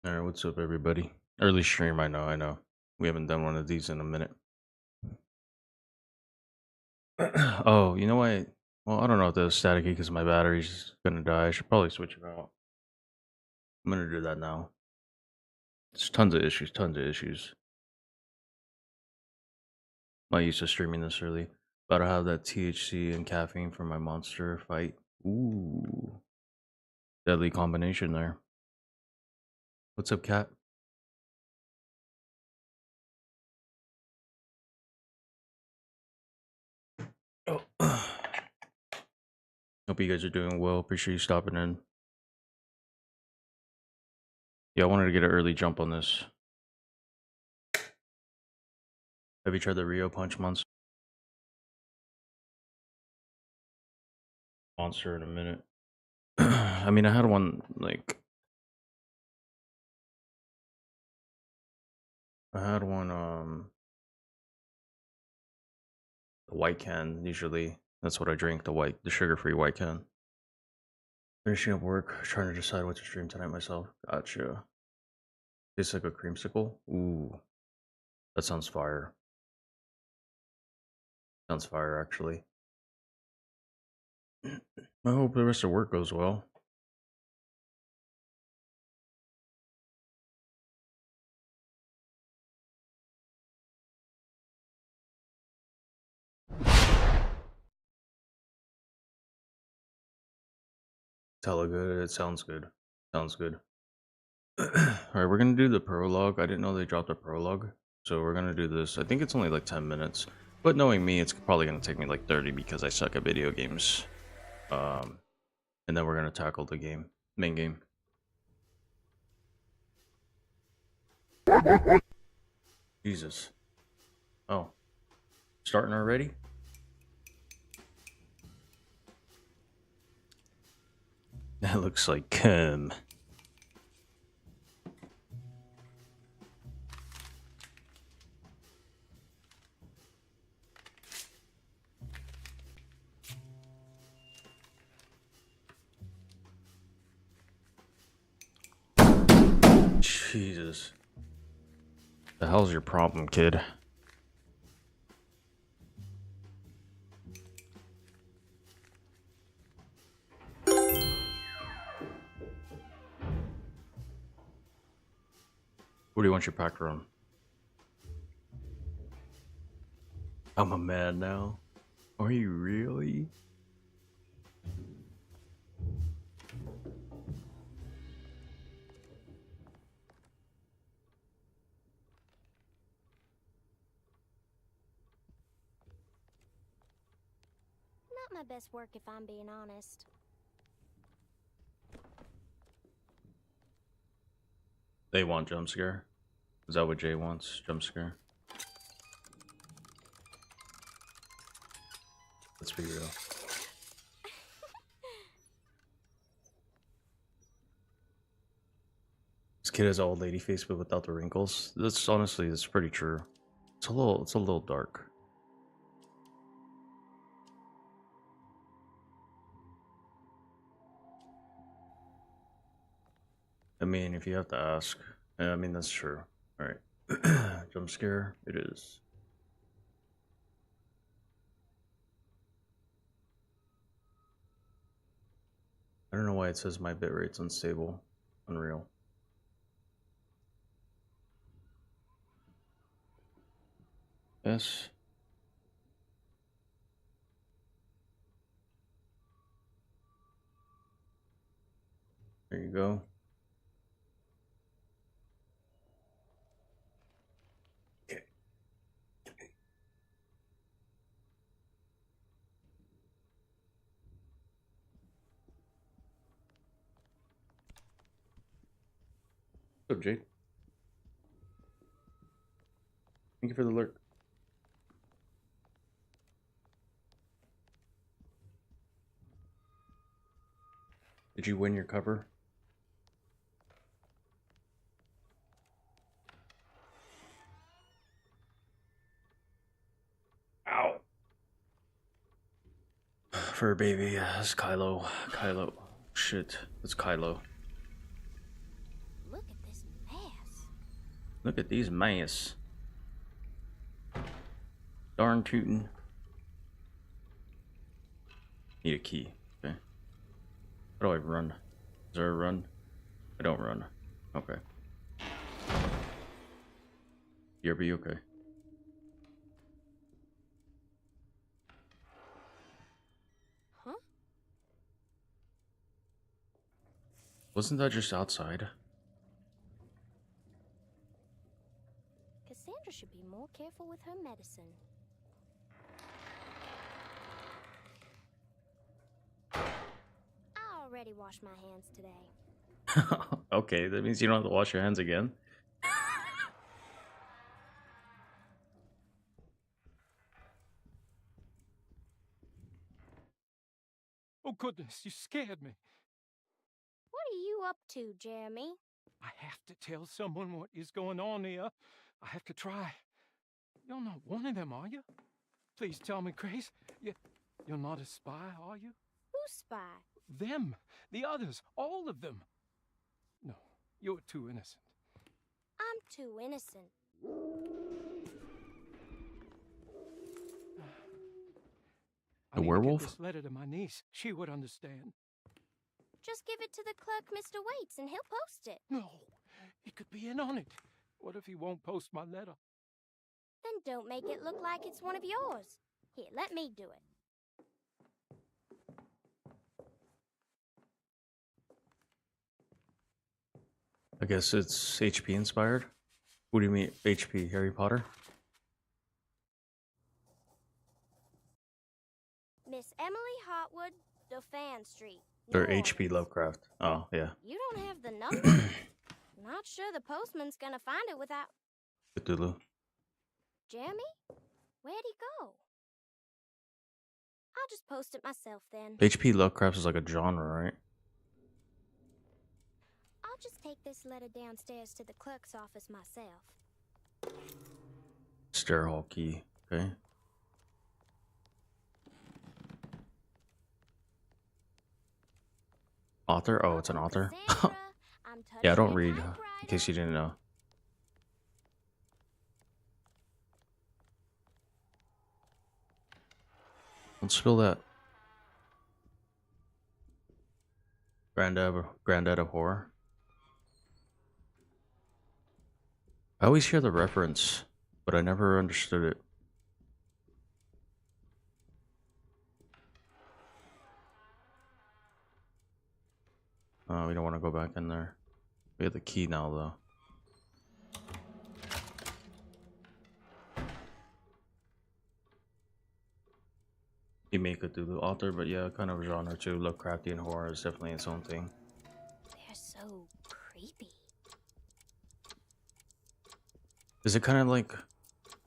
Alright, what's up everybody? Early stream, I know. We haven't done one of these in a minute. Oh, you know what? Well, I don't know if that was staticky because my battery's gonna die. I should probably switch it out. I'm gonna do that now. There's tons of issues, tons of issues. Not used to streaming this early. About to have that THC and caffeine for my monster fight. Ooh. Deadly combination there. What's up, cat? Oh. Hope you guys are doing well. Appreciate you stopping in. Yeah, I wanted to get an early jump on this. Have you tried the Rio Punch monster in a minute? I mean, I had one like I had one the white can usually. That's what I drink, the sugar-free white can. Finishing up work, trying to decide what to stream tonight myself. Gotcha. Tastes like a creamsicle. Ooh, that sounds fire. Sounds fire actually. I hope the rest of work goes well. Hella good. It sounds good. Sounds good. Alright, we're gonna do the prologue. I didn't know they dropped a prologue. So we're gonna do this. I think it's only like 10 minutes. But knowing me, it's probably gonna take me like 30 because I suck at video games. And then we're gonna tackle the main game. Jesus. Oh, starting already? That looks like Jesus. The hell's your problem, kid? What do you want your pack from? I'm a man now. Are you really? Not my best work if I'm being honest. They want jump scare? Is that what Jay wants? Jump scare? Let's be real. This kid has an old lady face but without the wrinkles. That's pretty true. It's a little dark. I mean, if you have to ask. I mean, that's true. Alright. Jump scare, it is. I don't know why it says my bitrate's unstable. Unreal. Yes. There you go. Okay. What's up, Jade? Thank you for the alert. Did you win your cover? Ow. For a baby, it's Kylo. Kylo. Shit, it's Kylo. Look at this Look at these mice. Darn tootin'. Need a key. Okay. How do I run? Is there a run? I don't run. Okay. You'll be okay. Huh? Wasn't that just outside? Cassandra should be more careful with her medicine. I already washed my hands today. Okay, that means you don't have to wash your hands again. Oh, goodness, you scared me. What are you up to, Jeremy? I have to tell someone what is going on here. I have to try. You're not one of them, are you? Please tell me, Grace. You're not a spy, are you? Who's spy? Them. The others. All of them. No, you're too innocent. I'm too innocent. I The need to werewolf? get this letter to my niece. She would understand. Just give it to the clerk, Mr. Waits, and he'll post it. No, he could be in on it. What if he won't post my letter? Then don't make it look like it's one of yours. Here, let me do it. I guess it's HP inspired. What do you mean HP? Harry Potter? Miss Emily Hotwood, Dauphin Street. Or New HP Orleans. Lovecraft. Oh, yeah. You don't have the number? Not sure the postman's gonna find it without... Cthulhu. Jeremy? Where'd he go? I'll just post it myself then. HP Lovecraft is like a genre, right? I'll just take this letter downstairs to the clerk's office myself. Stair hall key. Okay. Author? Oh, it's an author. Cassandra, I'm Yeah, I don't touching a read, in typewriter. case you didn't know. Don't spill that. Granddad of horror. I always hear the reference, but I never understood it. Oh, we don't want to go back in there. We have the key now, though. You make Cthulhu author, but yeah, kind of genre too. Lovecraftian horror is definitely its own thing. They're so creepy. Is it kind of like?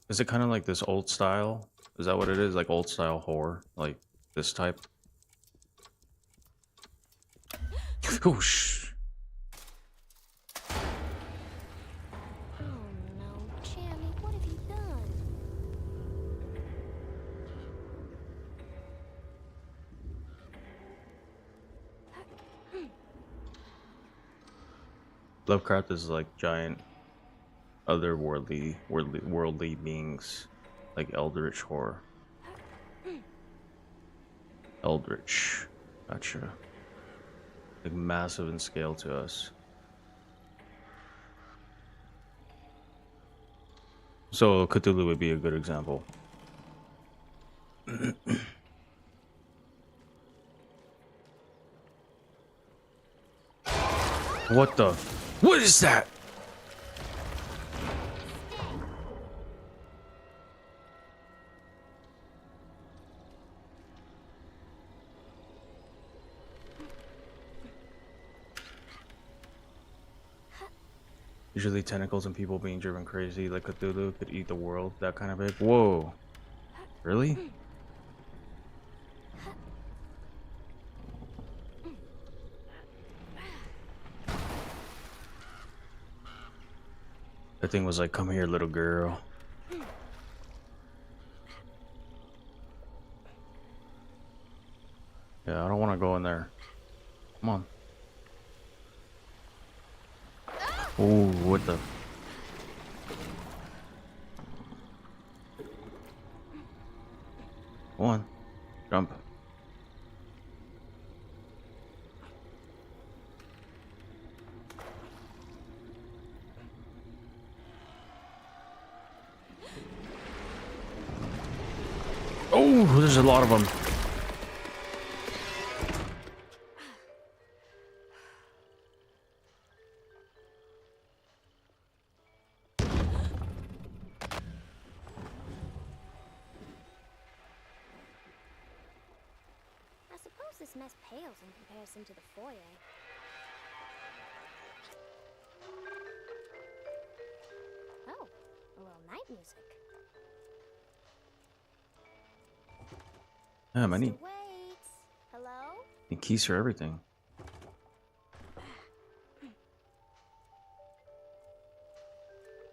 Is it kind of like this old style? Is that what it is? Like old style horror, like this type? Whoosh. Oh no, Jeremy, what have you done? Lovecraft is like giant, worldly beings, like eldritch horror. Eldritch, gotcha. Like massive in scale to us. So Cthulhu would be a good example. What the? What is that? Usually tentacles and people being driven crazy like Cthulhu could eat the world, that kind of it. Whoa. Really? That thing was like, come here, little girl. Yeah, I don't want to go in there. Come on. Ooh, what the? Go on. Jump. Oh, there's a lot of them. I suppose this mess pales in comparison to the foyer. Oh, a little night music. Damn, I Mr. need Waits. Hello? keys for everything.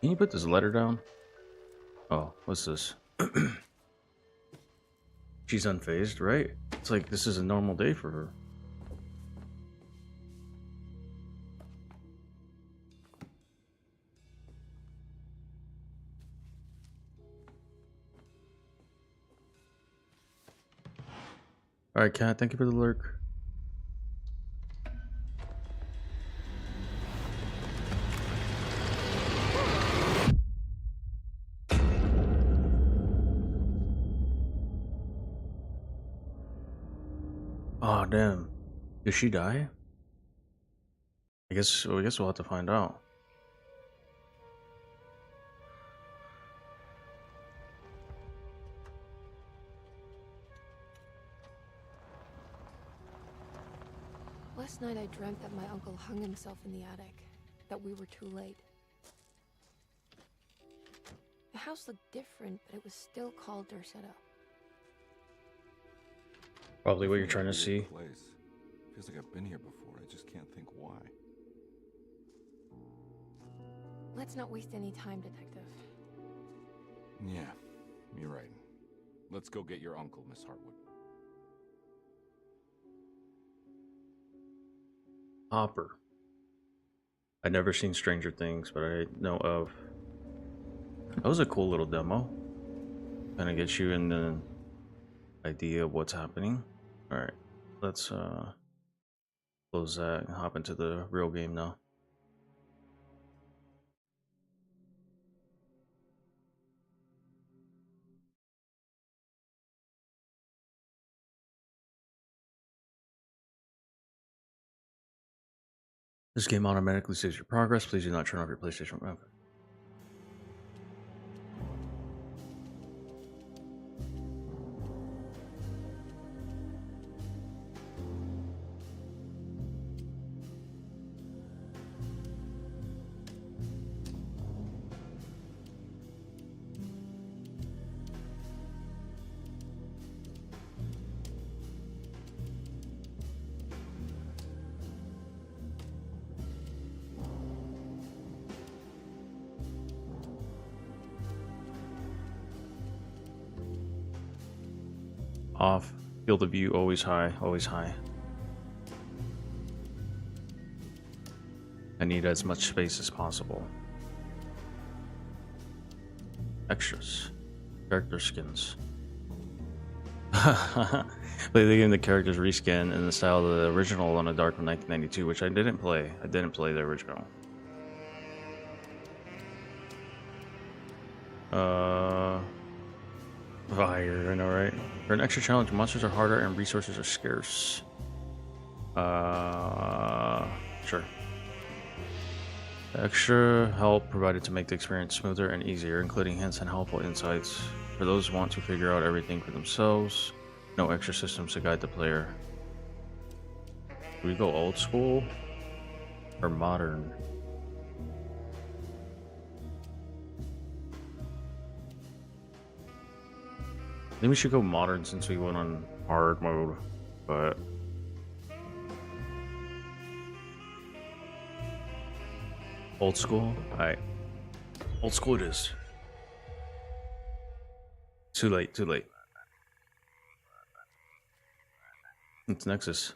Can you put this letter down? Oh, what's this? She's unfazed, right? It's like this is a normal day for her. Alright, cat, thank you for the lurk. Oh, damn. Did she die? I guess we'll have to find out. Last night I dreamt that my uncle hung himself in the attic, that we were too late. The house looked different, but it was still called Dorsetto. Probably what you're trying to see. Place. Feels like I've been here before. I just can't think why. Let's not waste any time, Detective. Yeah, you're right. Let's go get your uncle, Miss Hartwood. Hopper. I'd never seen Stranger Things, but I know of. That was a cool little demo. Kind of gets you in the idea of what's happening. Alright, let's close that and hop into the real game now. This game automatically saves your progress. Please do not turn off your PlayStation. Okay. Off. Field of view always high, always high. I need as much space as possible. Extras. Character skins. Lately, the characters reskin in the style of the original on a Dark from 1992, which I didn't play. I didn't play the original. Fire, I know, right? For an extra challenge, monsters are harder and resources are scarce. Sure. Extra help provided to make the experience smoother and easier, including hints and helpful insights for those who want to figure out everything for themselves. No extra systems to guide the player. Do we go old school or modern? I think we should go modern since we went on hard mode, but old school? Alright. Old school it is. Too late, too late. It's Nexus.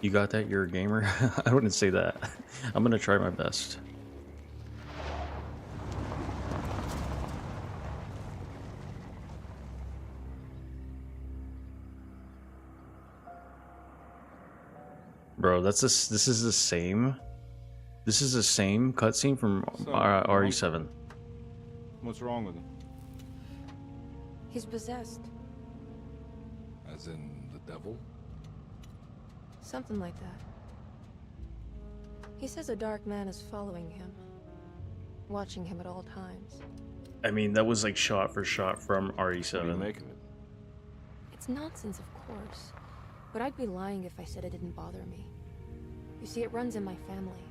You got that? You're a gamer? I wouldn't say that. I'm gonna try my best. Bro, this is the same. This is the same cutscene from So, RE7. What's wrong with him? He's possessed. As in the devil? Something like that. He says a dark man is following him, watching him at all times. I mean, that was like shot for shot from What do you RE7. make of it? It's nonsense, of course. But I'd be lying if I said it didn't bother me. You see, it runs in my family.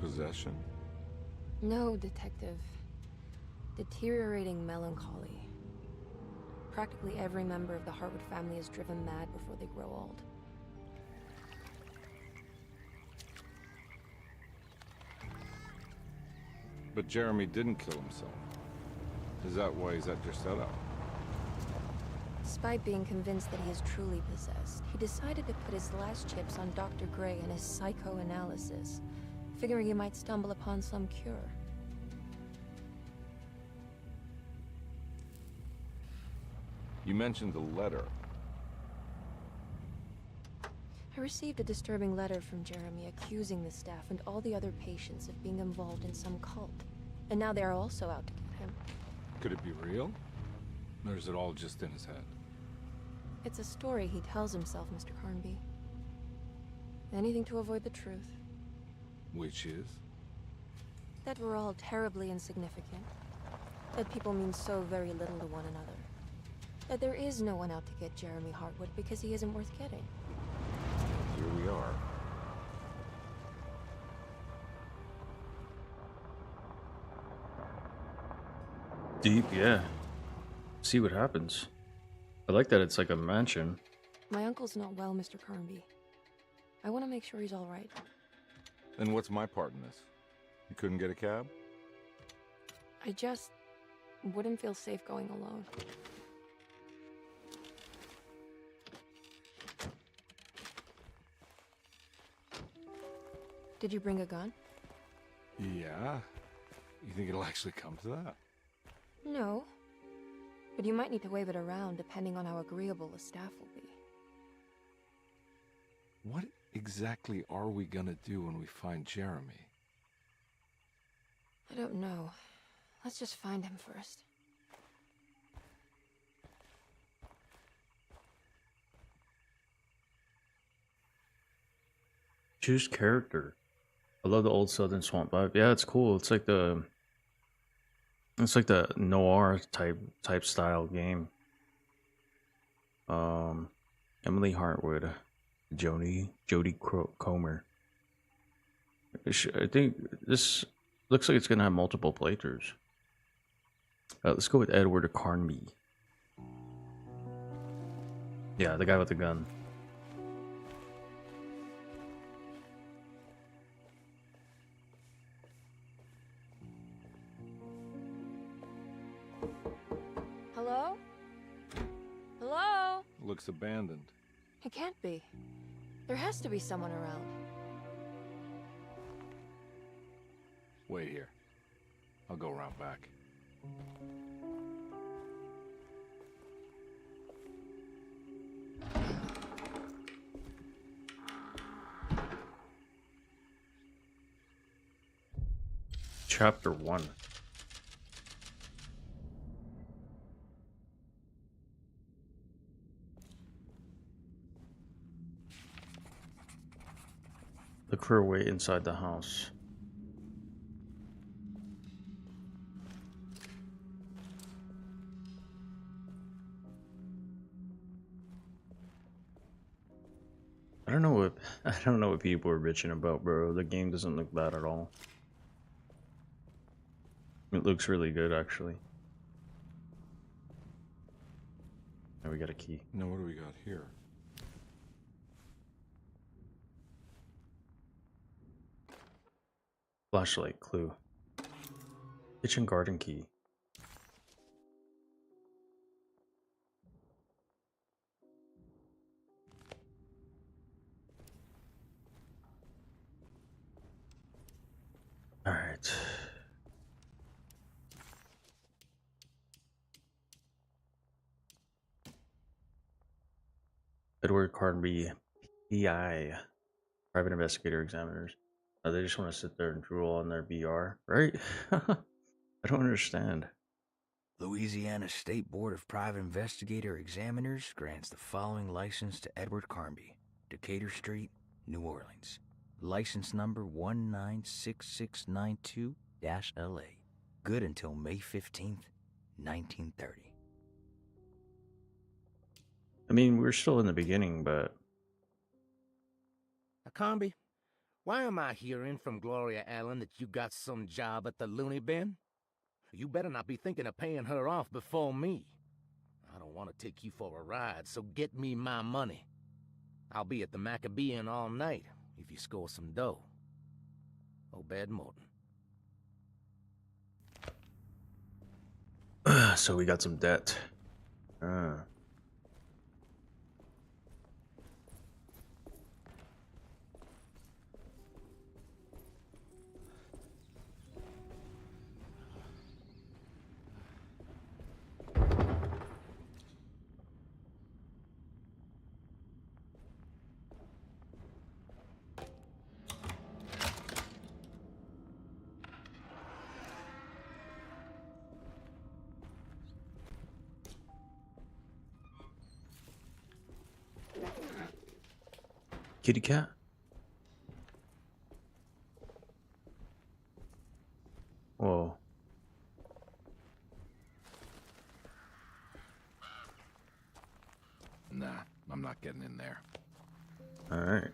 Possession? No, detective. Deteriorating melancholy. Practically every member of the Hartwood family is driven mad before they grow old. But Jeremy didn't kill himself. Is that why he's at your setup? Despite being convinced that he is truly possessed, he decided to put his last chips on Dr. Gray and his psychoanalysis, figuring he might stumble upon some cure. You mentioned the letter. I received a disturbing letter from Jeremy accusing the staff and all the other patients of being involved in some cult. And now they are also out to get him. Could it be real? Or is it all just in his head? It's a story he tells himself, Mr. Carnby. Anything to avoid the truth. Which is? That we're all terribly insignificant. That people mean so very little to one another. That there is no one out to get Jeremy Hartwood because he isn't worth getting. Here we are. Deep, yeah. See what happens. I like that it's like a mansion. My uncle's not well, Mr. Carnby. I want to make sure he's all right. Then what's my part in this? You couldn't get a cab? I just wouldn't feel safe going alone. Did you bring a gun? Yeah. You think it'll actually come to that? No. But you might need to wave it around depending on how agreeable the staff will be. What exactly are we gonna do when we find Jeremy? I don't know. Let's just find him first. Choose character. I love the old Southern swamp vibe. Yeah, it's cool. It's like the noir type style game. Emily Hartwood, Jodie Comer. I think this looks like it's gonna have multiple playthroughs. Let's go with Edward Carnby. Yeah, the guy with the gun. Hello? Hello? Looks abandoned. It can't be. There has to be someone around. Wait here. I'll go around back. Chapter 1. The crew wait inside the house. I don't know what people are bitching about, bro. The game doesn't look bad at all. It looks really good, actually. Now we got a key. Now what do we got here? Flashlight clue. Kitchen garden key. Edward Carnby, PI, private investigator examiners. They just want to sit there and drool on their BR, right? I don't understand. Louisiana State Board of Private Investigator Examiners grants the following license to Edward Carnby, Decatur Street, New Orleans. License number 196692-LA. Good until May 15th, 1930. I mean, we're still in the beginning, but Akambi, why am I hearing from Gloria Allen that you got some job at the loony bin? You better not be thinking of paying her off before me. I don't want to take you for a ride, so get me my money. I'll be at the Maccabean all night if you score some dough. Obed Morton. so we got some debt. Kitty cat? Whoa. Nah, I'm not getting in there. Alright.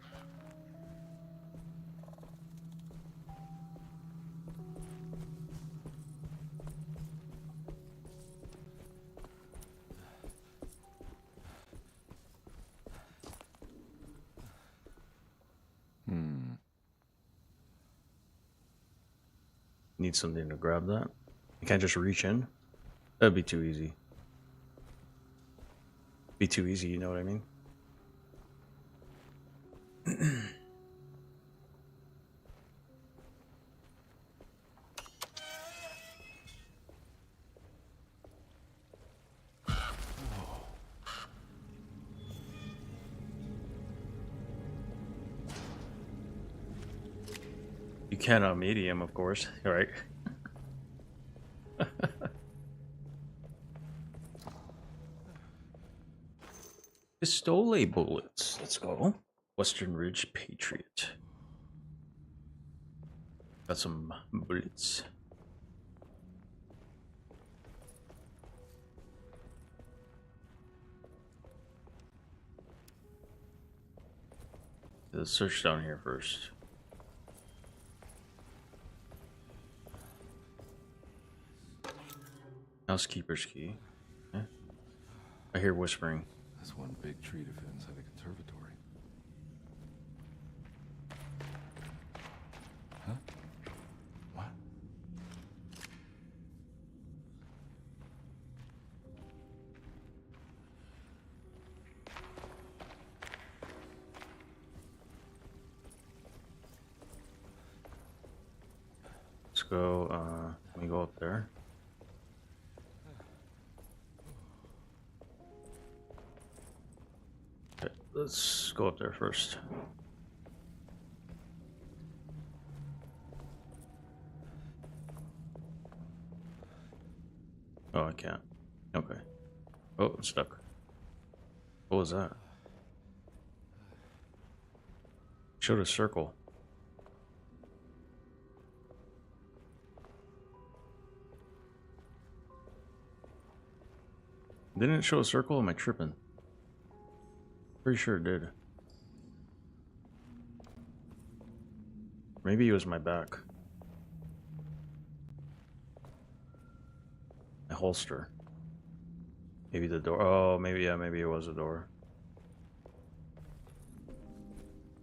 Need something to grab that. You can't just reach in. That'd be too easy. Be too easy, you know what I mean? You can on medium, of course. All right. Pistole bullets. Let's go. Western Ridge Patriot. Got some bullets. Let's search down here first. Housekeeper's key. Yeah. I hear whispering. This one big tree defends at a conservatory. Huh? What? Let's go, let me go up there. Okay, let's go up there first. Oh, I can't. Okay. Oh, I'm stuck. What was that? Showed a circle. Didn't it show a circle? Am I tripping? Pretty sure it did. Maybe it was my back. My holster. Maybe the door. Oh, maybe, yeah, maybe it was a door.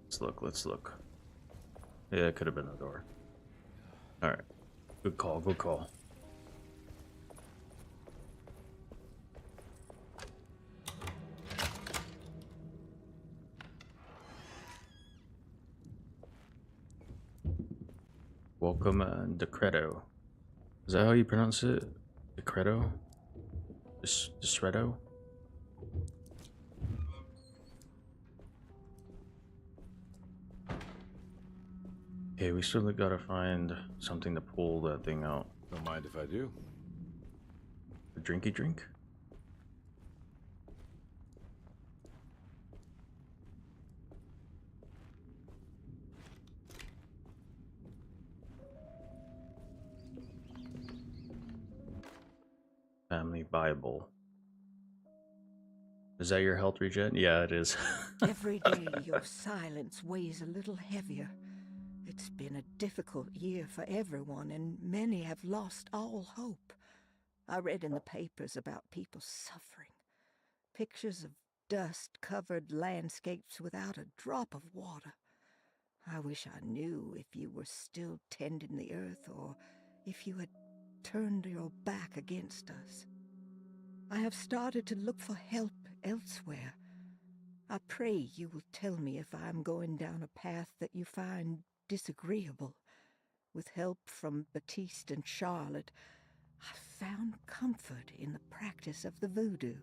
Let's look, let's look. Yeah, it could have been a door. Alright. Good call, good call. Welcome, Decreto. Is that how you pronounce it? Decreto? Disreto? Okay, we still gotta find something to pull that thing out. Don't mind if I do. A drinky drink? Family Bible. Is that your health regen? Yeah, it is. Every day your silence weighs a little heavier. It's been a difficult year for everyone, and many have lost all hope. I read in the papers about people suffering. Pictures of dust-covered landscapes without a drop of water. I wish I knew if you were still tending the earth or if you had turned your back against us. I have started to look for help elsewhere. I pray you will tell me if I am going down a path that you find disagreeable. With help from Baptiste and Charlotte, I found comfort in the practice of the voodoo.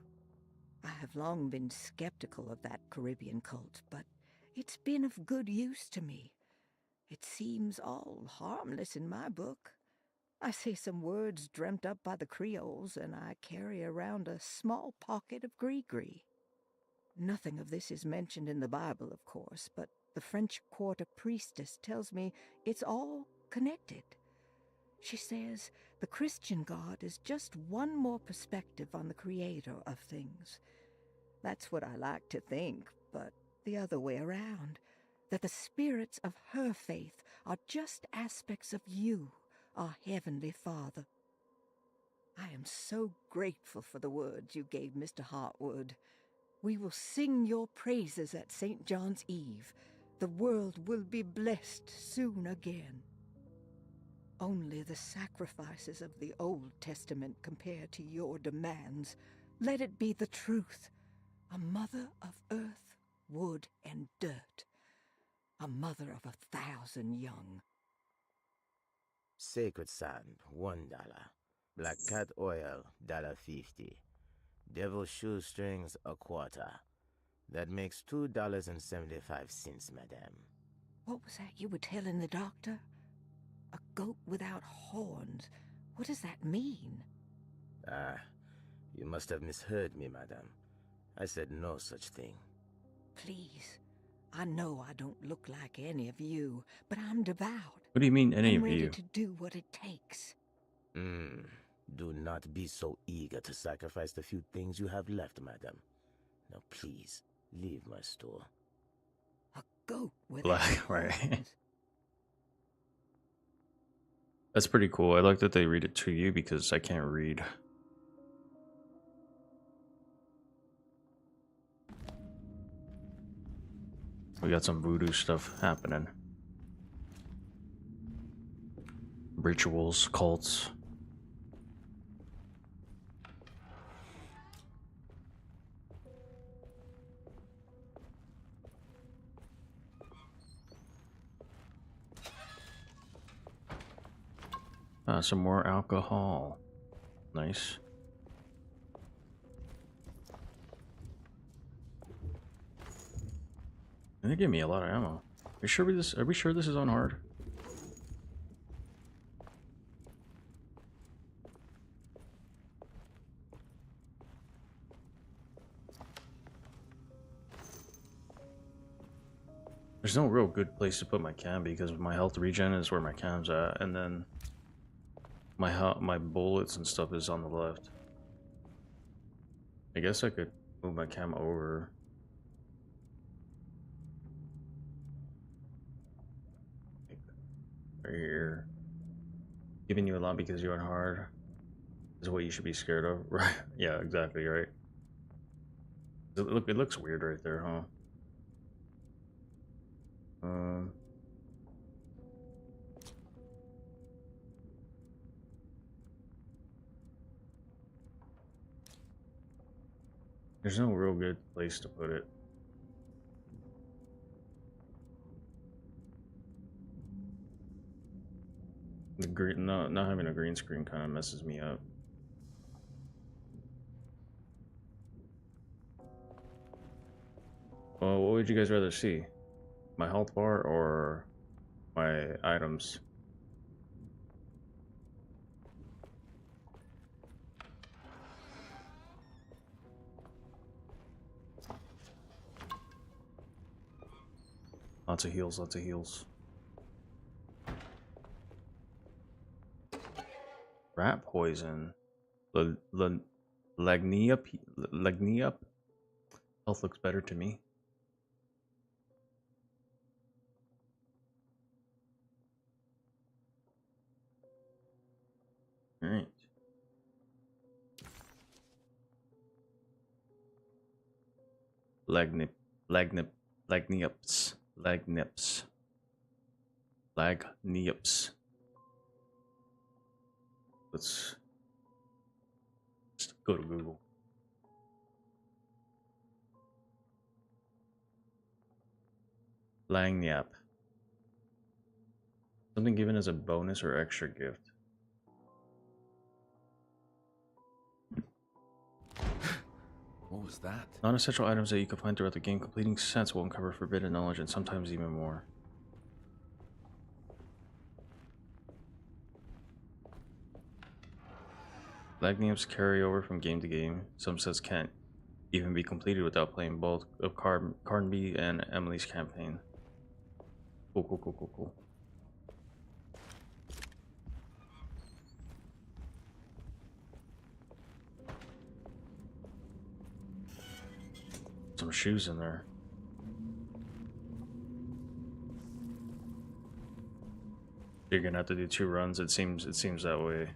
I have long been skeptical of that Caribbean cult, but it's been of good use to me. It seems all harmless in my book. I say some words dreamt up by the Creoles, and I carry around a small pocket of gree-gree. Nothing of this is mentioned in the Bible, of course, but the French Quarter priestess tells me it's all connected. She says the Christian God is just one more perspective on the creator of things. That's what I like to think, but the other way around, that the spirits of her faith are just aspects of you, our Heavenly Father. I am so grateful for the words you gave Mr. Hartwood. We will sing your praises at St. John's Eve. The world will be blessed soon again. Only the sacrifices of the Old Testament compare to your demands. Let it be the truth. A mother of earth, wood, and dirt. A mother of 1,000 young. Sacred sand, $1. Black cat oil, $1.50. Devil shoestrings, a quarter. That makes $2.75, madame. What was that you were telling the doctor? A goat without horns. What does that mean? Ah, you must have misheard me, madame. I said no such thing. Please. I know I don't look like any of you, but I'm devout. What do you mean, any I'm of ready you? to do what it takes. Do not be so eager to sacrifice the few things you have left, madame. Now please, leave my store. A goat without Black, right? horns. That's pretty cool. I like that they read it to you because I can't read. We got some voodoo stuff happening. Rituals, cults. Some more alcohol. Nice. And they gave me a lot of ammo. Are we sure this is on hard? There's no real good place to put my cam because my health regen is where my cam's at, and then my bullets and stuff is on the left. I guess I could move my cam over. Right here. Giving you a lot because you're on hard is what you should be scared of, right? Yeah, exactly, right? It looks weird right there, huh? There's no real good place to put it. The green, not having a green screen kind of messes me up. Well, what would you guys rather see? My health bar or my items. Lots of heals, lots of heals. Rat poison. Lagnia. Health looks better to me. Alright. Lagnips. Let's just go to Google. Lagniappe. Something given as a bonus or extra gift. What was that? Non-essential items that you can find throughout the game. Completing sets will uncover forbidden knowledge and sometimes even more. Lagniappes carry over from game to game. Some sets can't even be completed without playing both of Carnby and Emily's campaign. Cool. Some shoes in there. You're gonna have to do 2 runs. It seems that way.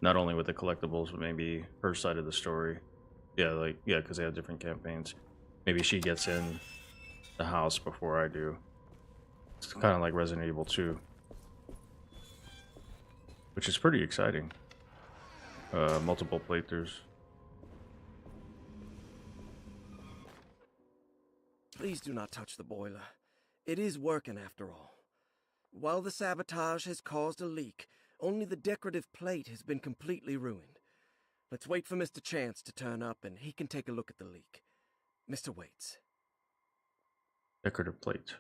Not only with the collectibles, but maybe her side of the story. Yeah, because they have different campaigns. Maybe she gets in the house before I do. It's kind of like Resident Evil 2, which is pretty exciting. Multiple playthroughs. Please do not touch the boiler. It is working after all. While the sabotage has caused a leak, only the decorative plate has been completely ruined. Let's wait for Mr. Chance to turn up and he can take a look at the leak. Mr. Waits. Decorative plate.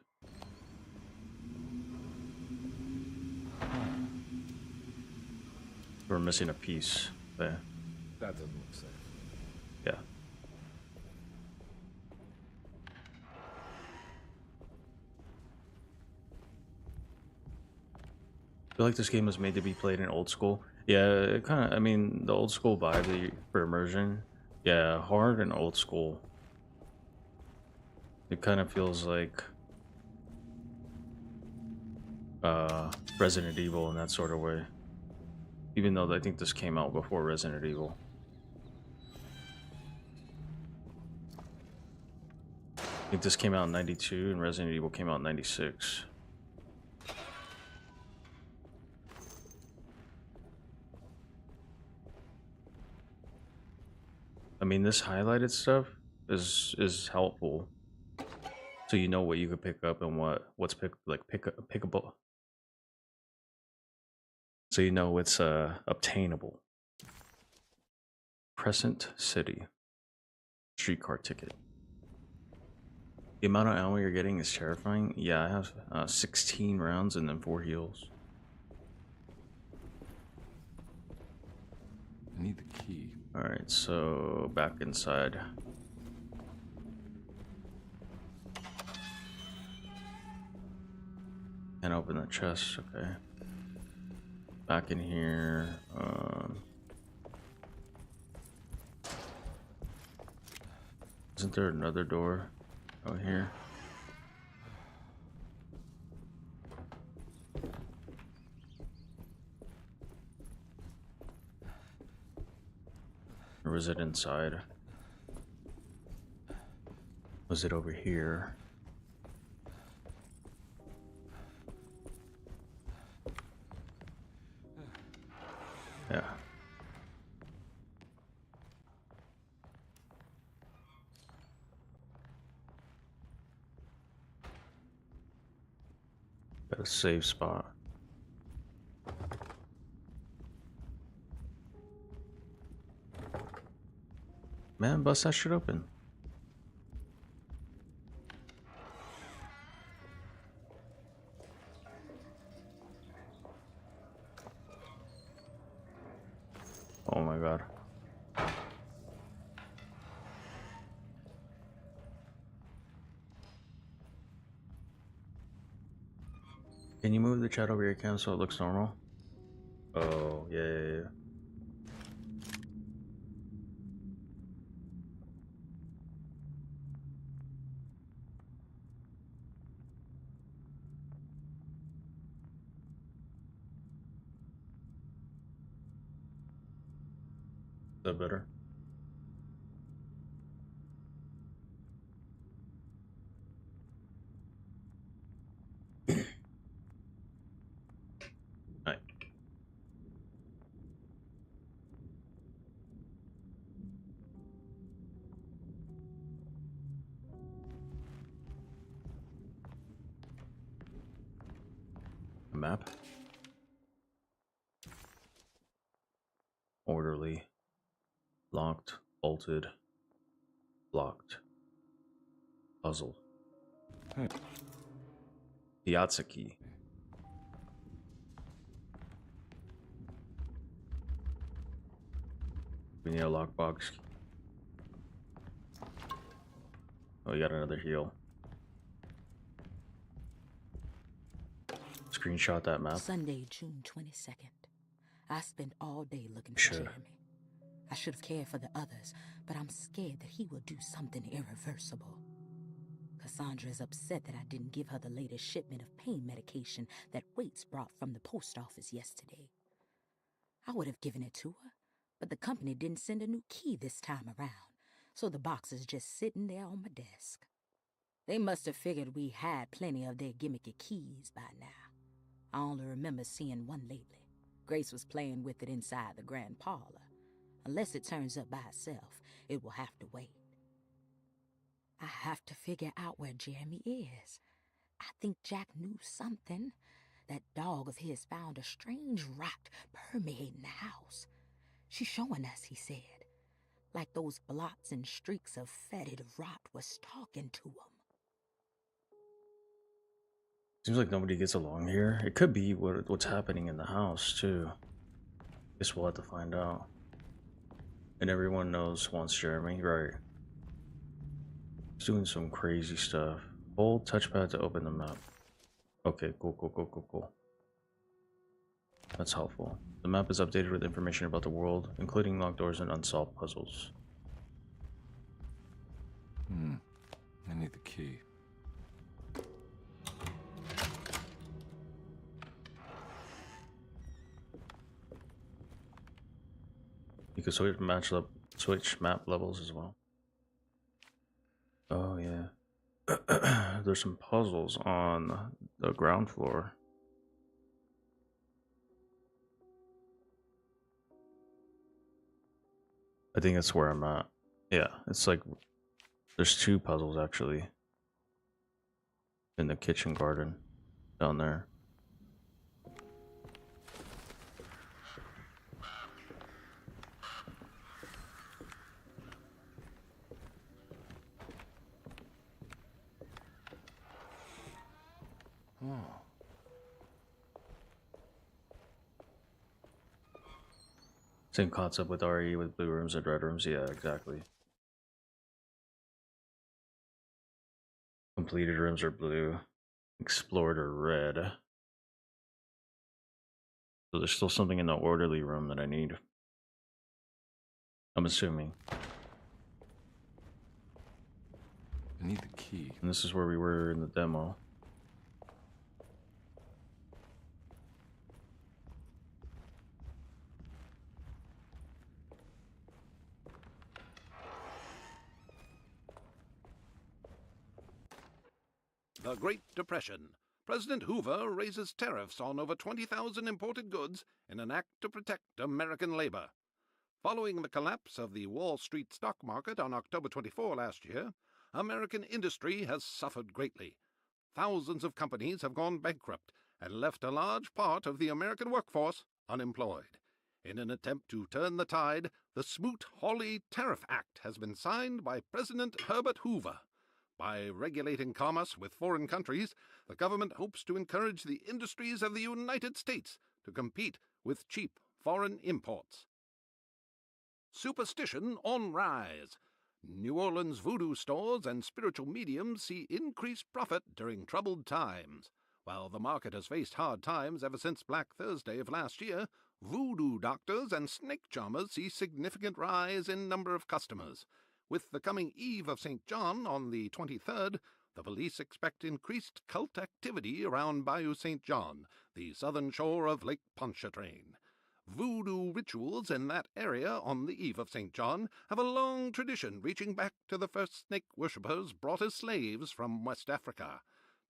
We're missing a piece there. That doesn't look safe. Yeah. I feel like this game was made to be played in old school. Yeah, it kind of, I mean, the old school vibe for immersion. Yeah, hard and old school. It kind of feels like Resident Evil in that sort of way. Even though I think this came out before Resident Evil. I think this came out in 92 and Resident Evil came out in 96. I mean, this highlighted stuff is helpful, so you know what you could pick up and what's pickable. So you know it's obtainable. Crescent City. Streetcar ticket. The amount of ammo you're getting is terrifying. Yeah, I have 16 rounds and then 4 heals. I need the key. Alright, so back inside. Can't open that chest, okay. Back in here. Isn't there another door out here? Or was it inside? Was it over here? Yeah. Got a safe spot. Man, bust that shit open. Oh my god. Can you move the chat over your cam so it looks normal? Oh, yeah. Is that better? Alright. Map. Orderly. Locked. Bolted. Blocked. Puzzle. Piazza key. We need a lockbox. Oh, we got another heal. Screenshot that map. Sunday, June 22nd. I spent all day looking for Should. Jeremy. I should have cared for the others, but I'm scared that he will do something irreversible. Cassandra is upset that I didn't give her the latest shipment of pain medication that Waits brought from the post office yesterday. I would have given it to her, but the company didn't send a new key this time around, so the box is just sitting there on my desk. They must have figured we had plenty of their gimmicky keys by now. I only remember seeing one lately. Grace was playing with it inside the grand parlor. Unless it turns up by itself, it will have to wait. I have to figure out where Jeremy is. I think Jack knew something. That dog of his found a strange rot permeating the house. She's showing us, he said. Like those blots and streaks of fetid rot was talking to him. Seems like nobody gets along here. It could be what's happening in the house, too. Guess we'll have to find out. And everyone wants Jeremy, right? He's doing some crazy stuff. Hold touchpad to open the map. Okay, cool. That's helpful. The map is updated with information about the world, including locked doors and unsolved puzzles. I need the key. You can switch map levels as well. Oh yeah. There's some puzzles on the ground floor. I think that's where I'm at. Yeah, it's like there's two puzzles actually in the kitchen garden down there. Oh. Same concept with RE with blue rooms and red rooms. Yeah, exactly. Completed rooms are blue. Explored are red. So there's still something in the orderly room that I need. I'm assuming. I need the key. And this is where we were in the demo. The Great Depression. President Hoover raises tariffs on over 20,000 imported goods in an act to protect American labor. Following the collapse of the Wall Street stock market on October 24 last year, American industry has suffered greatly. Thousands of companies have gone bankrupt and left a large part of the American workforce unemployed. In an attempt to turn the tide, the Smoot-Hawley Tariff Act has been signed by President Herbert Hoover. By regulating commerce with foreign countries, the government hopes to encourage the industries of the United States to compete with cheap foreign imports. superstition on rise. New Orleans voodoo stores and spiritual mediums see increased profit during troubled times. While the market has faced hard times ever since Black Thursday of last year, voodoo doctors and snake charmers see significant rise in number of customers. With the coming Eve of St. John on the 23rd, the police expect increased cult activity around Bayou St. John, the southern shore of Lake Pontchartrain. Voodoo rituals in that area on the Eve of St. John have a long tradition reaching back to the first snake worshippers brought as slaves from West Africa.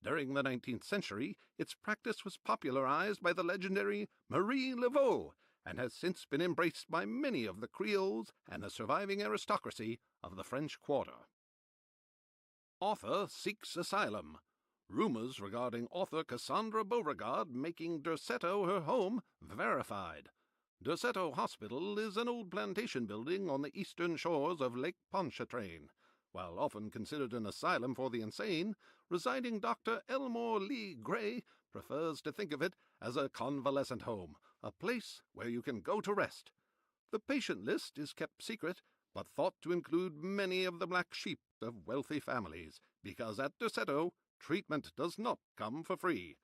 During the 19th century, its practice was popularized by the legendary Marie Laveau and has since been embraced by many of the Creoles and the surviving aristocracy of the French Quarter. Author seeks asylum. Rumors regarding author Cassandra Beauregard making Derceto her home verified. Derceto Hospital is an old plantation building on the eastern shores of Lake Pontchartrain. While often considered an asylum for the insane, residing Dr. Elmore Lee Gray prefers to think of it as a convalescent home, a place where you can go to rest. The patient list is kept secret, but thought to include many of the black sheep of wealthy families, because at Derceto, treatment does not come for free.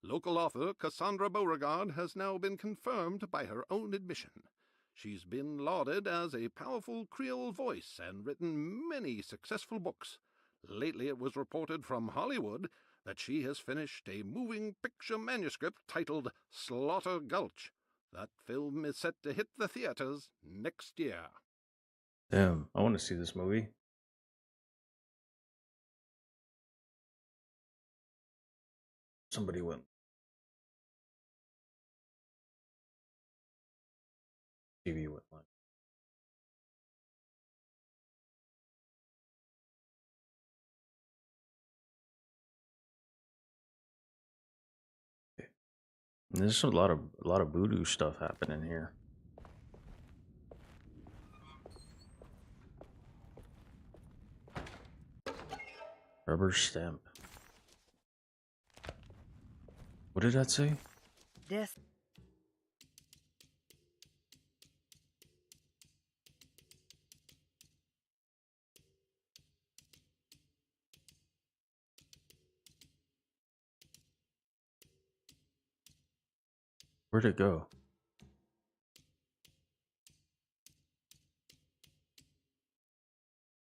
Local author Cassandra Beauregard has now been confirmed by her own admission. She's been lauded as a powerful Creole voice and written many successful books. Lately it was reported from Hollywood that she has finished a moving picture manuscript titled Slaughter Gulch. That film is set to hit the theaters next year. Damn, I want to see this movie. Somebody went. TV went live. Okay. And there's a lot of voodoo stuff happening here. Rubber stamp. What did that say? Death. Where'd it go?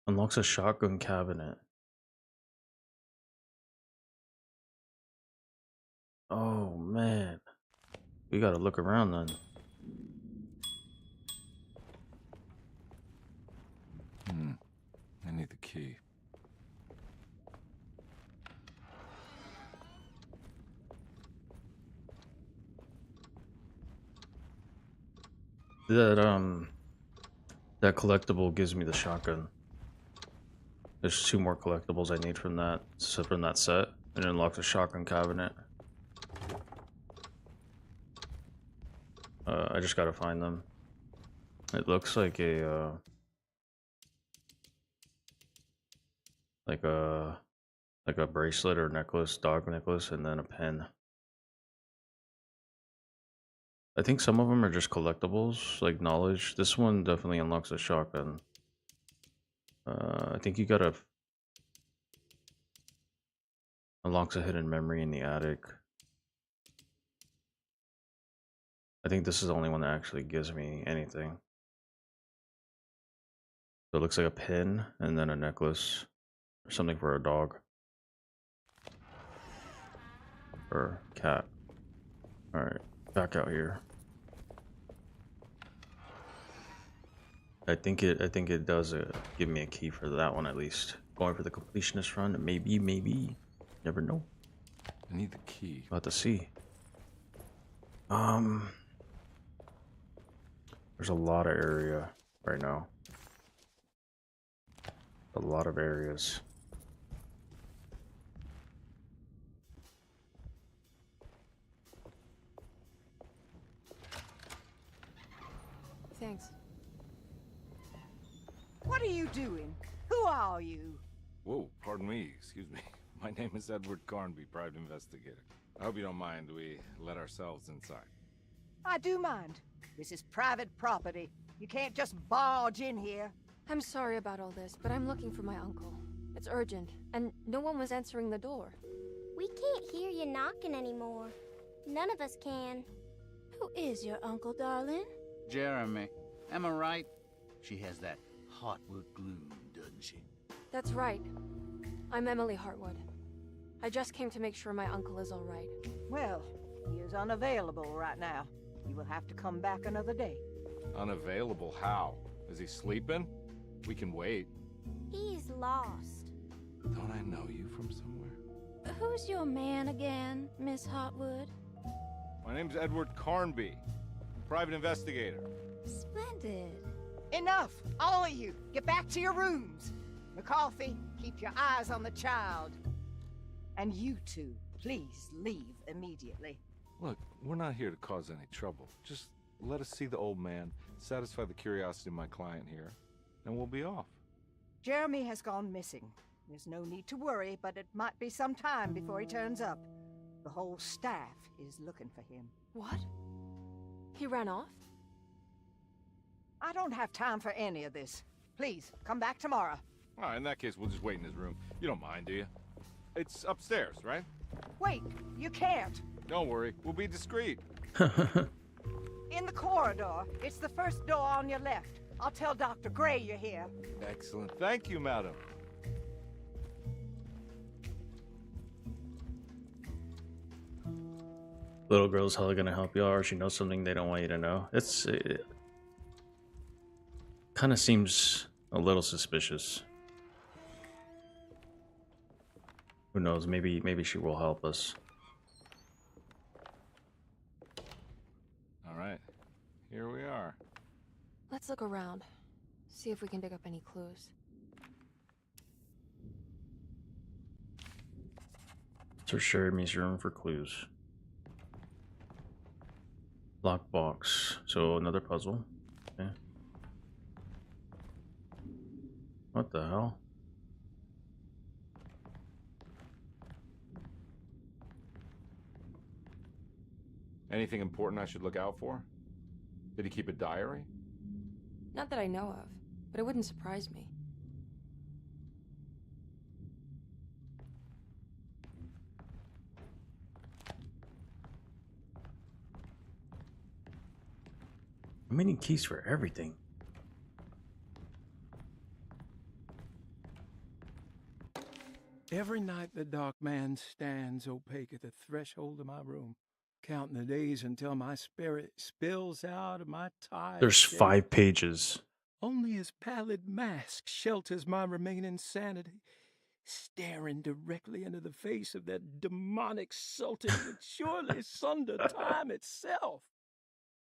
Unlocks a shotgun cabinet. Oh man. We gotta look around then. I need the key. That collectible gives me the shotgun. There's 2 more collectibles I need from that set, and it unlocks a shotgun cabinet. I just gotta find them. It looks like a like a bracelet or necklace, dog necklace, and then a pen. I think some of them are just collectibles, like knowledge. This one definitely unlocks a shotgun. I think you gotta unlocks a hidden memory in the attic. I think this is the only one that actually gives me anything. So it looks like a pin and then a necklace or something for a dog or cat. All right, back out here. I think it does give me a key for that one at least. Going for the completionist run, maybe. Never know. I need the key. About to see. There's a lot of area right now. A lot of areas. Thanks. What are you doing? Who are you? Whoa, pardon me, excuse me. My name is Edward Carnby, private investigator. I hope you don't mind we let ourselves inside. I do mind. This is private property. You can't just barge in here. I'm sorry about all this, but I'm looking for my uncle. It's urgent, and no one was answering the door. We can't hear you knocking anymore. None of us can. Who is your uncle, darling? Jeremy. Am I right? She has that Hartwood gloom, doesn't she? That's right. I'm Emily Hartwood. I just came to make sure my uncle is all right. Well, he is unavailable right now. You will have to come back another day. Unavailable how? Is he sleeping? We can wait. He's lost. Don't I know you from somewhere? Who's your man again, Miss Hartwood? My name's Edward Carnby, private investigator. Splendid. Enough! All of you! Get back to your rooms! McCarthy, keep your eyes on the child. And you two, please leave immediately. Look, we're not here to cause any trouble. Just let us see the old man, satisfy the curiosity of my client here, and we'll be off. Jeremy has gone missing. There's no need to worry, but it might be some time before he turns up. The whole staff is looking for him. What? He ran off? I don't have time for any of this. Please, come back tomorrow. All right, in that case, we'll just wait in his room. You don't mind, do you? It's upstairs, right? Wait, you can't. Don't worry, we'll be discreet. In the corridor. It's the first door on your left. I'll tell Dr. Gray you're here. Excellent. Thank you, madam. Little girl's hella gonna help you, or she knows something they don't want you to know. It kind of seems a little suspicious. Who knows? Maybe she will help us. All right, here we are. Let's look around. See if we can dig up any clues. Search Jeremy's room for clues. Lockbox. So another puzzle. Okay. What the hell? Anything important I should look out for? Did he keep a diary? Not that I know of, but it wouldn't surprise me. I'm needing keys for everything. Every night the dark man stands opaque at the threshold of my room, counting the days until my spirit spills out of my tired There's shape. 5 pages. Only his pallid mask shelters my remaining sanity, staring directly into the face of that demonic sultan would surely sunder time itself.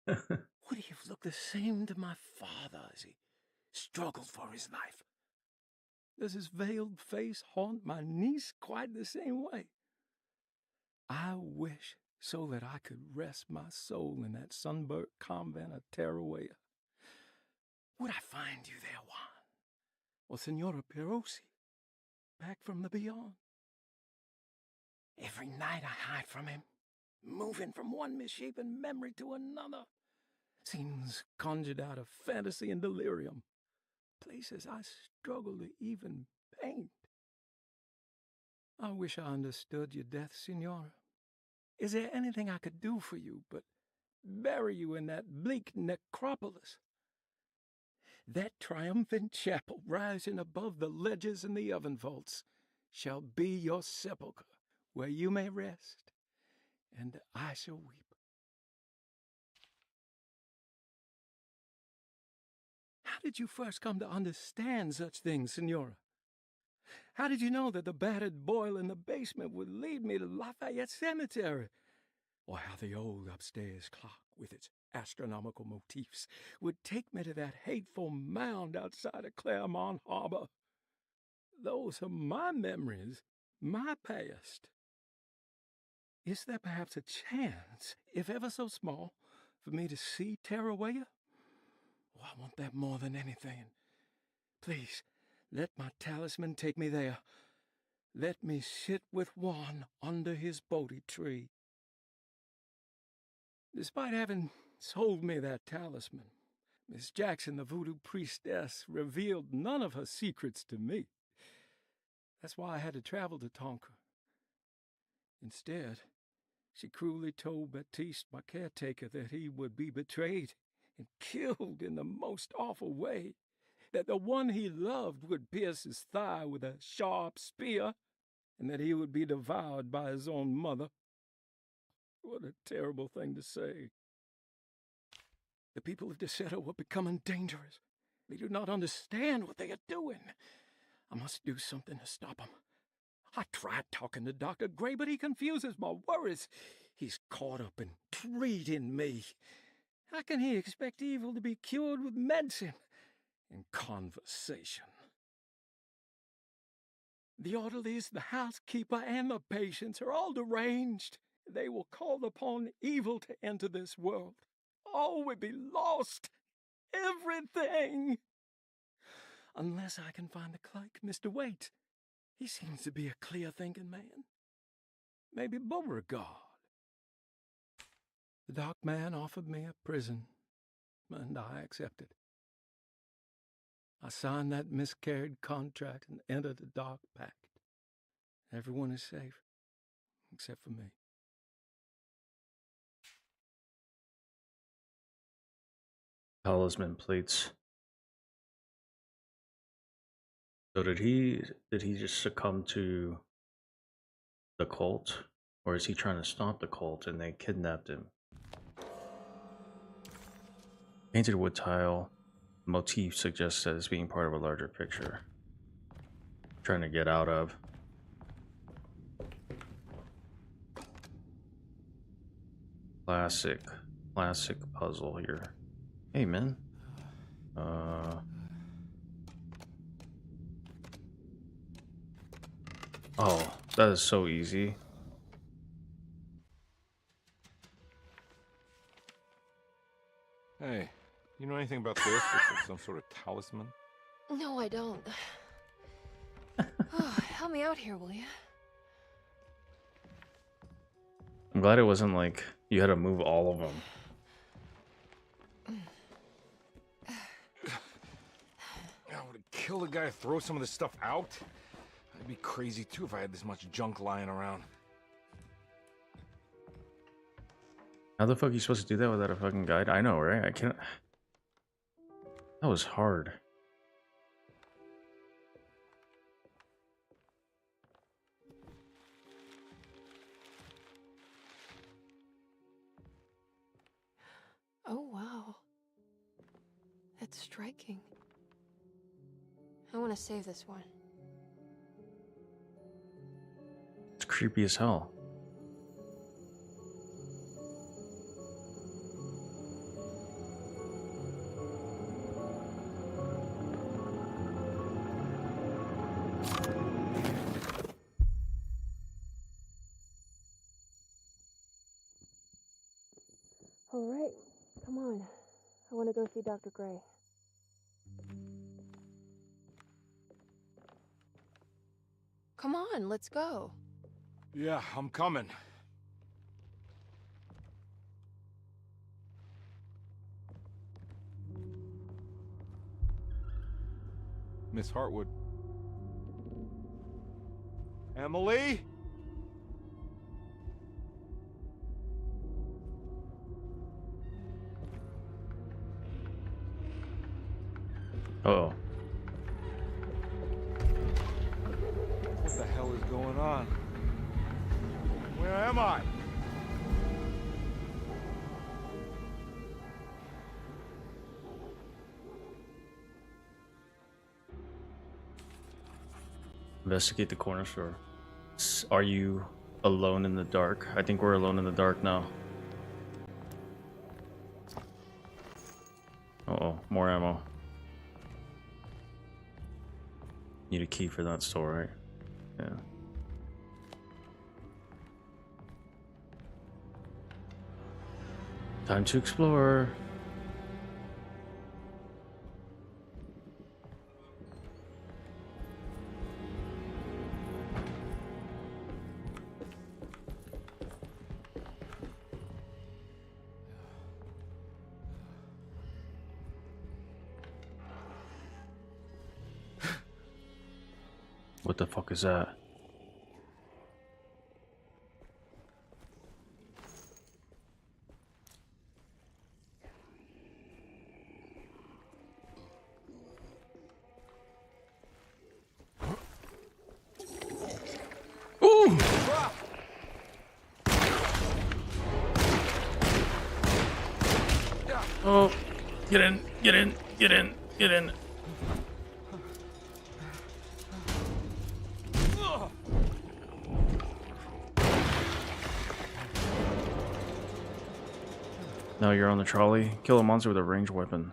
Would he have looked the same to my father as he struggled for his life? Does his veiled face haunt my niece quite the same way? I wish so that I could rest my soul in that sunburnt convent of Teruel. Would I find you there, Juan? Or Senora Perosi, back from the beyond? Every night I hide from him, moving from one misshapen memory to another. Scenes conjured out of fantasy and delirium. Places I struggle to even paint. I wish I understood your death, Senora. Is there anything I could do for you but bury you in that bleak necropolis? That triumphant chapel rising above the ledges and the oven vaults shall be your sepulchre, where you may rest, and I shall weep. How did you first come to understand such things, Senora? How did you know that the battered boiler in the basement would lead me to Lafayette Cemetery? Or how the old upstairs clock, with its astronomical motifs, would take me to that hateful mound outside of Claremont Harbor? Those are my memories, my past. Is there perhaps a chance, if ever so small, for me to see Teruel? Oh, I want that more than anything. Please, let my talisman take me there. Let me sit with Juan under his Bodhi tree. Despite having sold me that talisman, Miss Jackson, the voodoo priestess, revealed none of her secrets to me. That's why I had to travel to Tonka. Instead, she cruelly told Baptiste, my caretaker, that he would be betrayed and killed in the most awful way, that the one he loved would pierce his thigh with a sharp spear, and that he would be devoured by his own mother. What a terrible thing to say. The people of Deseto were becoming dangerous. They do not understand what they are doing. I must do something to stop them. I tried talking to Dr. Gray, but he confuses my worries. He's caught up in treating me. How can he expect evil to be cured with medicine and conversation? The orderlies, the housekeeper, and the patients are all deranged. They will call upon evil to enter this world. All will be lost. Everything. Unless I can find the clerk, Mr. Waite. He seems to be a clear-thinking man. Maybe Beauregard. The dark man offered me a prison, and I accepted. I signed that miscarried contract and entered the dark pact. Everyone is safe, except for me. Talisman plates. So did he just succumb to the cult? Or is he trying to stop the cult and they kidnapped him? Painted wood tile. Motif suggests as being part of a larger picture. Trying to get out of. Classic puzzle here. Hey man. Oh, that is so easy. Hey, you know anything about this? Looks like some sort of talisman. No, I don't. Oh, help me out here, will you? I'm glad it wasn't like you had to move all of them. I would kill the guy, throw some of this stuff out. I'd be crazy too if I had this much junk lying around. How the fuck are you supposed to do that without a fucking guide? I know, right? I can't. That was hard. Oh, wow. That's striking. I want to save this one. It's creepy as hell. All right, come on. I want to go see Dr. Gray. Come on, let's go. Yeah, I'm coming. Miss Hartwood. Emily? Uh-oh. What the hell is going on? Where am I? Investigate the corner store. Are you alone in the dark? I think we're alone in the dark now. Uh-oh, more ammo. Need a key for that store, right? Yeah. Time to explore. What the fuck is that? Ooh! Oh, get in, get in, get in, get in. Now you're on the trolley. Kill a monster with a ranged weapon.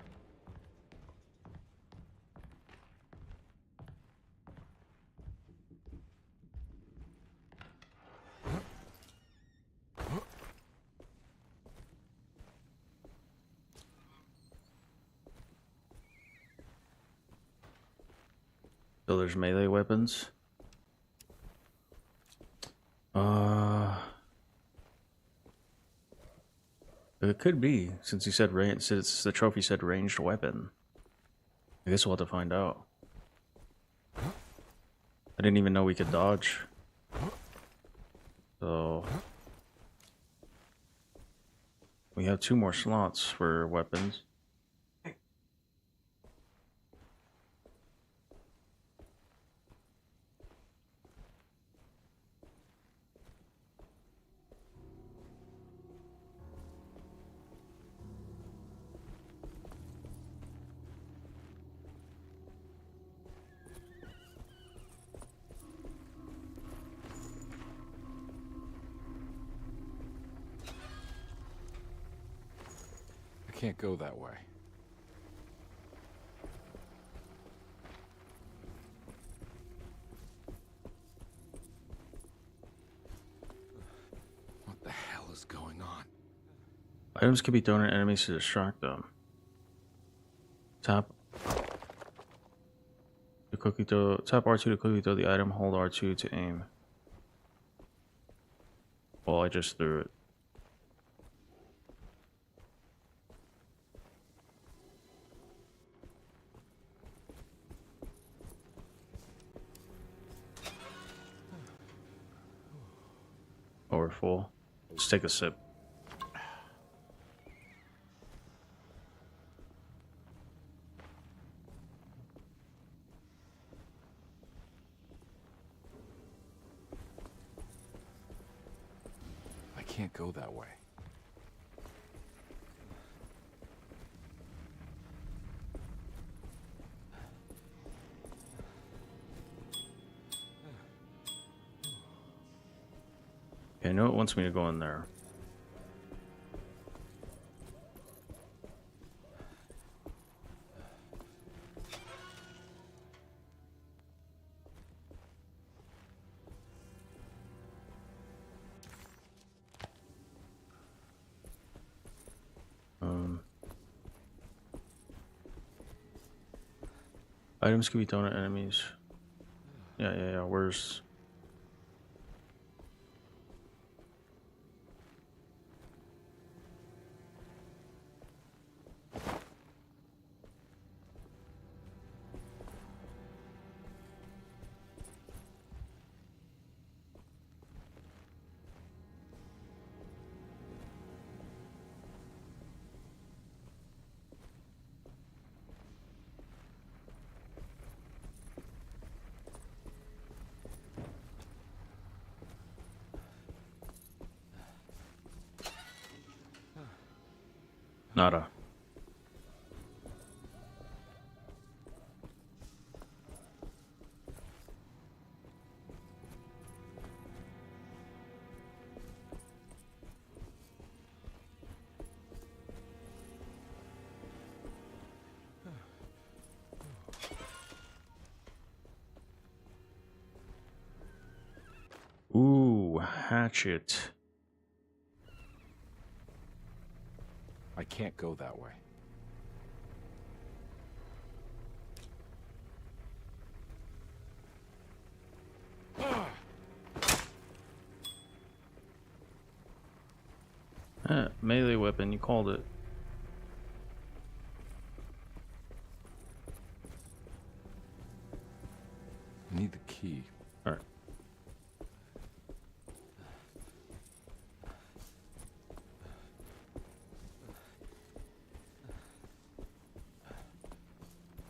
So there's melee weapons. It could be, since he said since the trophy said ranged weapon. I guess we'll have to find out. I didn't even know we could dodge. So we have 2 more slots for weapons. I can't go that way. What the hell is going on? Items can be thrown at enemies to distract them. Tap to quickly throw. Tap R2 to quickly throw the item. Hold R2 to aim. Well, I just threw it. Oh, we're full. Let's take a sip. I can't go that way. Okay, I know it wants me to go in there. Items can be thrown at enemies. Yeah. Where's... Nada. Ooh, hatchet. I can't go that way. Melee weapon, you called it. I need the key. key. All right.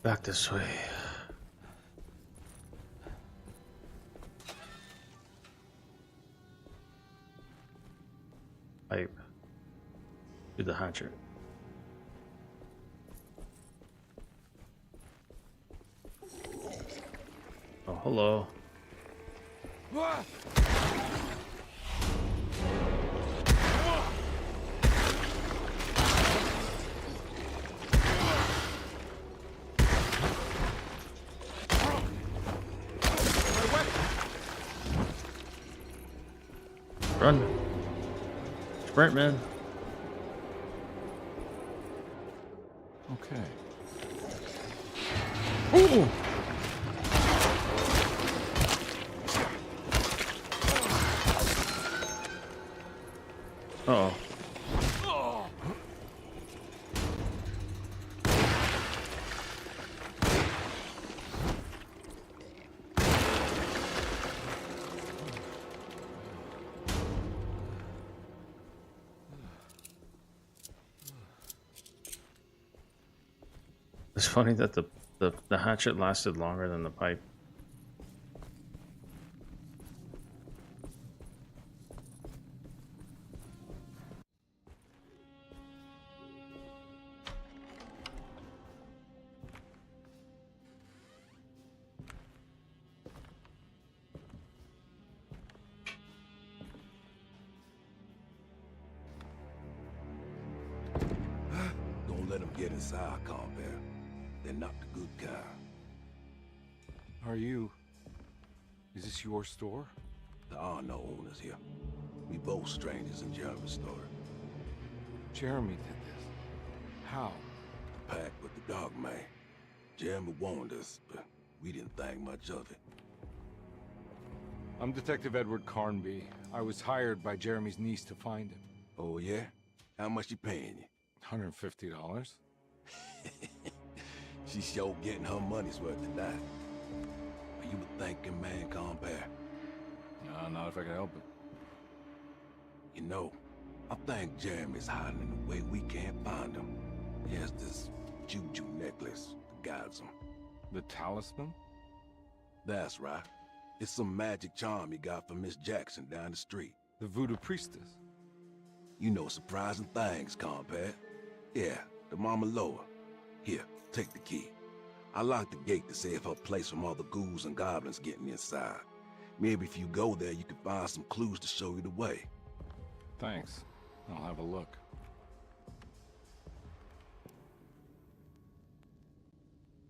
Back this way. Pipe. Do the hatchet. Oh, hello. Run. Sprint, man. Okay. Ooh. Uh-oh. It's funny that the hatchet lasted longer than the pipe. Don't let them get inside, compare. They're not the good kind. Are you... Is this your store? There are no owners here. We both strangers in Jeremy's store. Jeremy did this. How? Pact with the dog man. Jeremy warned us, but we didn't think much of it. I'm Detective Edward Carnby. I was hired by Jeremy's niece to find him. Oh, yeah? How much she paying you? $150. She's sure getting her money's worth tonight. Are you a thinking man, compare? No, not if I can help it. You know, I think Jeremy's hiding in a way we can't find him. He has this juju necklace that guides him. The talisman? That's right. It's some magic charm he got from Miss Jackson down the street. The voodoo priestess? You know surprising things, compare. Yeah, the Mama Loa. Here, take the key. I locked the gate to save her place from all the ghouls and goblins getting inside. Maybe if you go there, you can find some clues to show you the way. Thanks. I'll have a look.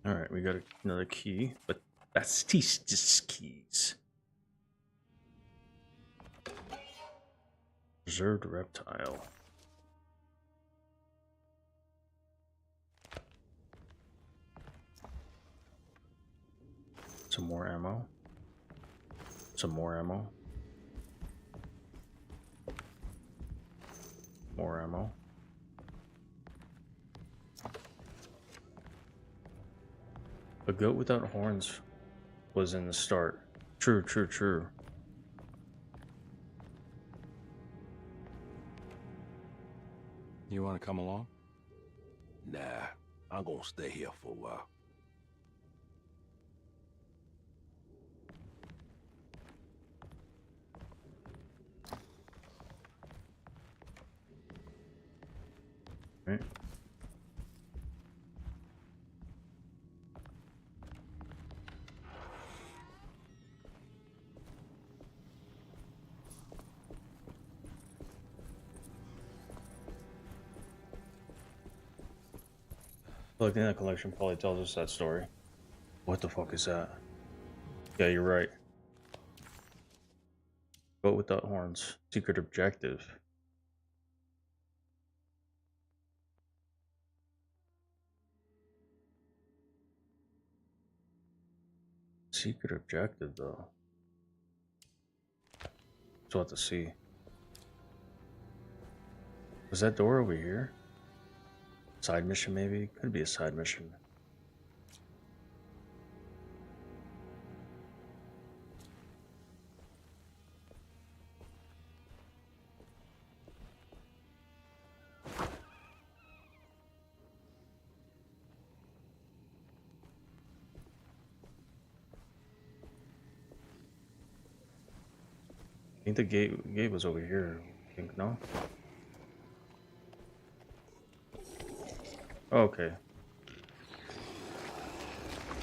Alright, we got another key, but that's just keys. Reserved reptile. Some more ammo. Some more ammo. More ammo. A goat without horns was in the start. True, true, true. You want to come along? Nah, I'm gonna stay here for a while. Right. Collecting that collection probably tells us that story. What the fuck is that? Yeah, you're right. Goat without horns. Secret objective. Secret objective, though. So we'll have to see. Was that door over here? Side mission, maybe? Could be a side mission. I think the gate was over here. I think no. Okay.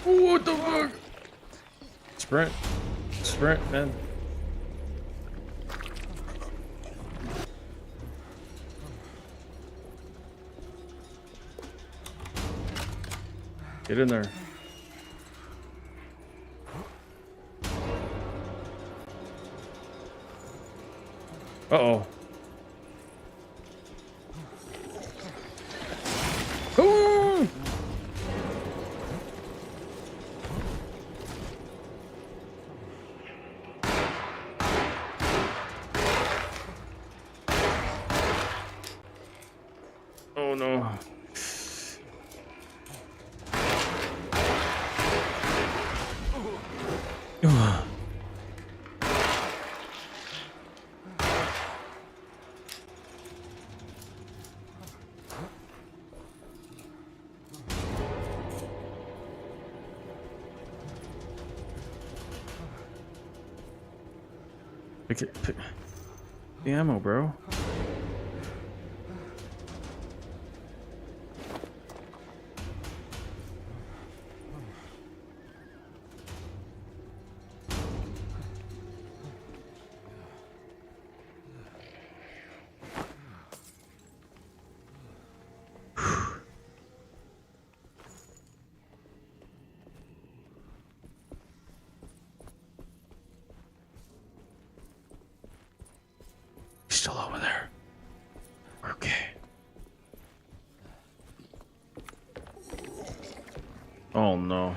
What the fuck? Sprint. Sprint, man. Get in there. Uh-oh. Come on! Oh no. Pick the ammo, bro. He's still over there. Okay. Oh no.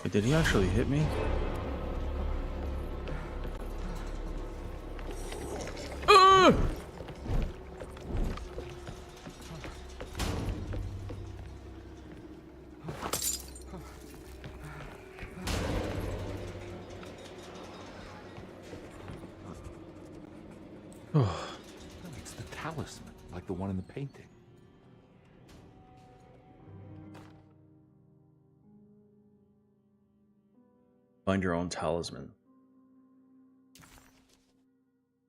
Wait, did he actually hit me? It's the talisman, like the one in the painting. Find your own talisman.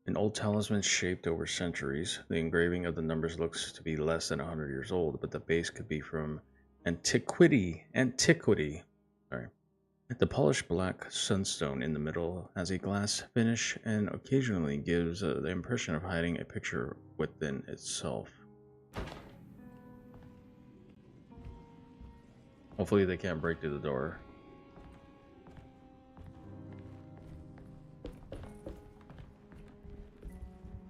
An old talisman shaped over centuries. The engraving of the numbers looks to be less than 100 years old, but the base could be from antiquity. Sorry. The polished black sunstone in the middle has a glass finish and occasionally gives the impression of hiding a picture within itself. Hopefully they can't break through the door.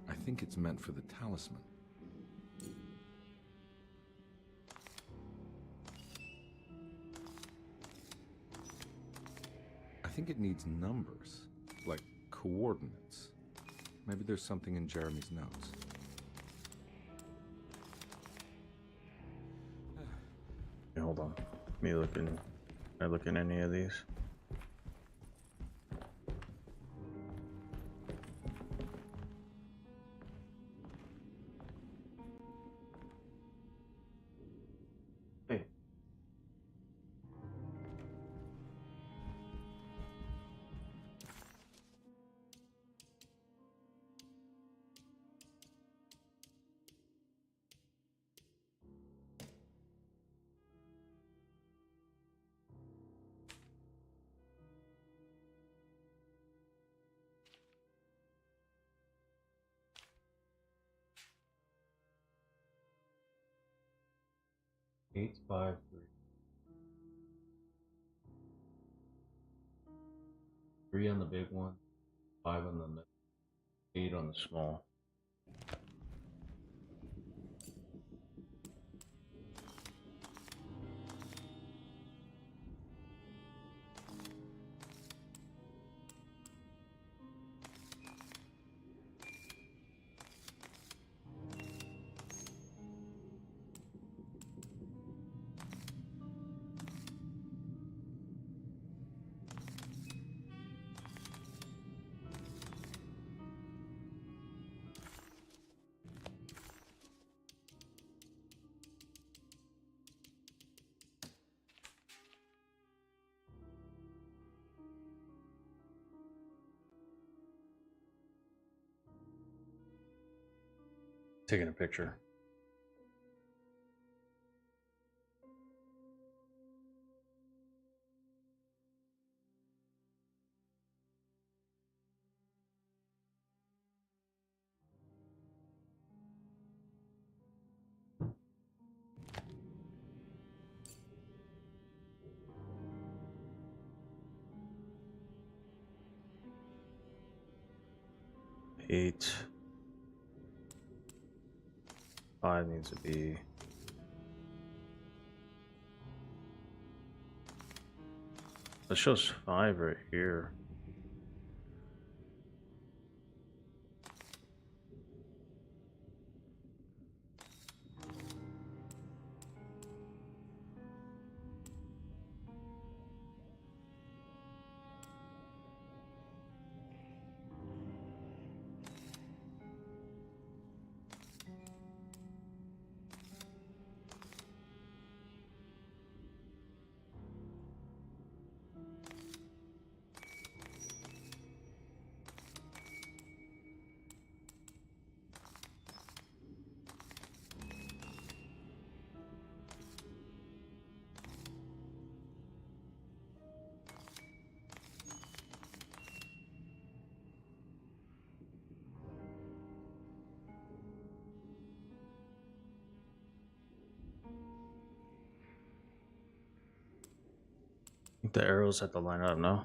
I think it's meant for the talisman. I think it needs numbers, like coordinates. Maybe there's something in Jeremy's notes. Okay, hold on. Me looking. Can I look in any of these? Hey. Eight, 5, 3. 3 on the big one, 5 on the middle, 8 on the small. Taking a picture. Eight. 5 needs to be. That shows 5 right here. I think the arrows have to line up now.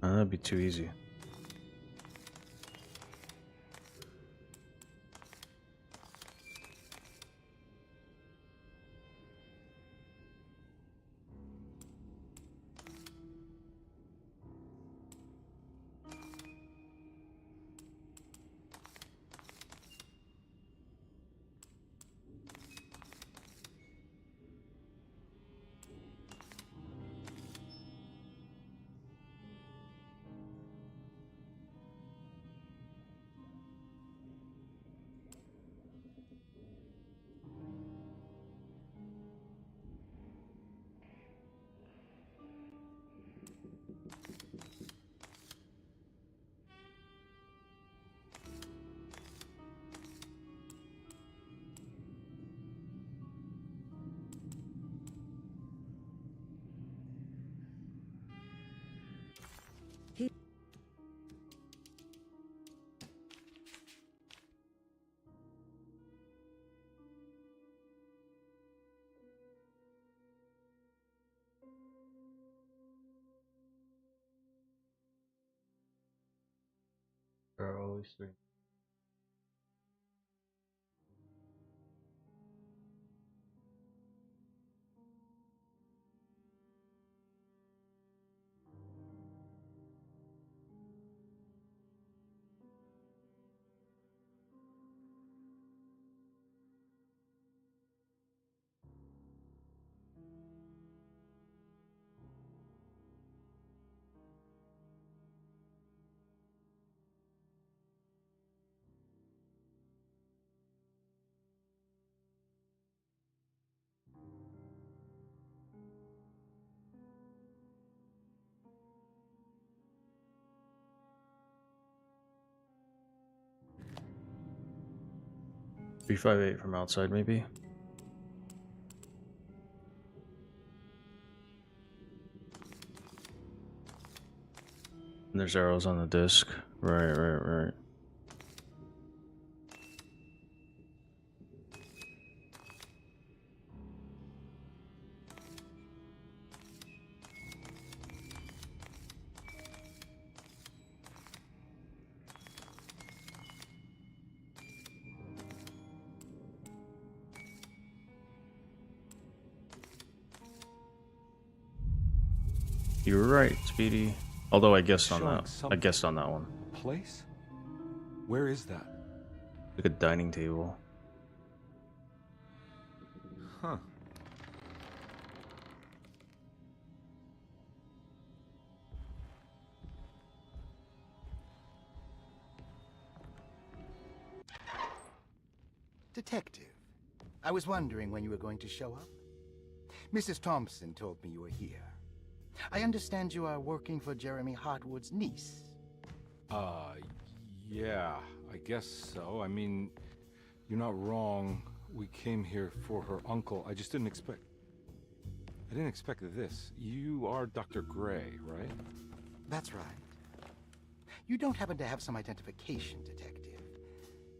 That'd be too easy. There are always 3. Three, 5, 8 from outside, maybe. And there's arrows on the disc. Right. You're right, Speedy. Although I guessed on that. I guessed on that one. Place? Where is that? Like a dining table. Huh. Detective, I was wondering when you were going to show up. Mrs. Thompson told me you were here. I understand you are working for Jeremy Hartwood's niece. Yeah, I guess so. I mean, you're not wrong. We came here for her uncle. I didn't expect this. You are Dr. Gray, right? That's right. You don't happen to have some identification, Detective.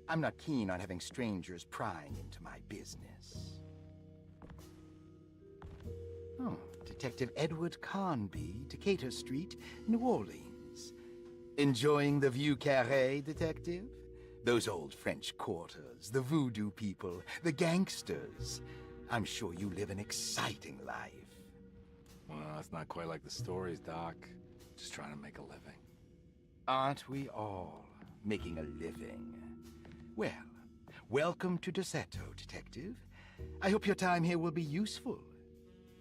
I'm not keen on having strangers prying into my business. Oh, Detective Edward Carnby, Decatur Street, New Orleans. Enjoying the Vieux Carré, Detective? Those old French quarters, the voodoo people, the gangsters. I'm sure you live an exciting life. Well, it's not quite like the stories, Doc. Just trying to make a living. Aren't we all making a living? Well, welcome to Deseto, Detective. I hope your time here will be useful.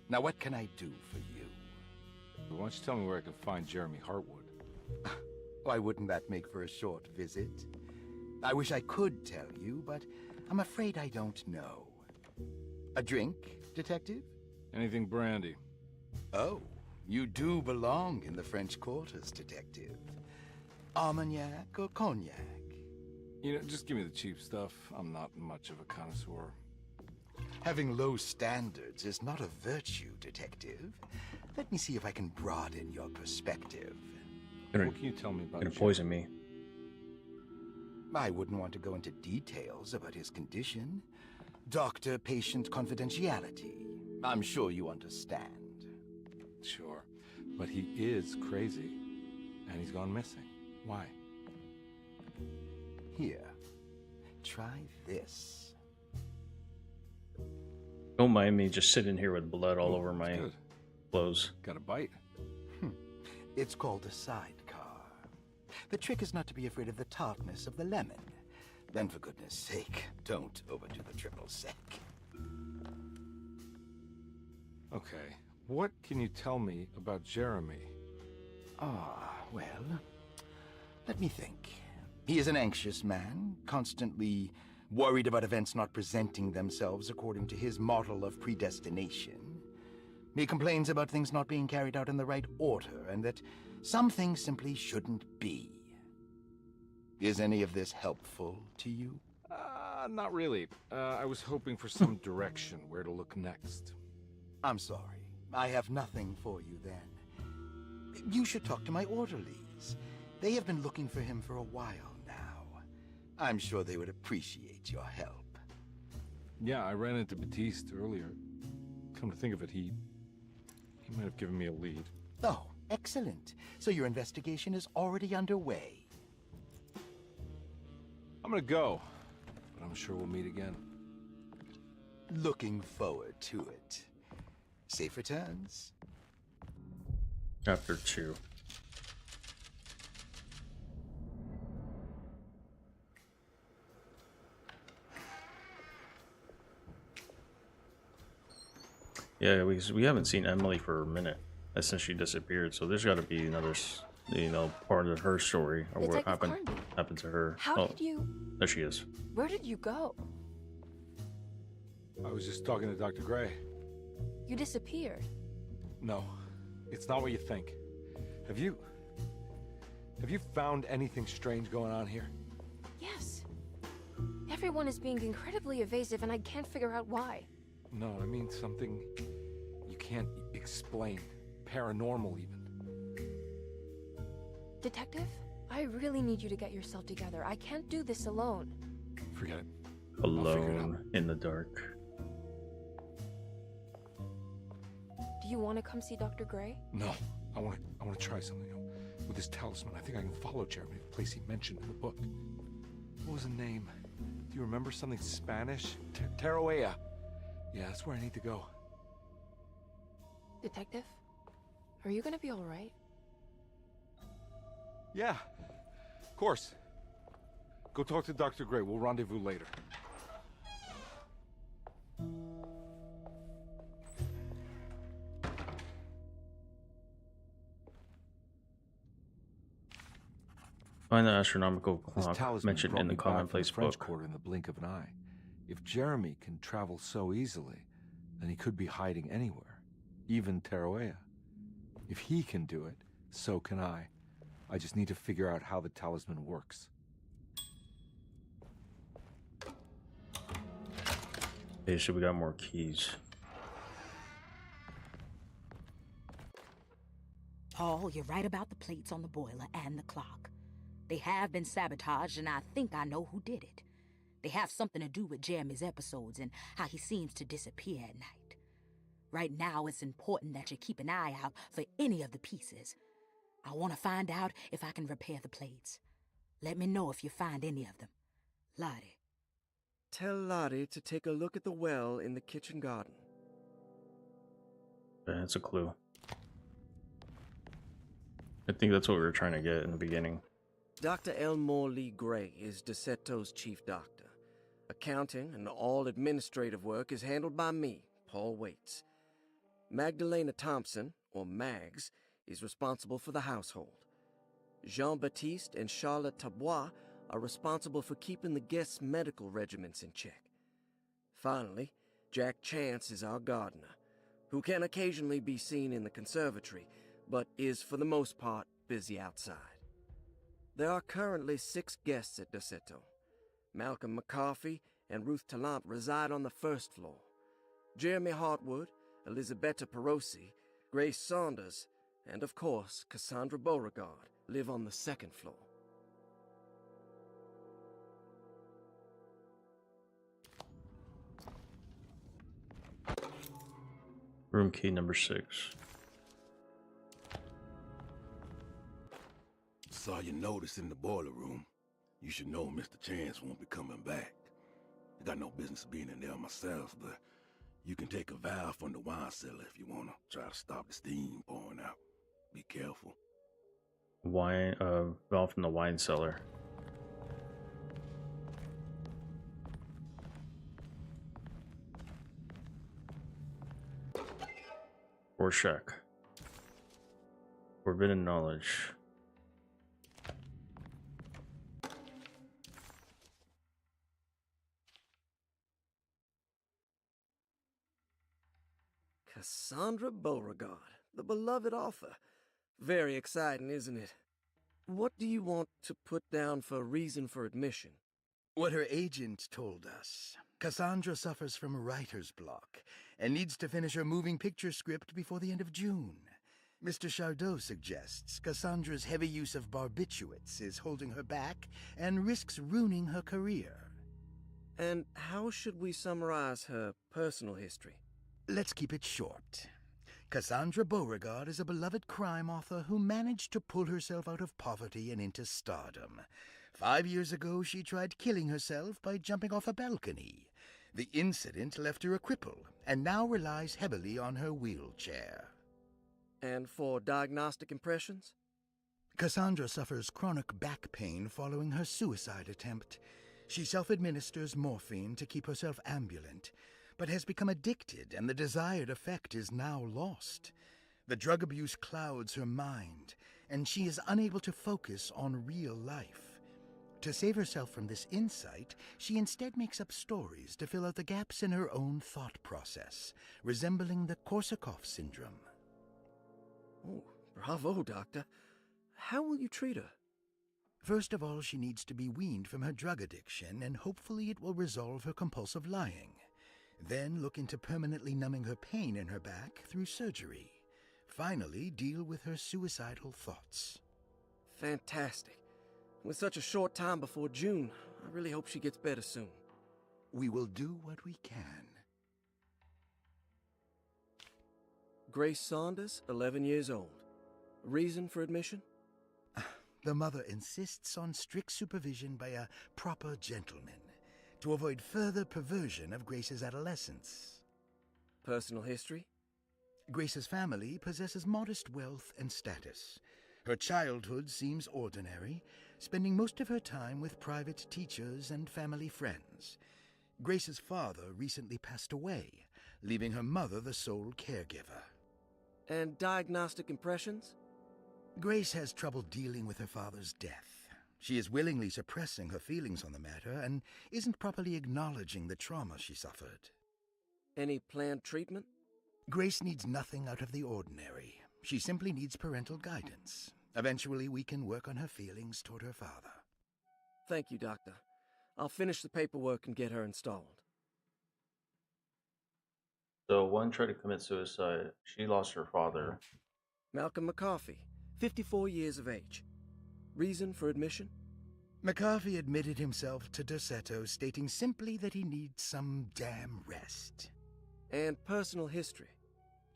Now, what can I do for you? Why don't you tell me where I can find Jeremy Hartwood? Why wouldn't that make for a short visit? I wish I could tell you, but I'm afraid I don't know. A drink, Detective? Anything brandy. Oh, you do belong in the French quarters, Detective. Armagnac or cognac? You know, just give me the cheap stuff. I'm not much of a connoisseur. Having low standards is not a virtue, Detective. Let me see if I can broaden your perspective. What can you tell me about Gonna poison me. I wouldn't want to go into details about his condition. Doctor-patient confidentiality. I'm sure you understand. Sure, but he is crazy, and he's gone missing. Why? Here, try this. Don't mind me just sitting here with blood all over my clothes. Got a bite? It's called a sidecar. The trick is not to be afraid of the tartness of the lemon. Then, for goodness sake, don't overdo the triple sec. Okay, what can you tell me about Jeremy? Well, let me think. He is an anxious man, constantly worried about events not presenting themselves according to his model of predestination. He complains about things not being carried out in the right order, and that some things simply shouldn't be. Is any of this helpful to you? Not really. I was hoping for some direction where to look next. I'm sorry. I have nothing for you then. You should talk to my orderlies. They have been looking for him for a while now. I'm sure they would appreciate your help. Yeah, I ran into Batiste earlier. Come to think of it, he might have given me a lead. Oh, excellent. So your investigation is already underway. I'm gonna go, but I'm sure we'll meet again. Looking forward to it. Safe returns. Chapter 2. Yeah, we haven't seen Emily for a minute since she disappeared, so there's got to be another, part of her story or what happened to her. How did you? There she is. Where did you go? I was just talking to Dr. Gray. You disappeared. No, it's not what you think. Have you found anything strange going on here? Yes. Everyone is being incredibly evasive, and I can't figure out why. No, I mean something you can't explain. Paranormal, even. Detective, I really need you to get yourself together. I can't do this alone. Forget it. Alone in the dark. Do you want to come see Dr. Gray? No, I want to try something. With this talisman, I think I can follow Jeremy to the place he mentioned in the book. What was the name? Do you remember something Spanish? Taroea. Yeah, that's where I need to go. Detective, are you gonna be all right? Yeah, of course. Go talk to Dr. Gray. We'll rendezvous later. Find the astronomical This clock talisman mentioned brought in the me back from commonplace French book. Quarter in the blink of an eye. If Jeremy can travel so easily, then he could be hiding anywhere, even Tarawea. If he can do it, so can I. I just need to figure out how the talisman works. Okay, so we got more keys. Paul, you're right about the plates on the boiler and the clock. They have been sabotaged, and I think I know who did it. They have something to do with Jeremy's episodes and how he seems to disappear at night. Right now, it's important that you keep an eye out for any of the pieces. I want to find out if I can repair the plates. Let me know if you find any of them. Lottie. Tell Lottie to take a look at the well in the kitchen garden. That's a clue. I think that's what we were trying to get in the beginning. Dr. Elmore Lee Gray is Desetto's chief doctor. Accounting and all administrative work is handled by me, Paul Waits. Magdalena Thompson, or Mags, is responsible for the household. Jean-Baptiste and Charlotte Tabois are responsible for keeping the guests' medical regimens in check. Finally, Jack Chance is our gardener, who can occasionally be seen in the conservatory, but is for the most part busy outside. There are currently 6 guests at Desetto. Malcolm McCarthy and Ruth Tallant reside on the first floor. Jeremy Hartwood, Elisabetta Perosi, Grace Saunders, and of course Cassandra Beauregard live on the second floor. Room key number 6. Saw your notice in the boiler room. You should know Mr. Chance won't be coming back. I got no business being in there myself, but you can take a valve from the wine cellar if you want to try to stop the steam pouring out. Be careful. Wine, valve from the wine cellar. Rorschach. Forbidden knowledge. Cassandra Beauregard, the beloved author. Very exciting, isn't it? What do you want to put down for reason for admission? What her agent told us. Cassandra suffers from writer's block and needs to finish her moving picture script before the end of June. Mr. Chardot suggests Cassandra's heavy use of barbiturates is holding her back and risks ruining her career. And how should we summarize her personal history? Let's keep it short. Cassandra Beauregard is a beloved crime author who managed to pull herself out of poverty and into stardom. 5 years ago, she tried killing herself by jumping off a balcony. The incident left her a cripple, and now relies heavily on her wheelchair. And for diagnostic impressions? Cassandra suffers chronic back pain following her suicide attempt. She self-administers morphine to keep herself ambulant, but has become addicted, and the desired effect is now lost. The drug abuse clouds her mind, and she is unable to focus on real life. To save herself from this insight, she instead makes up stories to fill out the gaps in her own thought process, resembling the Korsakoff syndrome. Oh, bravo, Doctor. How will you treat her? First of all, she needs to be weaned from her drug addiction, and hopefully it will resolve her compulsive lying. Then look into permanently numbing her pain in her back through surgery. Finally, deal with her suicidal thoughts. Fantastic. With such a short time before June, I really hope she gets better soon. We will do what we can. Grace Saunders, 11 years old. Reason for admission? The mother insists on strict supervision by a proper gentleman to avoid further perversion of Grace's adolescence. Personal history? Grace's family possesses modest wealth and status. Her childhood seems ordinary, spending most of her time with private teachers and family friends. Grace's father recently passed away, leaving her mother the sole caregiver. And diagnostic impressions? Grace has trouble dealing with her father's death. She is willingly suppressing her feelings on the matter and isn't properly acknowledging the trauma she suffered. Any planned treatment? Grace needs nothing out of the ordinary. She simply needs parental guidance. Eventually, we can work on her feelings toward her father. Thank you, Doctor. I'll finish the paperwork and get her installed. So one tried to commit suicide. She lost her father. Malcolm McCarthy, 54 years of age. Reason for admission? McCarthy admitted himself to Dorsetto, stating simply that he needs some damn rest. And personal history?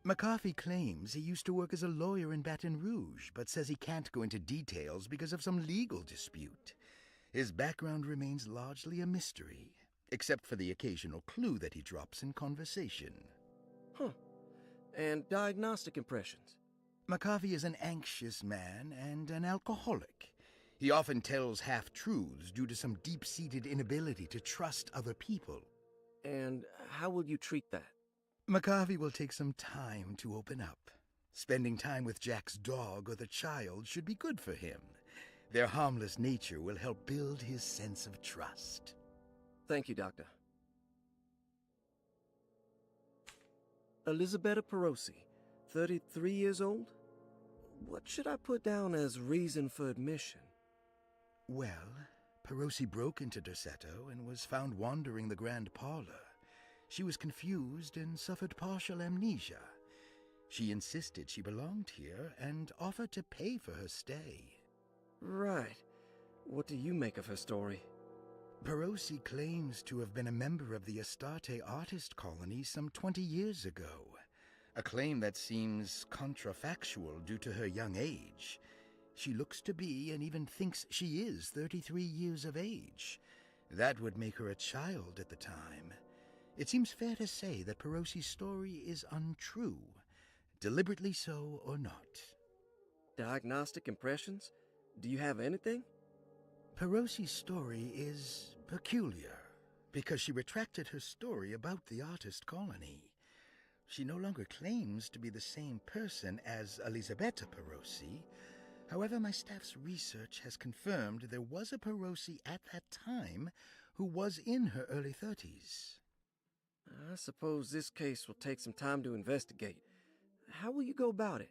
McCarthy claims he used to work as a lawyer in Baton Rouge, but says he can't go into details because of some legal dispute. His background remains largely a mystery, except for the occasional clue that he drops in conversation. Huh. And diagnostic impressions? McCarthy is an anxious man and an alcoholic. He often tells half-truths due to some deep-seated inability to trust other people. And how will you treat that? McCarthy will take some time to open up. Spending time with Jack's dog or the child should be good for him. Their harmless nature will help build his sense of trust. Thank you, Doctor. Elisabetta Perosi, 33 years old? What should I put down as reason for admission? Well, Perosi broke into Dorsetto and was found wandering the grand parlor. She was confused and suffered partial amnesia. She insisted she belonged here and offered to pay for her stay. Right. What do you make of her story? Perosi claims to have been a member of the Astarte artist colony some 20 years ago. A claim that seems contrafactual due to her young age. She looks to be and even thinks she is 33 years of age. That would make her a child at the time. It seems fair to say that Perosi's story is untrue, deliberately so or not. Diagnostic impressions? Do you have anything? Perosi's story is peculiar because she retracted her story about the artist colony. She no longer claims to be the same person as Elisabetta Perosi. However, my staff's research has confirmed there was a Perosi at that time who was in her early 30s. I suppose this case will take some time to investigate. How will you go about it?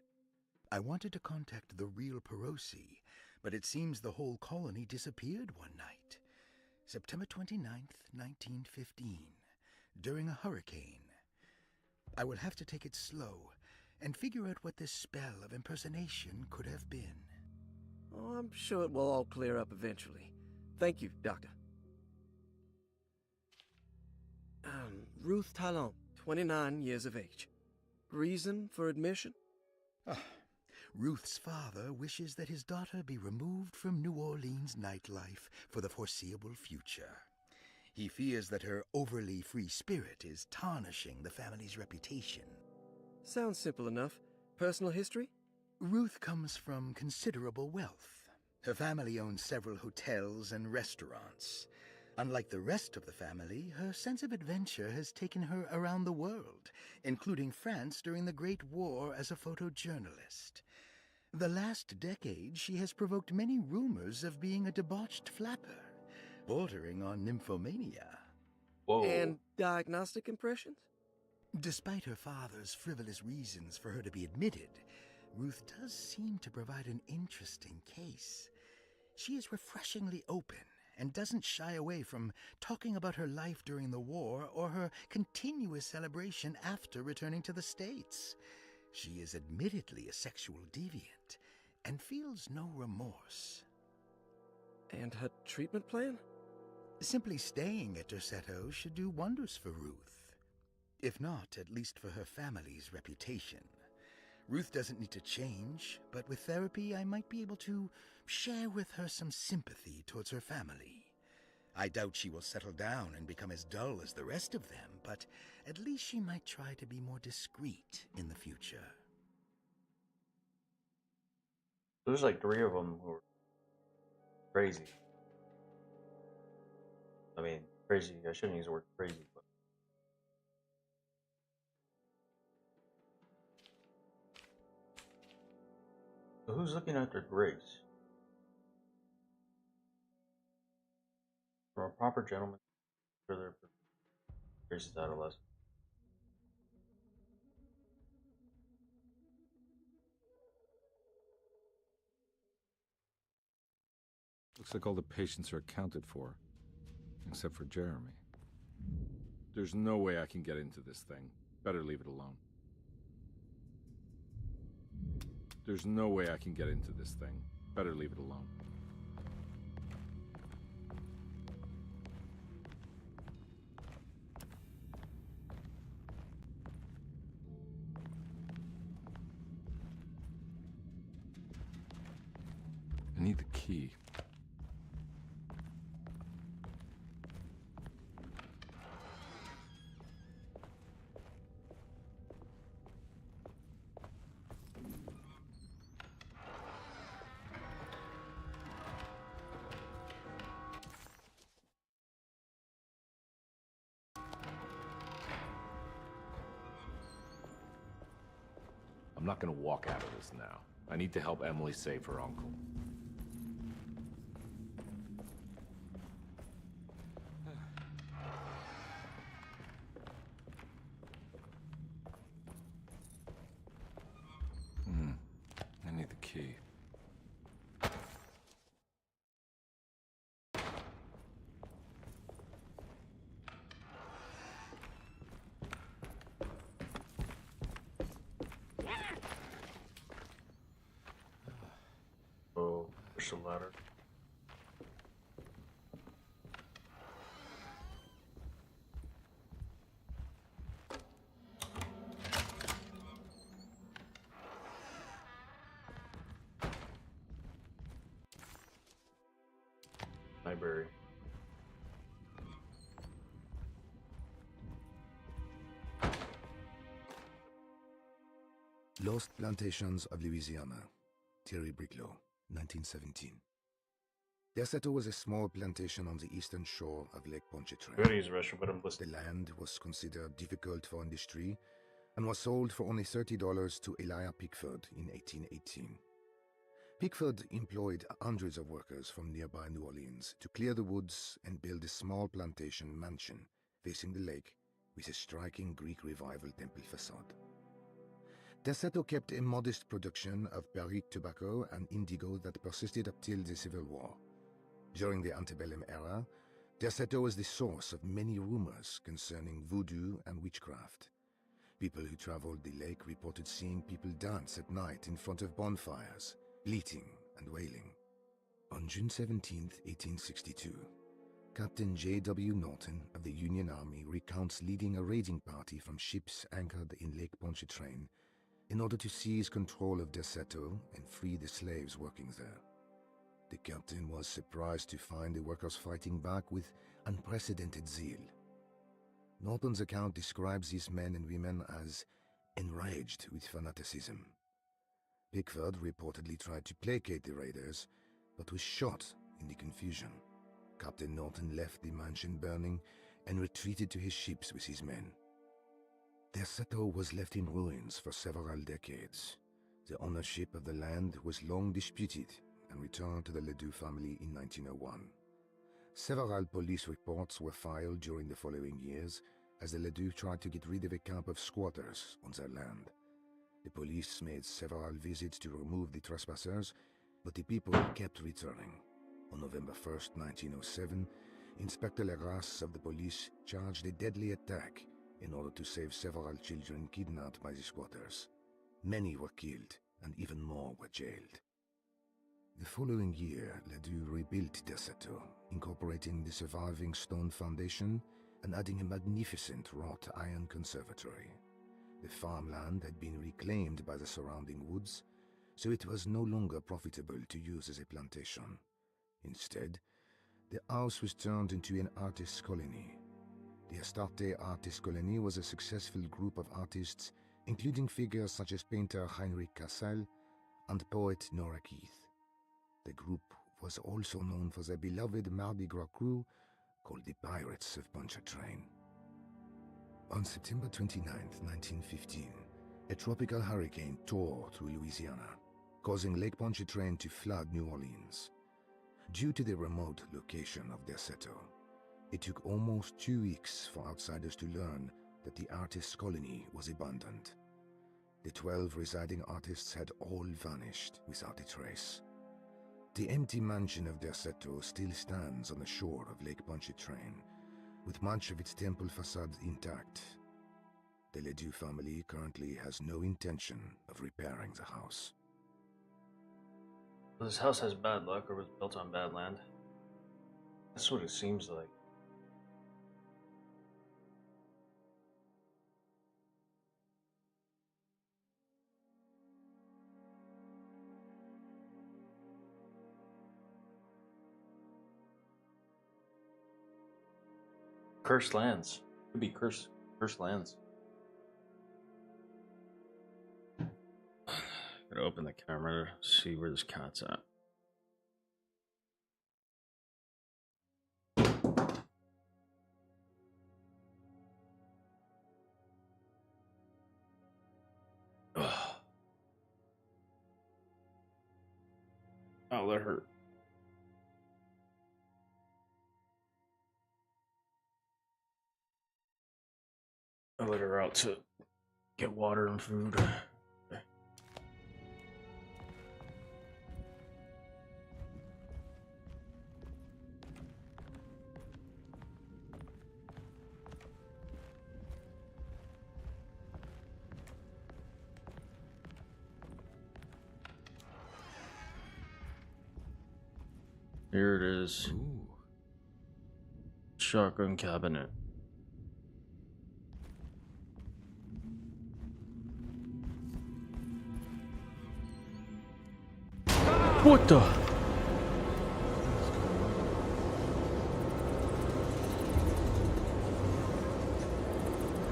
I wanted to contact the real Perosi, but it seems the whole colony disappeared one night. September 29th, 1915, during a hurricane. I will have to take it slow and figure out what this spell of impersonation could have been. Oh, I'm sure it will all clear up eventually. Thank you, Doctor. Ruth Talon, 29 years of age. Reason for admission? Ruth's father wishes that his daughter be removed from New Orleans nightlife for the foreseeable future. He fears that her overly free spirit is tarnishing the family's reputation. Sounds simple enough. Personal history? Ruth comes from considerable wealth. Her family owns several hotels and restaurants. Unlike the rest of the family, her sense of adventure has taken her around the world, including France during the Great War as a photojournalist. The last decade, she has provoked many rumors of being a debauched flapper, bordering on nymphomania. Whoa. And diagnostic impressions? Despite her father's frivolous reasons for her to be admitted, Ruth does seem to provide an interesting case. She is refreshingly open and doesn't shy away from talking about her life during the war or her continuous celebration after returning to the States. She is admittedly a sexual deviant and feels no remorse. And her treatment plan? Simply staying at Dorsetto should do wonders for Ruth. If not, at least for her family's reputation. Ruth doesn't need to change, but with therapy I might be able to share with her some sympathy towards her family. I doubt she will settle down and become as dull as the rest of them, but at least she might try to be more discreet in the future. There's like 3 of them who are crazy. I mean, crazy. I shouldn't use the word crazy, but so who's looking after Grace? From a proper gentleman, further graces adolescence. Looks like all the patients are accounted for, except for Jeremy. There's no way I can get into this thing. Better leave it alone. There's no way I can get into this thing. Better leave it alone. I need the key. I'm not gonna walk out of this now. I need to help Emily save her uncle. I need the key. Oh, push the ladder. Library. Lost Plantations of Louisiana, Thierry Briclot, 1917. Deseto was a small plantation on the eastern shore of Lake Pontchartrain. Good, use restroom, but I'm listening. The land was considered difficult for industry and was sold for only $30 to Elijah Pickford in 1818. Pickford employed hundreds of workers from nearby New Orleans to clear the woods and build a small plantation mansion facing the lake with a striking Greek Revival temple facade. Deseto kept a modest production of Perique tobacco and indigo that persisted up till the Civil War. During the antebellum era, Deseto was the source of many rumors concerning voodoo and witchcraft. People who traveled the lake reported seeing people dance at night in front of bonfires, bleating and wailing. On June 17, 1862, Captain J.W. Norton of the Union Army recounts leading a raiding party from ships anchored in Lake Pontchartrain in order to seize control of Deseto and free the slaves working there. The captain was surprised to find the workers fighting back with unprecedented zeal. Norton's account describes these men and women as enraged with fanaticism. Pickford reportedly tried to placate the raiders, but was shot in the confusion. Captain Norton left the mansion burning and retreated to his ships with his men. Deseto was left in ruins for several decades. The ownership of the land was long disputed and returned to the Ledoux family in 1901. Several police reports were filed during the following years as the Ledoux tried to get rid of a camp of squatters on their land. The police made several visits to remove the trespassers, but the people kept returning. On November 1st, 1907, Inspector Legras of the police charged a deadly attack in order to save several children kidnapped by the squatters. Many were killed, and even more were jailed. The following year, Ledoux rebuilt Deseto, incorporating the surviving stone foundation and adding a magnificent wrought iron conservatory. The farmland had been reclaimed by the surrounding woods, so it was no longer profitable to use as a plantation. Instead, the house was turned into an artist's colony. The Astarte Artist Colony was a successful group of artists, including figures such as painter Heinrich Cassel and poet Nora Keith. The group was also known for their beloved Mardi Gras crew called the Pirates of Pontchartrain. On September 29, 1915, a tropical hurricane tore through Louisiana, causing Lake Pontchartrain to flood New Orleans. Due to the remote location of Deseto, It took almost 2 weeks for outsiders to learn that the artist's colony was abandoned. The 12 residing artists had all vanished without a trace. The empty mansion of Derceto still stands on the shore of Lake Pontchartrain, with much of its temple facade intact. The Ledoux family currently has no intention of repairing the house. This house has bad luck or was built on bad land. That's what it seems like. Cursed lands. Could be cursed lands. Gotta open the camera to see where this cat's at. Ugh. Oh, that hurt. I let her out to get water and food. Here it is. Ooh. Shotgun cabinet. What the?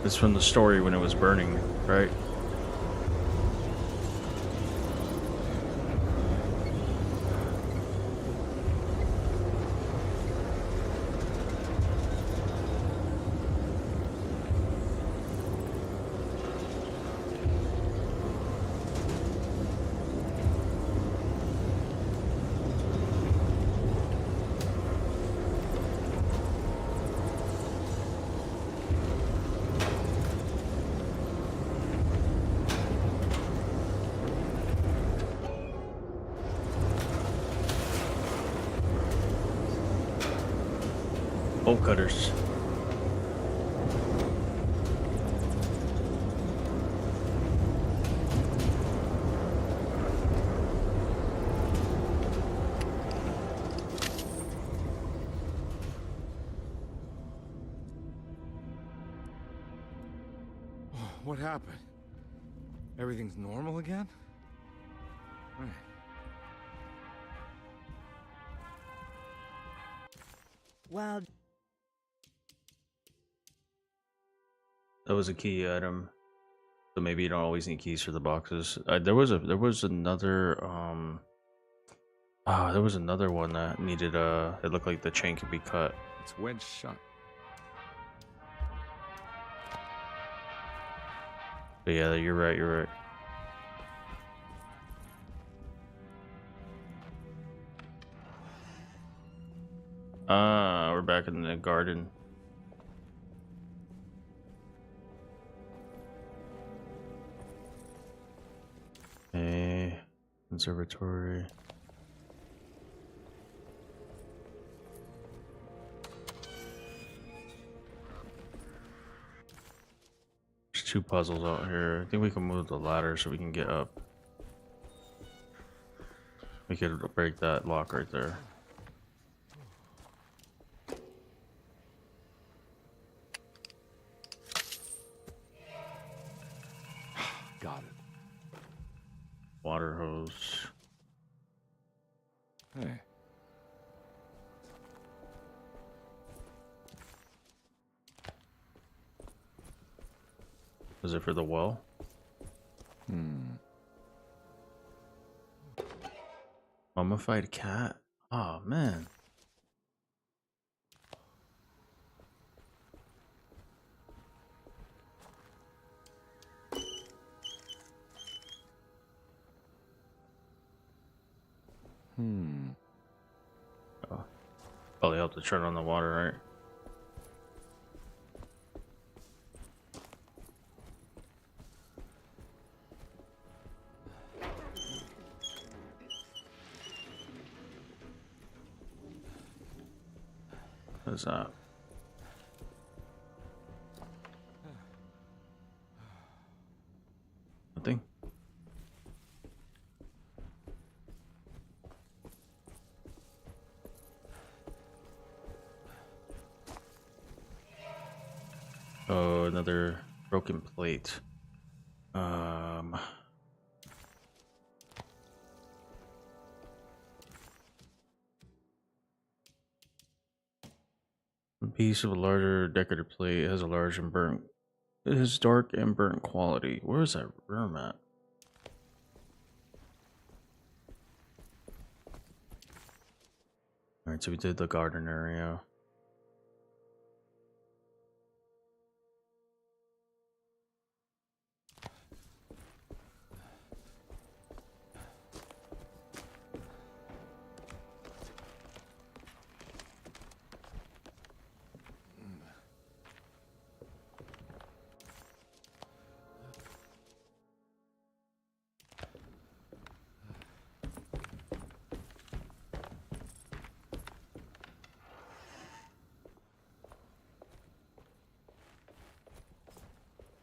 It's from the story when it was burning, right? Bolt cutters. What happened? Everything's normal again? Right. Well, That was a key item. So maybe you don't always need keys for the boxes. There was another there was another one that needed it looked like the chain could be cut. It's wedge shut. But yeah, you're right, you're right. We're back in the garden. A conservatory. There's 2 puzzles out here. I think we can move the ladder so we can get up. We could break that lock right there. Got it. Water hose. Hey. Is it for the well? Mummified cat? Oh man. Oh. Probably help to turn on the water, right? What is that? Nothing. Oh, another broken plate. A piece of a larger decorative plate has a large and burnt. It has dark and burnt quality. Where is that room at? Alright, so we did the garden area.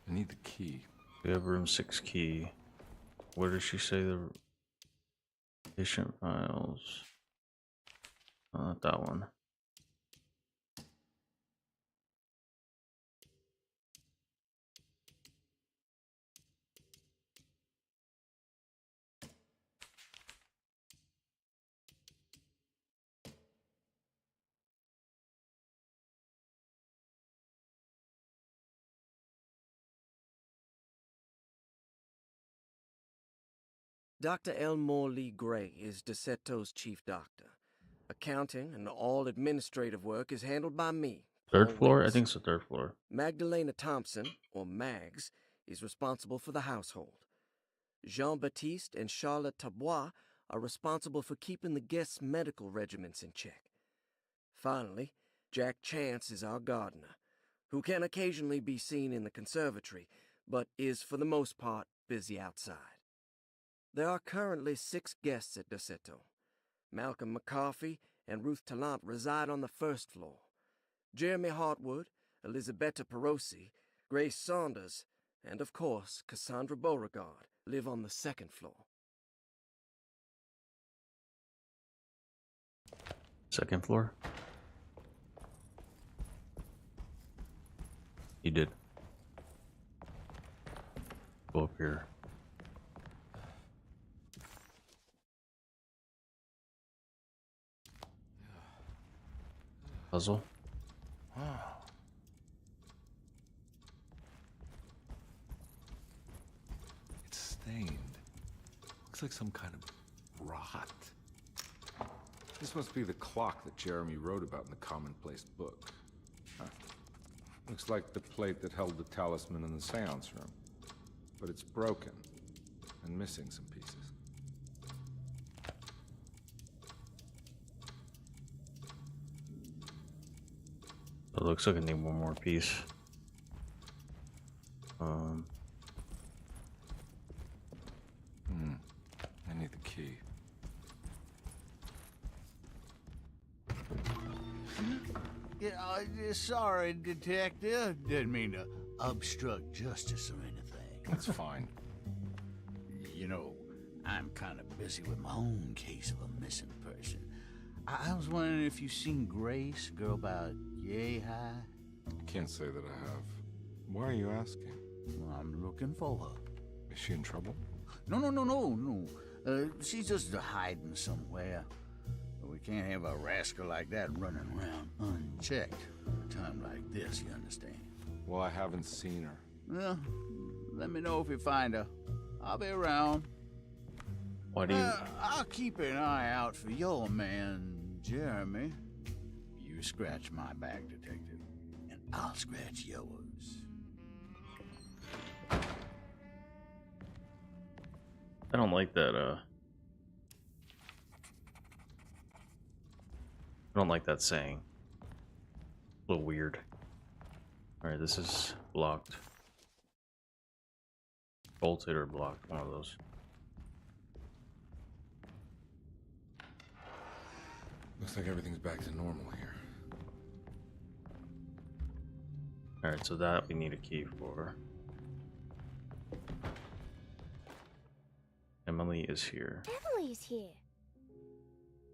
I need the key. We have room 6 key. Where does she say the patient files? Oh, not that one. Dr. Elmore Lee Gray is DeSeto's chief doctor. Accounting and all administrative work is handled by me. Third Paul floor? I Wicks. think it's the third floor. Magdalena Thompson, or Mags, is responsible for the household. Jean-Baptiste and Charlotte Tabois are responsible for keeping the guests' medical regimens in check. Finally, Jack Chance is our gardener, who can occasionally be seen in the conservatory, but is for the most part busy outside. There are currently 6 guests at DeSeto. Malcolm McCarthy and Ruth Tallant reside on the first floor. Jeremy Hartwood, Elisabetta Perosi, Grace Saunders, and of course Cassandra Beauregard live on the second floor. Second floor? You did. Go up here. Puzzle. It's stained. Looks like some kind of rot. This must be the clock that Jeremy wrote about in the commonplace book. Huh. Looks like the plate that held the talisman in the seance room. But it's broken and missing some pieces. It looks like I need one more piece. I need the key. Yeah, sorry, Detective. Didn't mean to obstruct justice or anything. That's fine. You know, I'm kind of busy with my own case of a missing person. I was wondering if you've seen Grace, a girl about yay high? Can't say that I have. Why are you asking? Well, I'm looking for her. Is she in trouble? No. She's just hiding somewhere. We can't have a rascal like that running around unchecked. A time like this, you understand? Well, I haven't seen her. Well, let me know if you find her. I'll be around. Why do you... I'll keep an eye out for your man, Jeremy. You scratch my back, Detective, and I'll scratch yours. I don't like that, I don't like that saying. A little weird. Alright, this is blocked. Bolted or blocked, one of those. Looks like everything's back to normal here. Alright, so that we need a key for. Emily is here. Emily's here.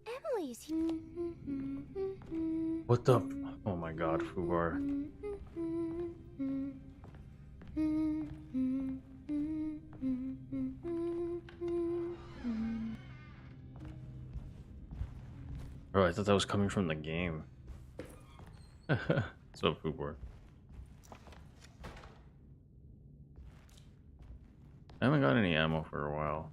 Emily's here. What the? Oh my god, Fubar. Oh, I thought that was coming from the game. So Fubar. I haven't got any ammo for a while.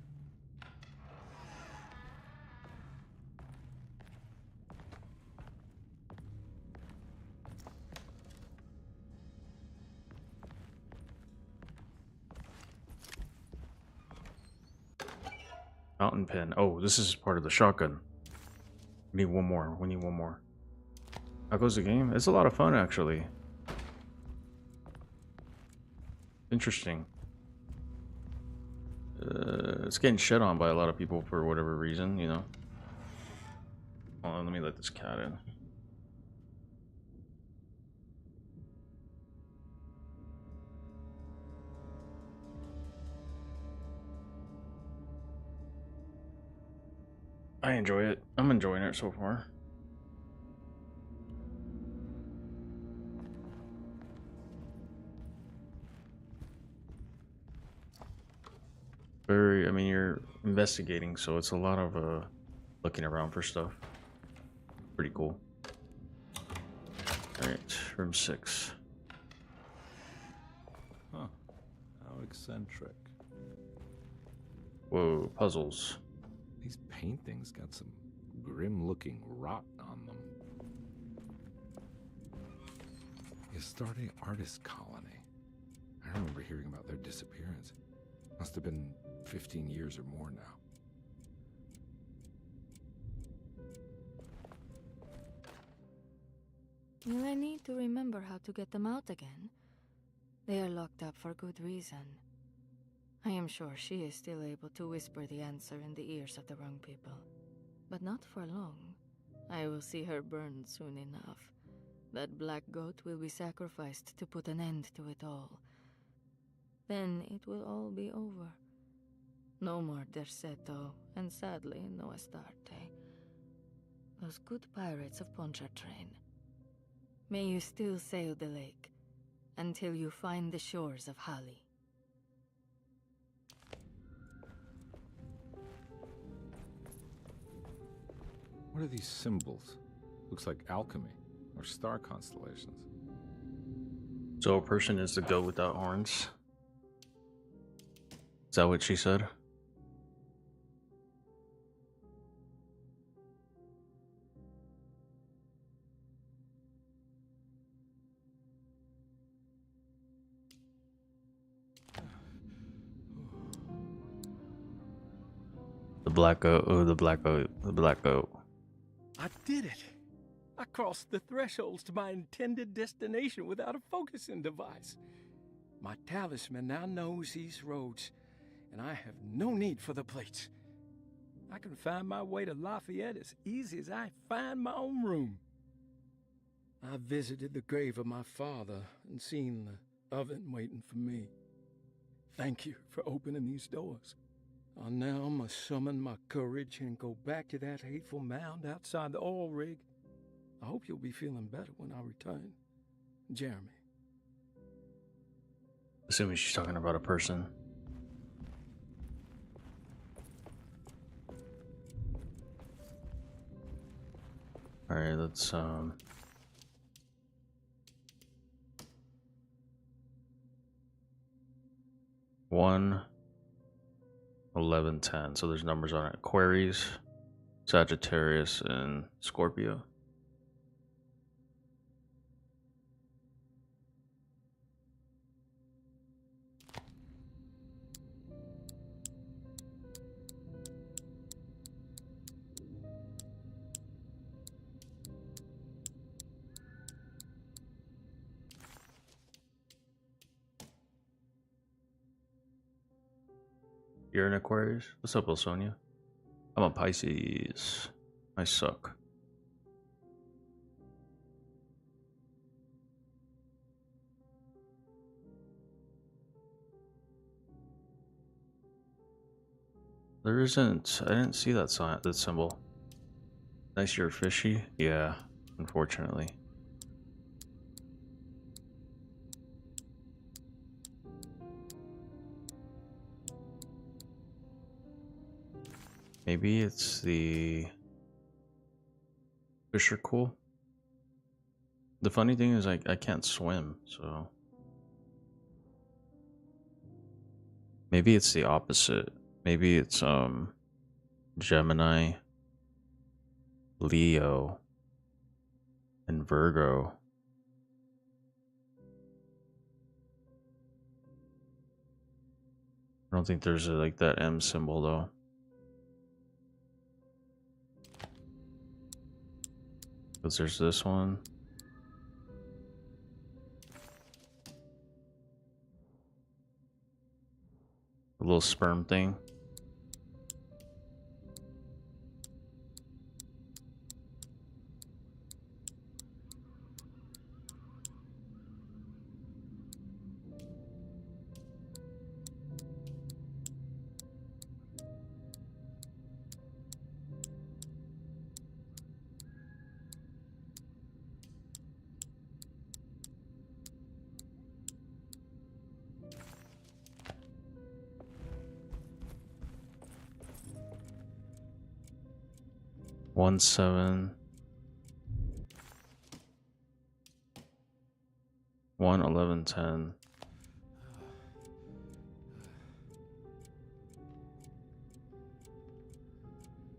Fountain pen. Oh, this is part of the shotgun. We need one more. We need one more. How goes the game? It's a lot of fun, actually. Interesting. It's getting shit on by a lot of people for whatever reason, you know. Hold on, let me let this cat in. I enjoy it. I'm enjoying it so far. I mean, you're investigating, so it's a lot of looking around for stuff. Pretty cool. Alright, room 6. Huh. How eccentric. Whoa, puzzles. These paintings got some grim-looking rot on them. The Astarte Artist Colony. I remember hearing about their disappearance. Must have been 15 years or more now. Will I need to remember how to get them out again? They are locked up for good reason. I am sure she is still able to whisper the answer in the ears of the wrong people. But not for long. I will see her burned soon enough. That black goat will be sacrificed to put an end to it all. Then it will all be over. No more Derceto, and sadly, no Astarte. Those good pirates of Pontchartrain. May you still sail the lake, until you find the shores of Hali. What are these symbols? Looks like alchemy, or star constellations. So a person is the goat without horns? Is that what she said? The black goat, oh, the black goat, the black goat. I did it! I crossed the thresholds to my intended destination without a focusing device. My talisman now knows these roads, and I have no need for the plates. I can find my way to Lafayette as easy as I find my own room. I visited the grave of my father and seen the oven waiting for me. Thank you for opening these doors. I now must summon my courage and go back to that hateful mound outside the oil rig. I hope you'll be feeling better when I return. Jeremy. Assuming she's talking about a person. Alright, let's 1, 11, 10. So there's numbers on it. Aquarius, Sagittarius, and Scorpio. You're an Aquarius? What's up, Sonia? I'm a Pisces. I suck. There isn't. I didn't see that sign, that symbol. Nice, you're fishy. Yeah, unfortunately. Maybe it's the fish are cool. The funny thing is, I can't swim, so maybe it's the opposite. Maybe it's Gemini, Leo, and Virgo. I don't think there's like that M symbol though. Because there's this one. A little sperm thing. One 7. 1 11 10.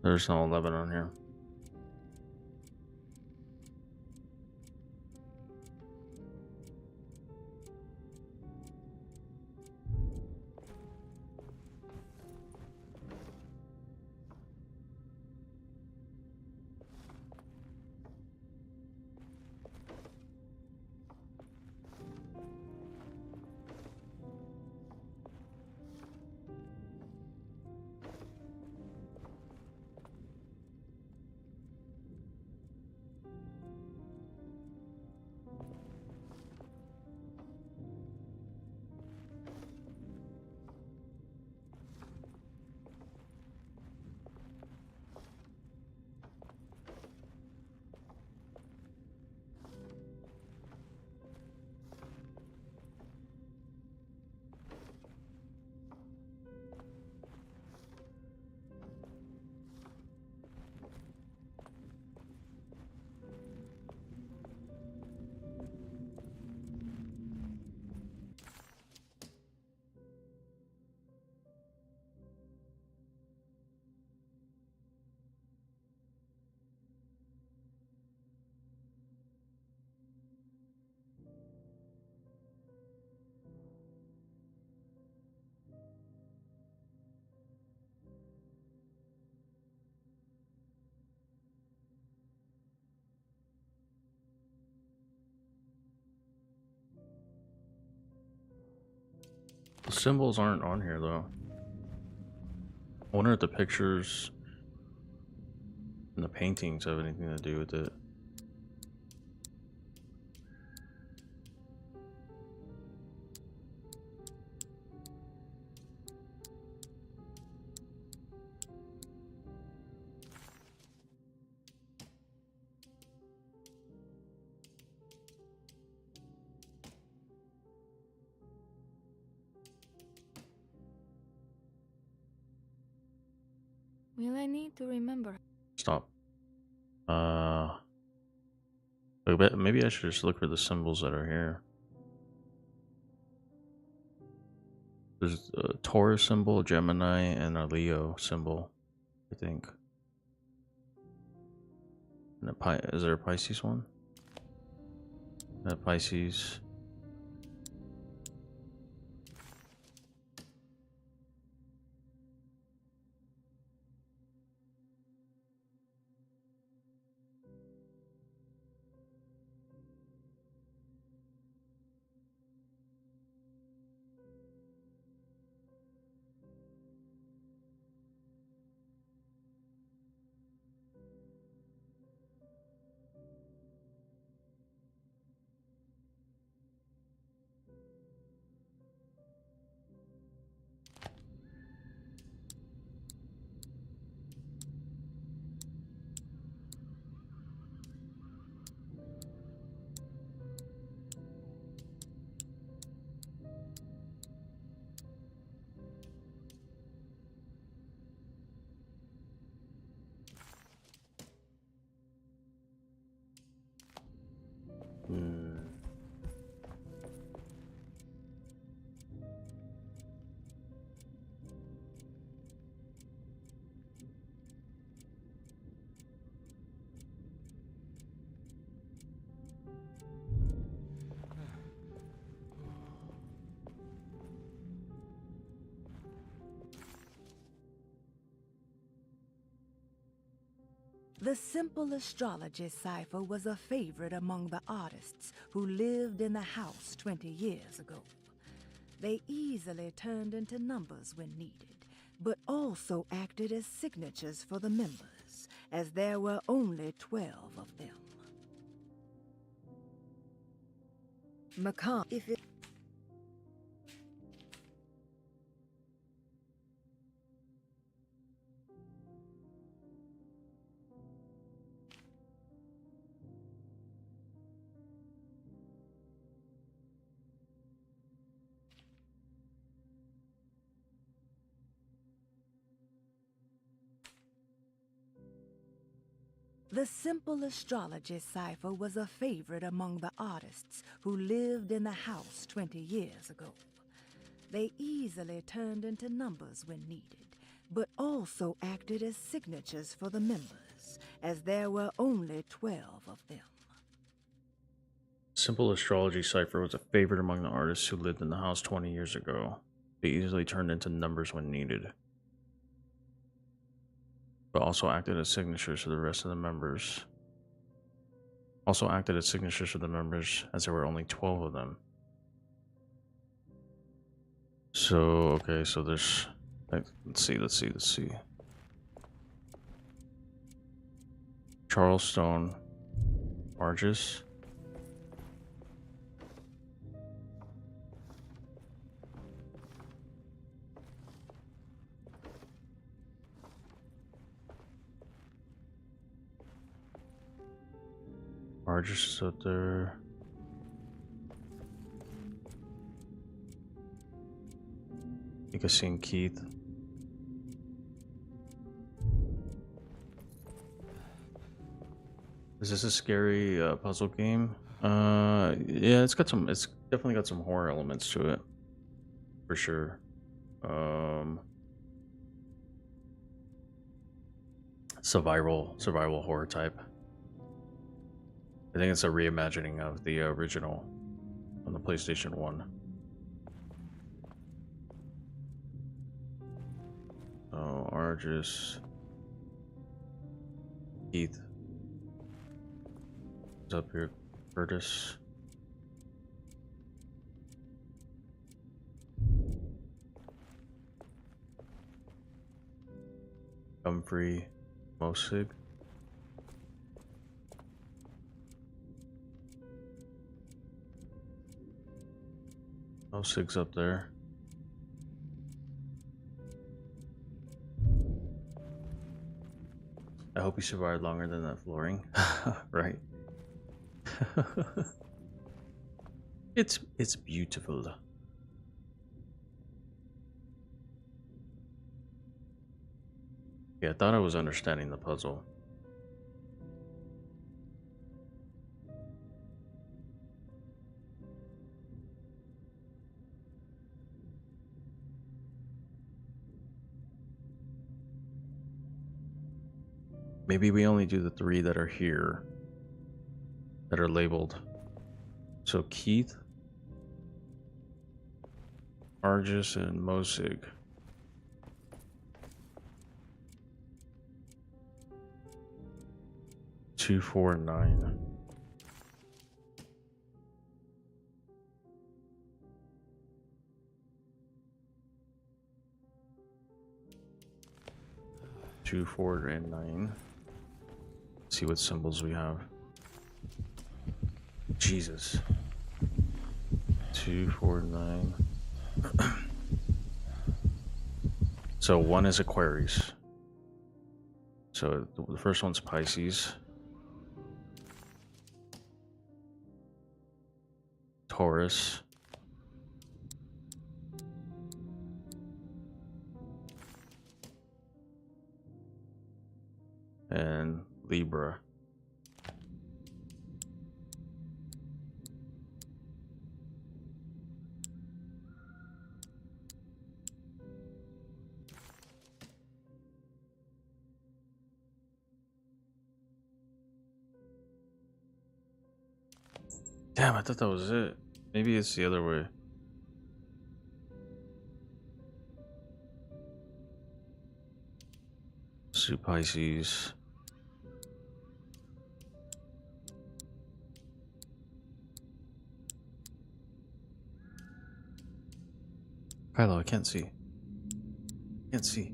There's no 11 on here. The symbols aren't on here though. I wonder if the pictures and the paintings have anything to do with it. Will I need to remember? Stop. Maybe I should just look for the symbols that are here. There's a Taurus symbol, Gemini, and a Leo symbol, I think. And is there a Pisces one? Pisces. The simple astrology cipher was a favorite among the artists who lived in the house 20 years ago. They easily turned into numbers when needed, but also acted as signatures for the members, as there were only 12 of them. McCann, if it... The simple astrology cipher was a favorite among the artists who lived in the house 20 years ago. They easily turned into numbers when needed, but also acted as signatures for the members, as there were only 12 of them. Simple astrology cipher was a favorite among the artists who lived in the house 20 years ago. They easily turned into numbers when needed, but also acted as signatures for the rest of the members. Also acted as signatures for the members, as there were only 12 of them. So, okay, so there's... Let's see. Charleston, Argus. Argus is up there. I think I've seen Keith. Is this a scary puzzle game? Yeah, it's definitely got some horror elements to it, for sure. Survival horror type. I think it's a reimagining of the original on the PlayStation 1. Oh, Argus. Keith. What's up here? Curtis. Humphrey. Mosig. Mosig's up there. I hope you survived longer than that flooring. Right. It's beautiful. Yeah, I thought I was understanding the puzzle. Maybe we only do the 3 that are here, that are labeled. So Keith, Argus, and Mosig. Two, 4, 9. Two, 4, and 9. See what symbols we have. Jesus. 2, 4, 9. So 1 is Aquarius. So the first one's Pisces. Taurus. And Libra. Damn, I thought that was it. Maybe it's the other way. So Pisces. Kylo, I can't see. Can't see.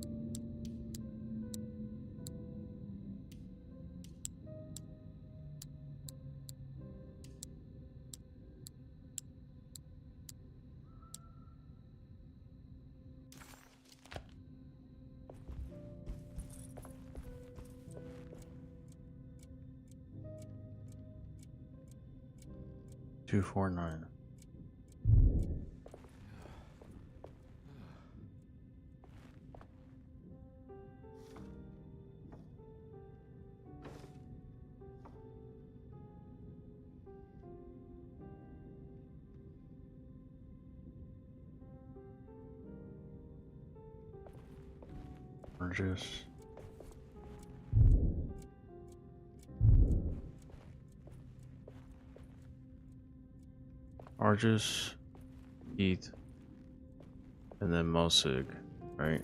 Two, 4, 9. Burgess. Argus, Heath, and then Mosig, right?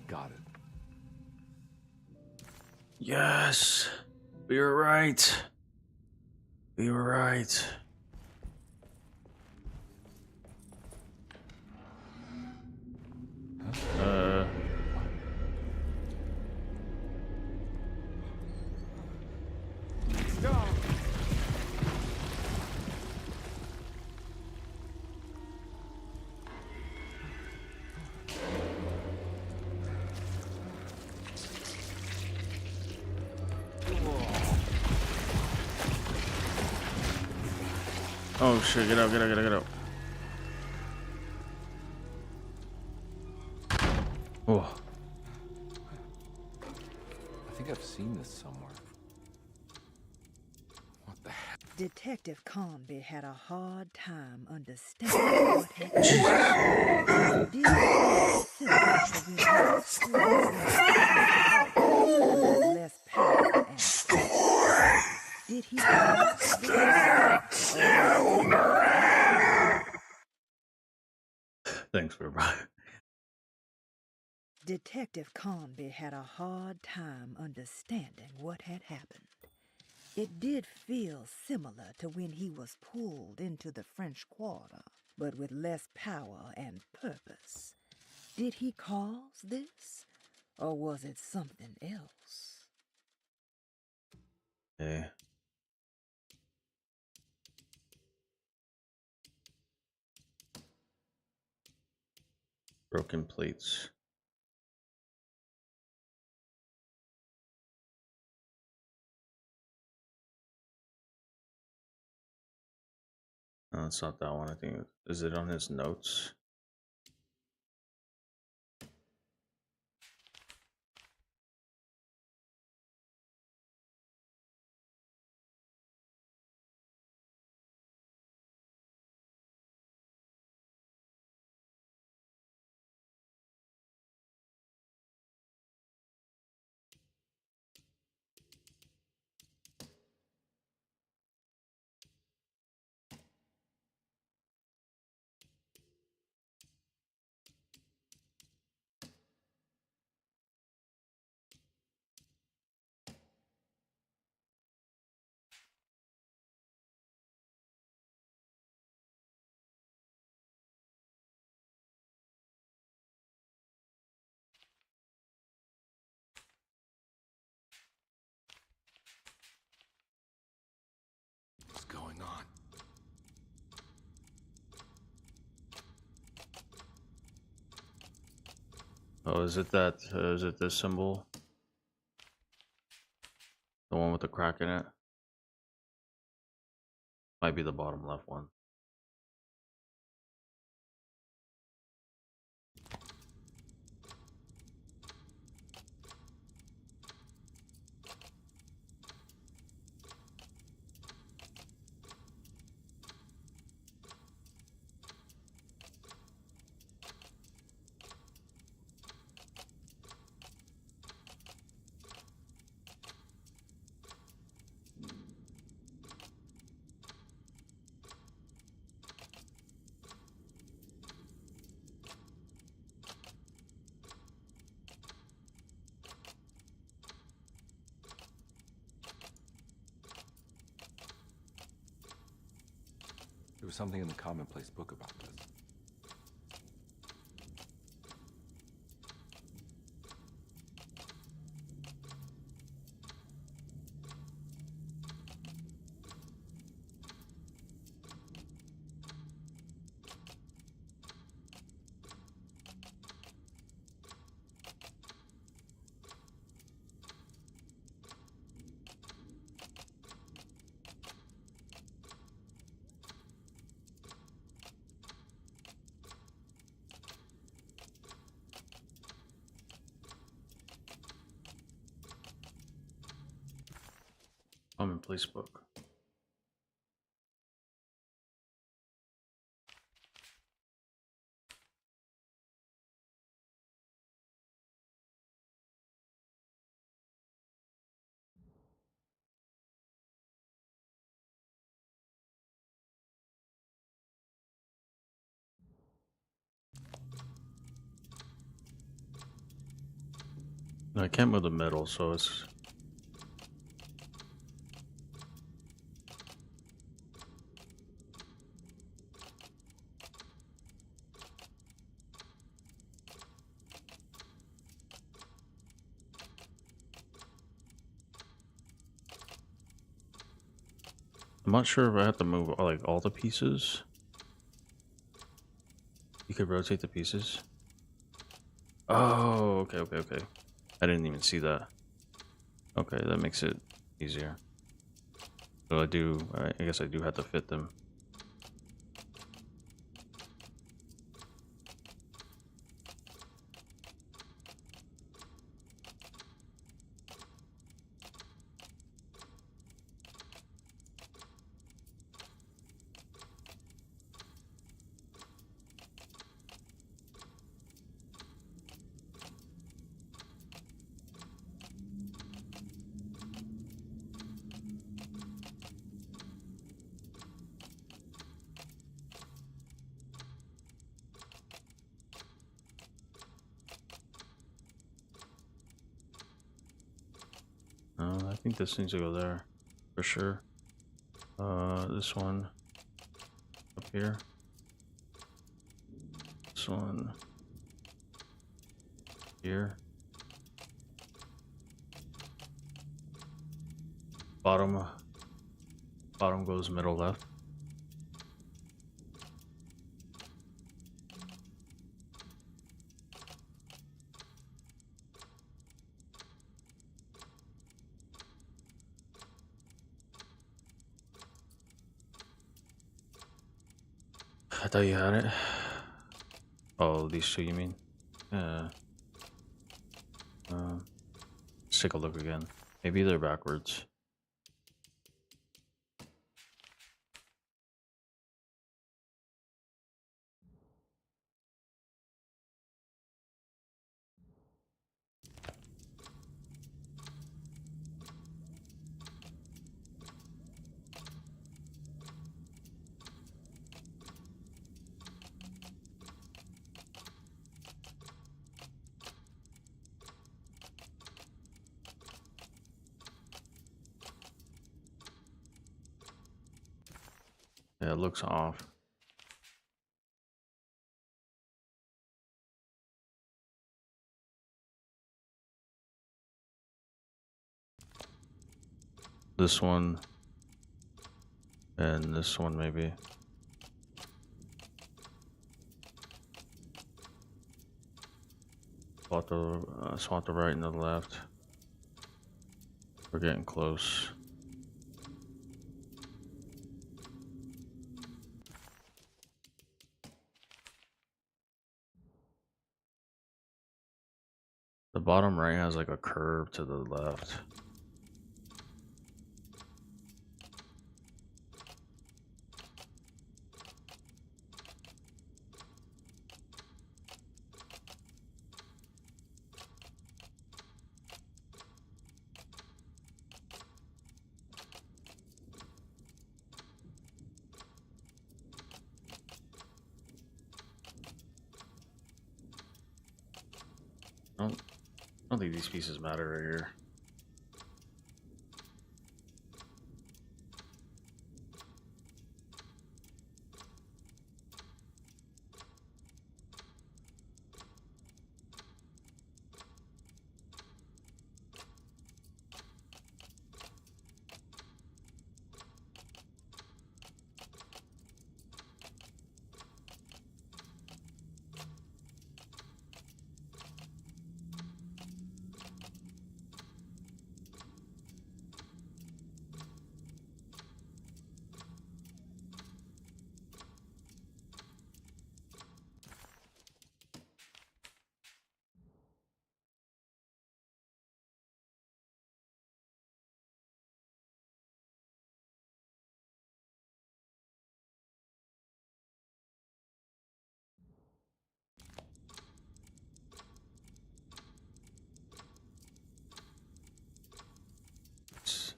Got it. Yes, we were right. We were right. Oh shit, get out, get out, get out, get out. Oh. I think I've seen this somewhere. What the heck? Detective Conby had a hard time understanding what had happened. Did he less power and did he Thanks for buying. Detective Conby had a hard time understanding what had happened. It did feel similar to when he was pulled into the French Quarter, but with less power and purpose. Did he cause this, or was it something else? Okay. Broken plates. No, it's not that one. I think is it on his notes? What's going on? Oh, is it that? Is it this symbol? The one with the crack in it. Might be the bottom left one. There was something in the commonplace book about this. Commonplace book. No, I can't move the middle, so it's... I'm not sure if I have to move like all the pieces. You could rotate the pieces. Oh, okay. I didn't even see that. Okay, that makes it easier. So I guess I do have to fit them. I think this needs to go there for sure. This one up here. This one here. Bottom goes middle left. I thought you had it. Oh, these two, you mean? Yeah. Let's take a look again. Maybe they're backwards. Yeah, it looks off. This one and this one maybe. Swap the right and the left. We're getting close. The bottom right has like a curve to the left. I don't think these pieces matter right here.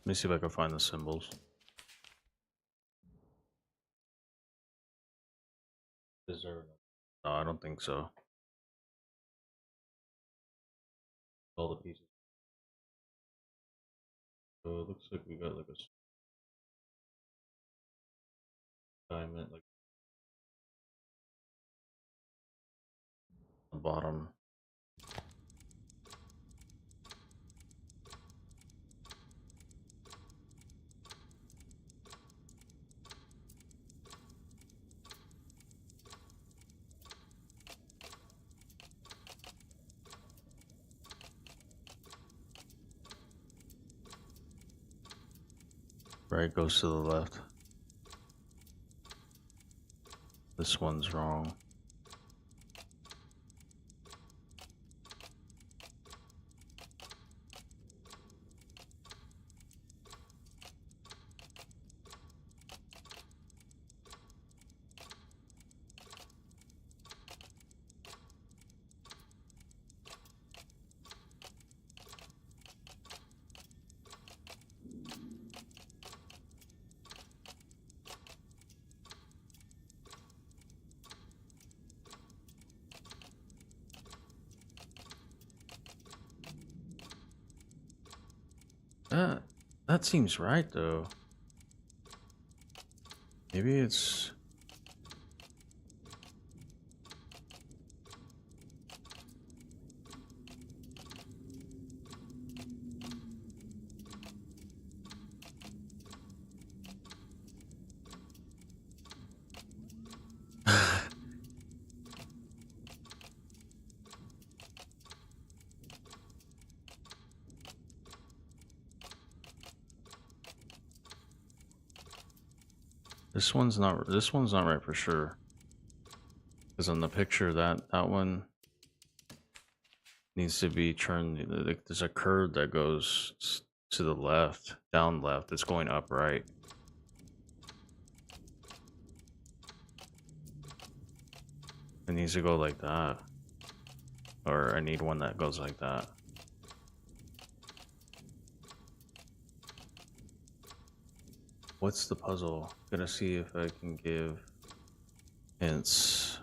Let me see if I can find the symbols. Is there? No, I don't think so. All the pieces. So it looks like we got like a diamond, like the bottom. Right goes to the left. This one's wrong. That seems right though. Maybe it's this one's not right for sure. Because on the picture that one needs to be turned. Like, there's a curve that goes to the left, down left. It's going up right. It needs to go like that. Or I need one that goes like that. What's the puzzle? Gonna see if I can give hints.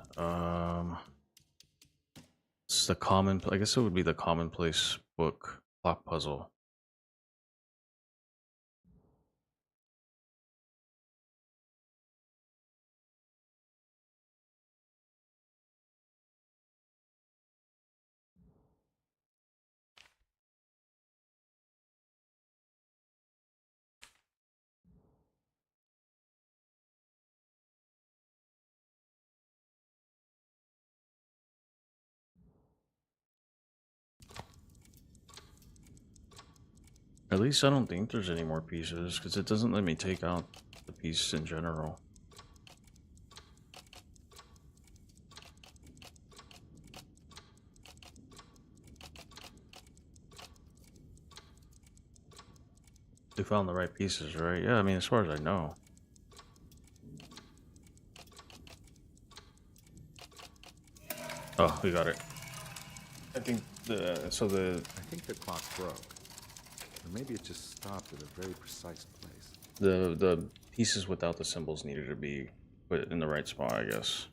It's the common. I guess it would be the commonplace book clock puzzle. At least I don't think there's any more pieces, because it doesn't let me take out the piece in general. We found the right pieces, right? Yeah, I mean, as far as I know. Oh, we got it. I think I think the clock broke. Or maybe it just stopped at a very precise place. The pieces without the symbols needed to be put in the right spot, I guess.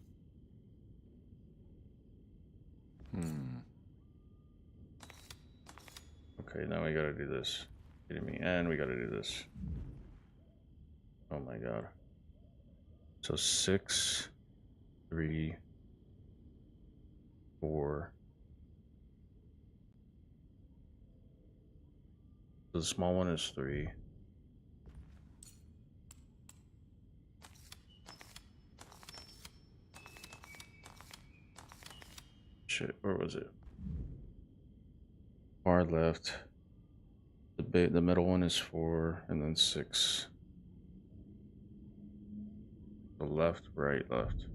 Okay, now we gotta do this. Kidding me? And we gotta do this. Oh my god. So 6, 3, 4. So the small one is 3. Shit, where was it? Far left. The middle one is 4, and then 6. So left, right, left.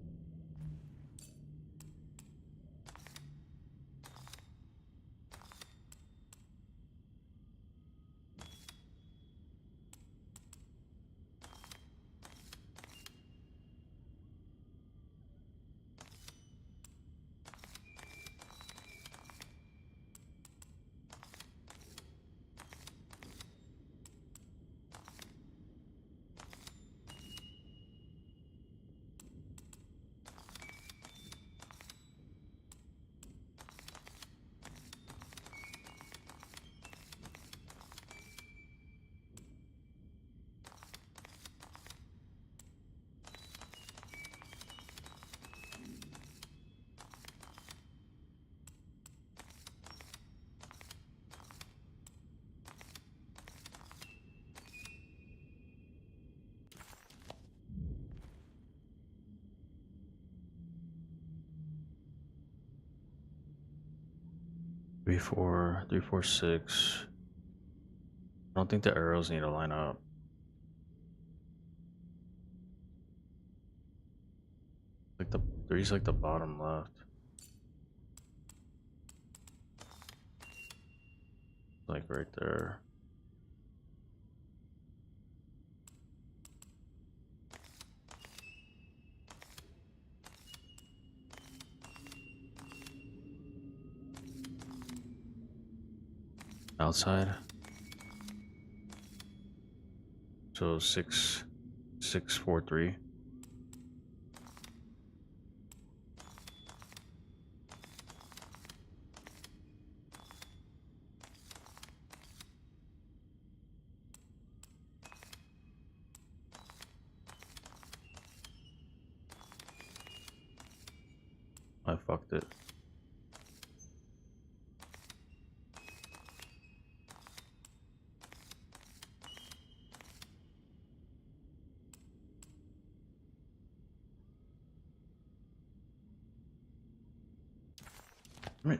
Three, 4, 3, 4, 6. I don't think the arrows need to line up. Like the 3's like the bottom left. Like right there. Outside. So 6, 6, 4, 3. I fucked it. Right.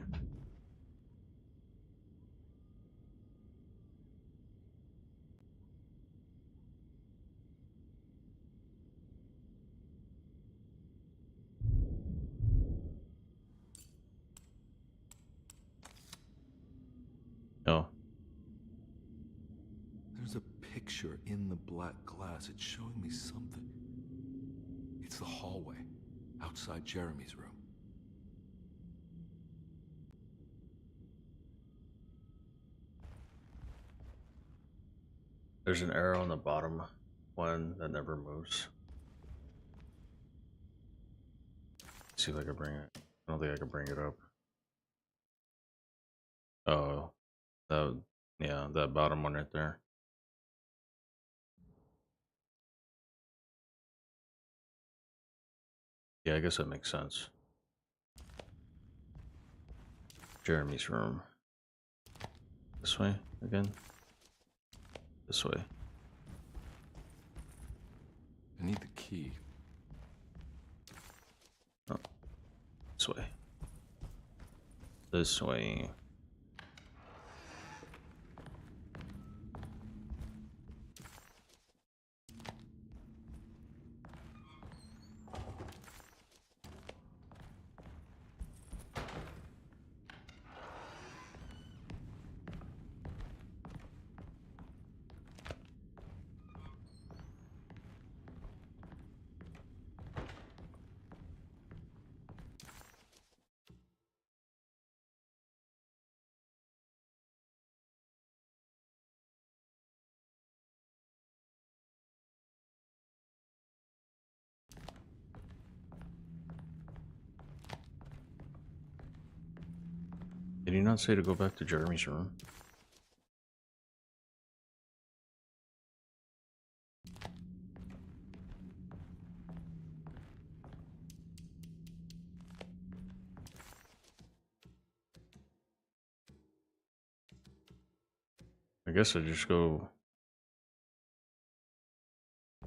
Oh. There's a picture in the black glass. It's showing me something. It's the hallway outside Jeremy's room. There's an arrow on the bottom one that never moves. Let's see if I can bring it. I don't think I can bring it up. Oh, yeah, that bottom one right there. Yeah, I guess that makes sense. Jeremy's room. This way again. This way. I need the key. Oh. This way. This way. Did he not say to go back to Jeremy's room? I guess I just go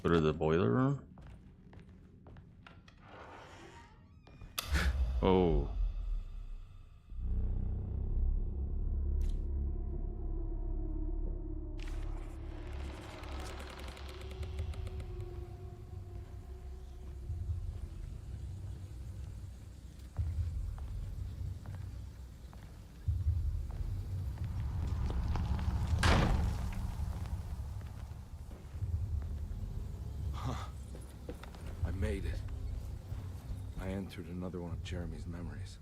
to the boiler room. Oh. I made it. I entered another one of Jeremy's memories.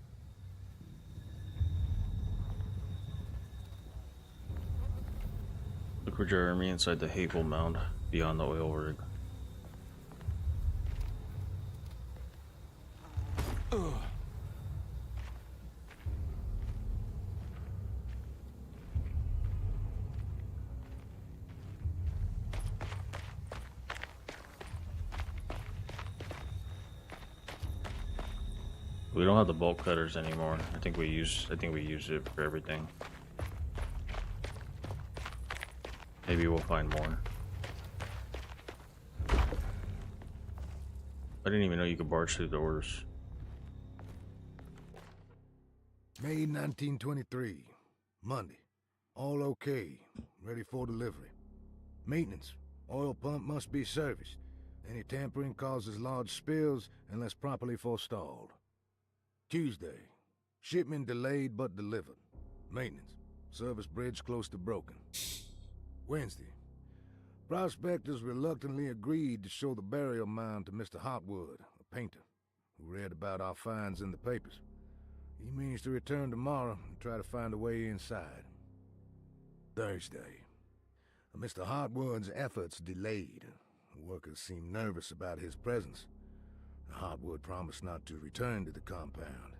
Look for Jeremy inside the Hateful Mound beyond the oil rig. We don't have the bolt cutters anymore. I think we used it for everything. Maybe we'll find more. I didn't even know you could barge through doors. May 1923. Monday. All okay. Ready for delivery. Maintenance. Oil pump must be serviced. Any tampering causes large spills unless properly forestalled. Tuesday. Shipment delayed but delivered. Maintenance. Service bridge close to broken. Wednesday. Prospectors reluctantly agreed to show the burial mound to Mr. Hotwood, a painter, who read about our finds in the papers. He means to return tomorrow and try to find a way inside. Thursday. Mr. Hotwood's efforts delayed. The workers seemed nervous about his presence. Hotwood promised not to return to the compound.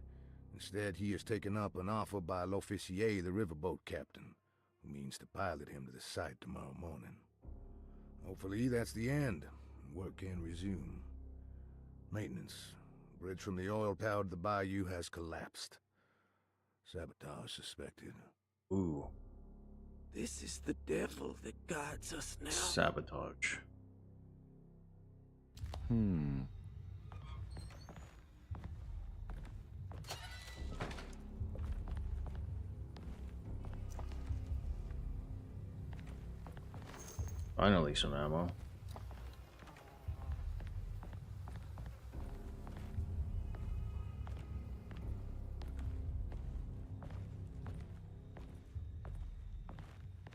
Instead, he has taken up an offer by L'Officier, the riverboat captain, who means to pilot him to the site tomorrow morning. Hopefully, that's the end, and work can resume. Maintenance. Bridge from the oil tower to the bayou has collapsed. Sabotage suspected. Ooh. This is the devil that guides us now. Sabotage. Finally, some ammo.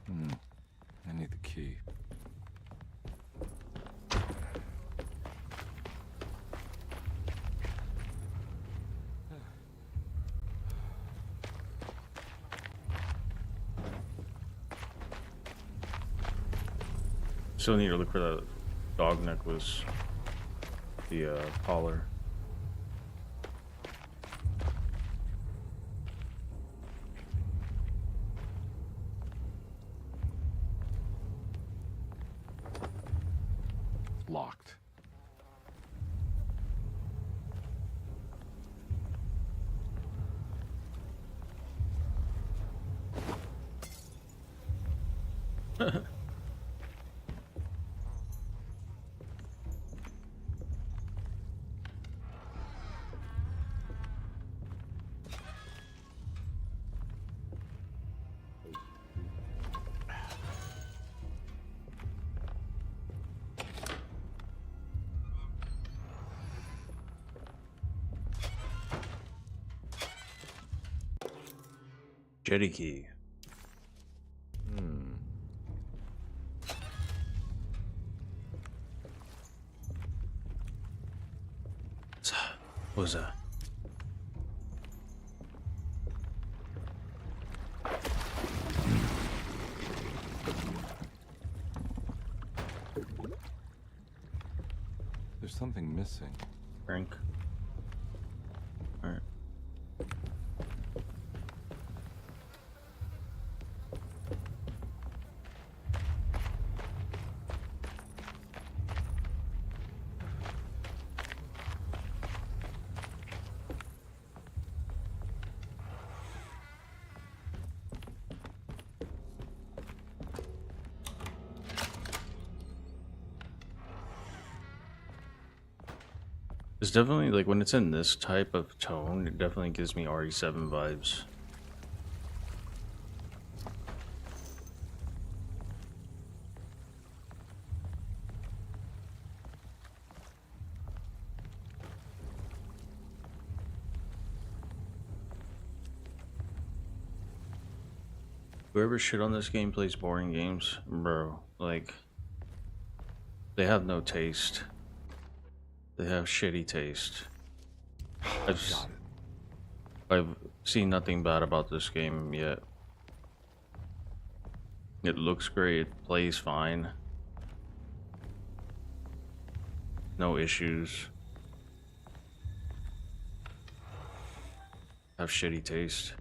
I need the key. Still need to look for the dog necklace. The collar. Locked. Jetty key. What was that? There's something missing. Drink. Alright. It's definitely like when it's in this type of tone, it definitely gives me RE7 vibes. Whoever shit on this game plays boring games, bro. Like, they have no taste. They have shitty taste. I've seen nothing bad about this game yet. It looks great, it plays fine. No issues. Have shitty taste.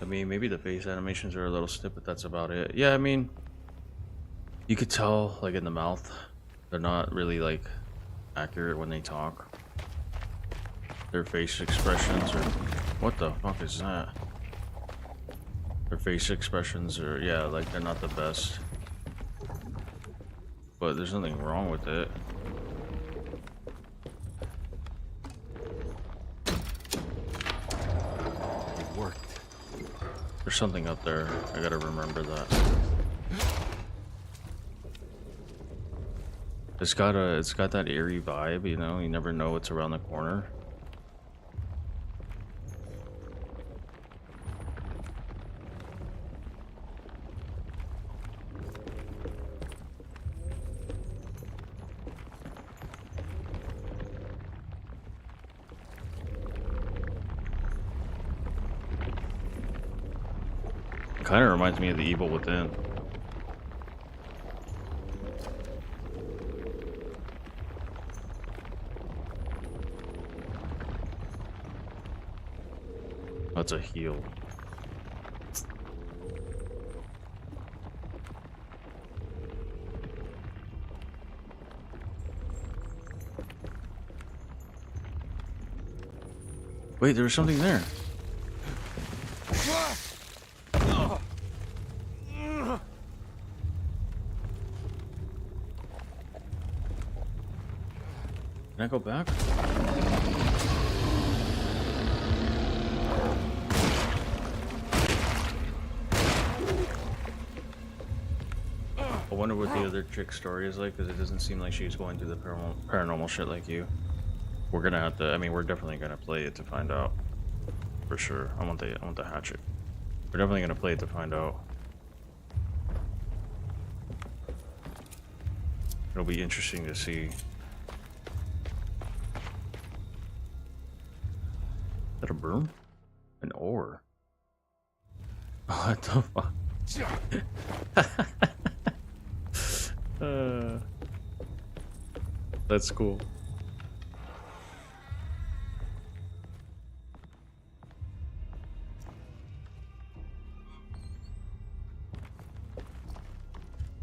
I mean, maybe the face animations are a little stiff, but that's about it. Yeah, I mean, you could tell, like, in the mouth, they're not really, like, accurate when they talk. Their face expressions are... What the fuck is that? Their face expressions are, yeah, like, they're not the best. But there's nothing wrong with it. It worked. There's something up there. I gotta remember that. It's got that eerie vibe, you know? You never know what's around the corner. Kind of reminds me of The Evil Within. That's a heal. Wait, there was something there. Can I go back? I wonder what the other chick's story is like, because it doesn't seem like she's going through the paranormal shit like you. We're gonna have to, I mean, we're definitely gonna play it to find out. For sure. I want the hatchet. We're definitely gonna play it to find out. It'll be interesting to see. Is that a broom? An oar? What the fuck? That's cool.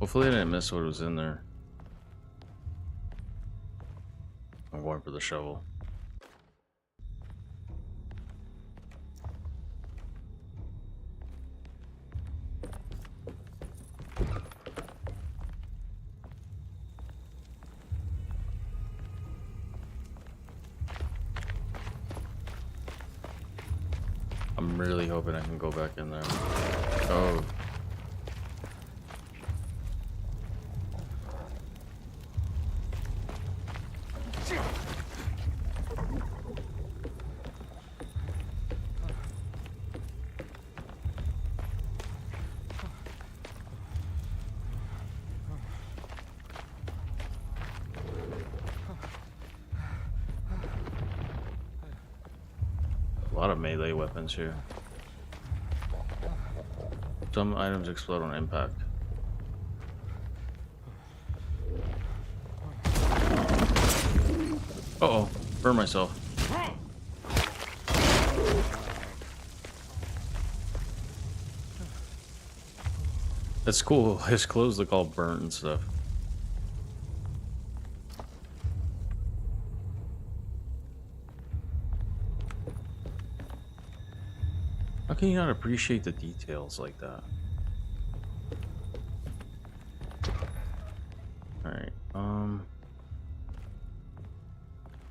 Hopefully I didn't miss what was in there. I'm going for the shovel. I'm really hoping I can go back in there. Oh. A lot of melee weapons here. Some items explode on impact. Uh-oh, burn myself. That's cool. His clothes look all burnt and stuff. can you not appreciate the details like that? Alright,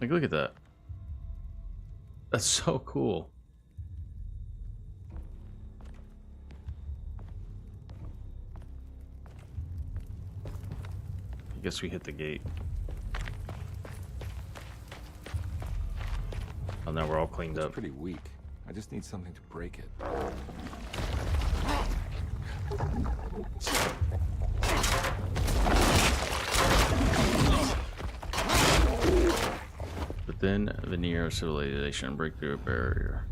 like, look at that. That's so cool. I guess we hit the gate. Oh, now we're all cleaned up. Pretty weak. I just need something to break it. But then veneer of civilization break through a barrier.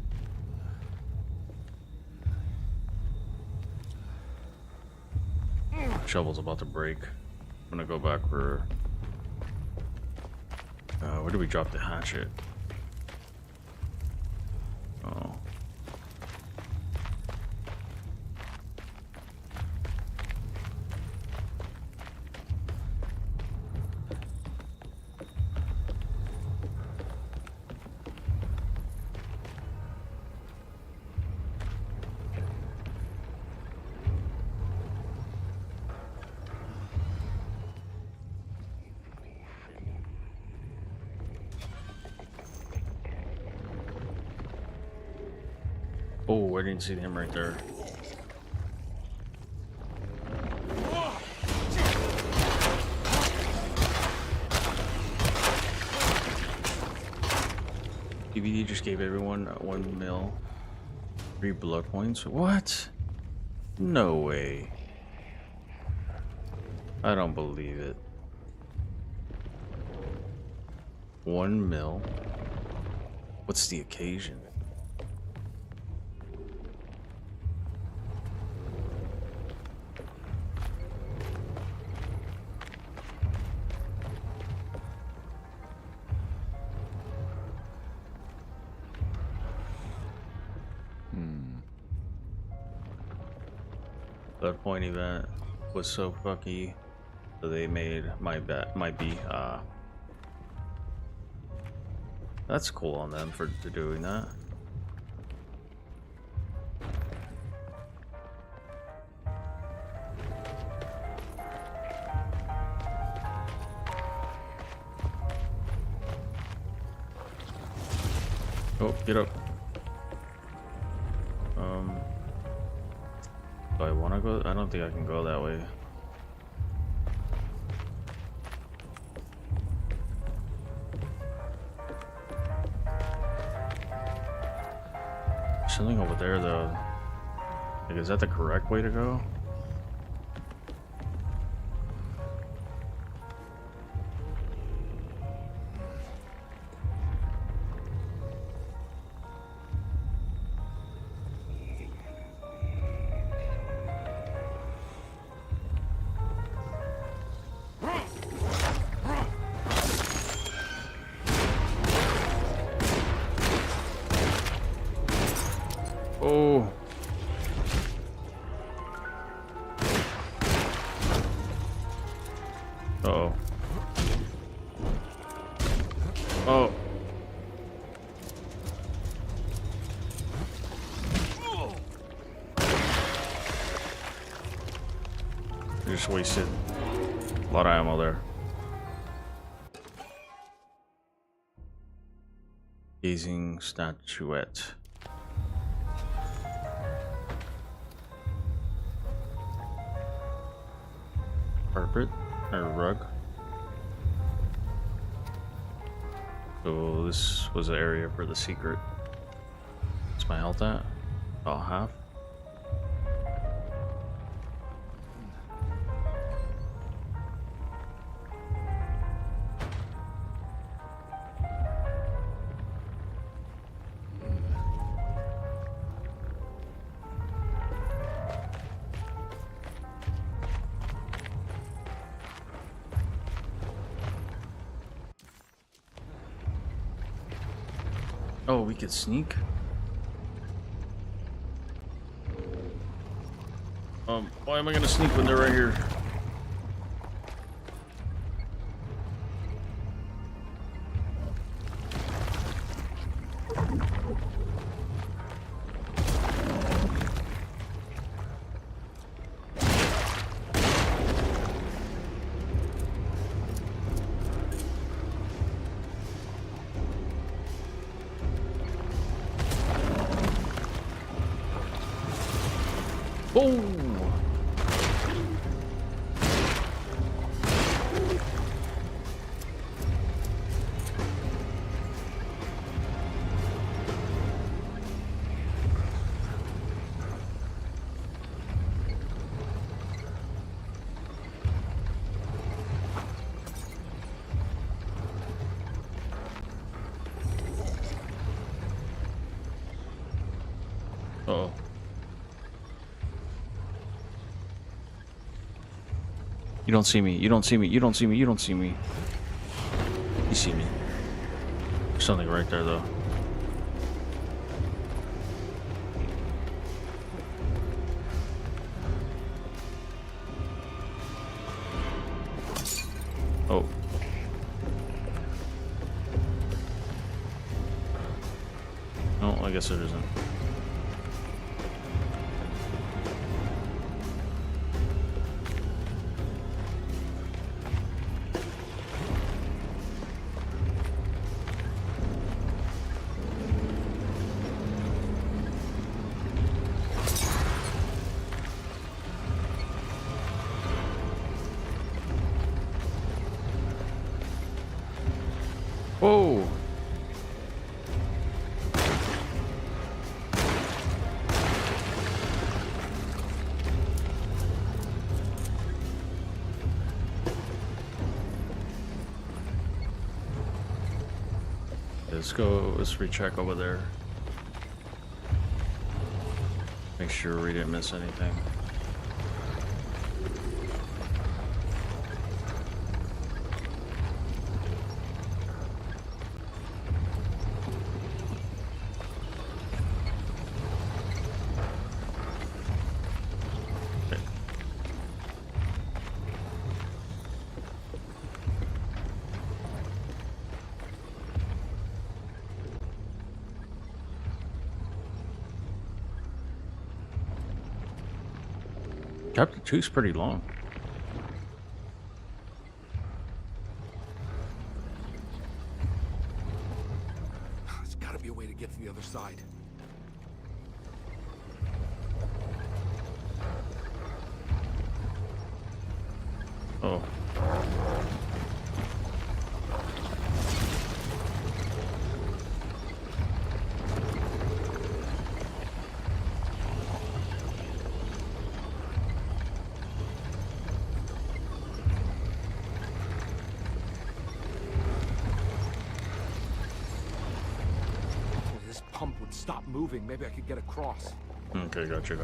Shovel's about to break. I'm gonna go back for. Where do we drop the hatchet? Oh. Oh, I didn't see him right there. DVD just gave everyone 1 mil. 3 blood points. What? No way. I don't believe it. 1 mil? What's the occasion? Blood point event was so fucky, so they made my B. That's cool on them for doing that. Oh, get up. Do I want to go? I don't think I can go that way. Something over there though. Like, is that the correct way to go? Oh. Uh-oh. Oh. I just wasted a lot of ammo there. Gazing statuette. Carpet or rug. So this was the area for the secret. What's my health at? About half. Oh, we could sneak? Why am I gonna sneak when they're right here? Oh! Uh-oh. You don't see me. You don't see me. You don't see me. You don't see me. You see me. There's something right there, though. Oh. No, I guess it isn't. Whoa! Let's recheck over there. Make sure we didn't miss anything. Chapter 2's pretty long. There's gotta be a way to get to the other side. Oh. Pump would stop moving, maybe I could get across. Okay, gotcha.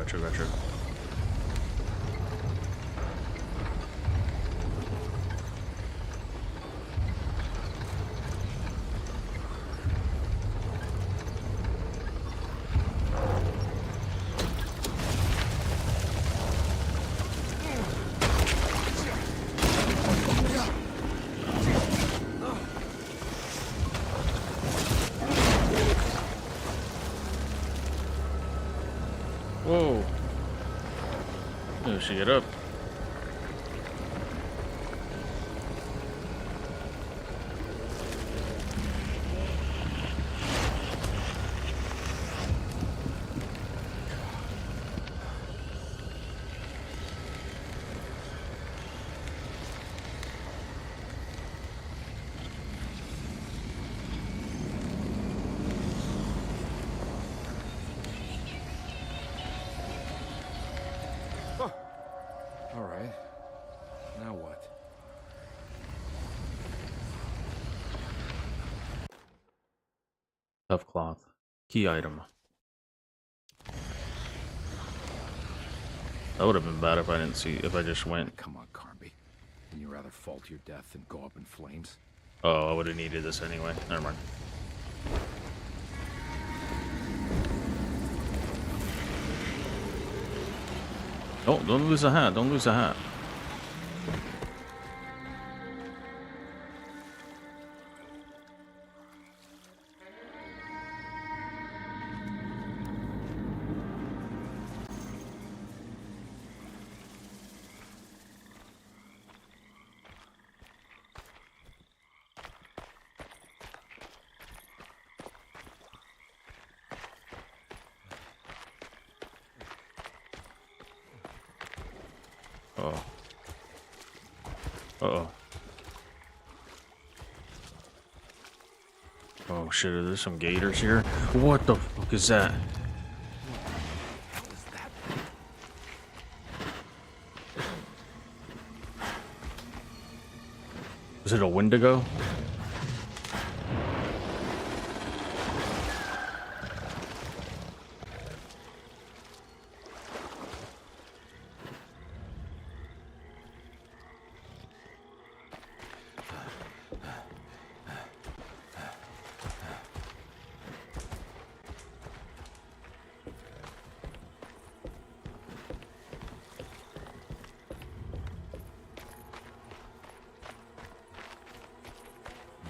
Whoa. Oh, she get up. All right. Now what? Tough cloth. Key item. That would have been bad if I didn't see, if I just went. Come on, Carnby. Wouldn't you rather fall to your death than go up in flames? Oh, I would have needed this anyway. Never mind. Oh, don't lose a hat. Don't lose a hat. Uh-oh. Uh-oh. Oh shit, are there some gators here? What the fuck is that? Is it a Wendigo?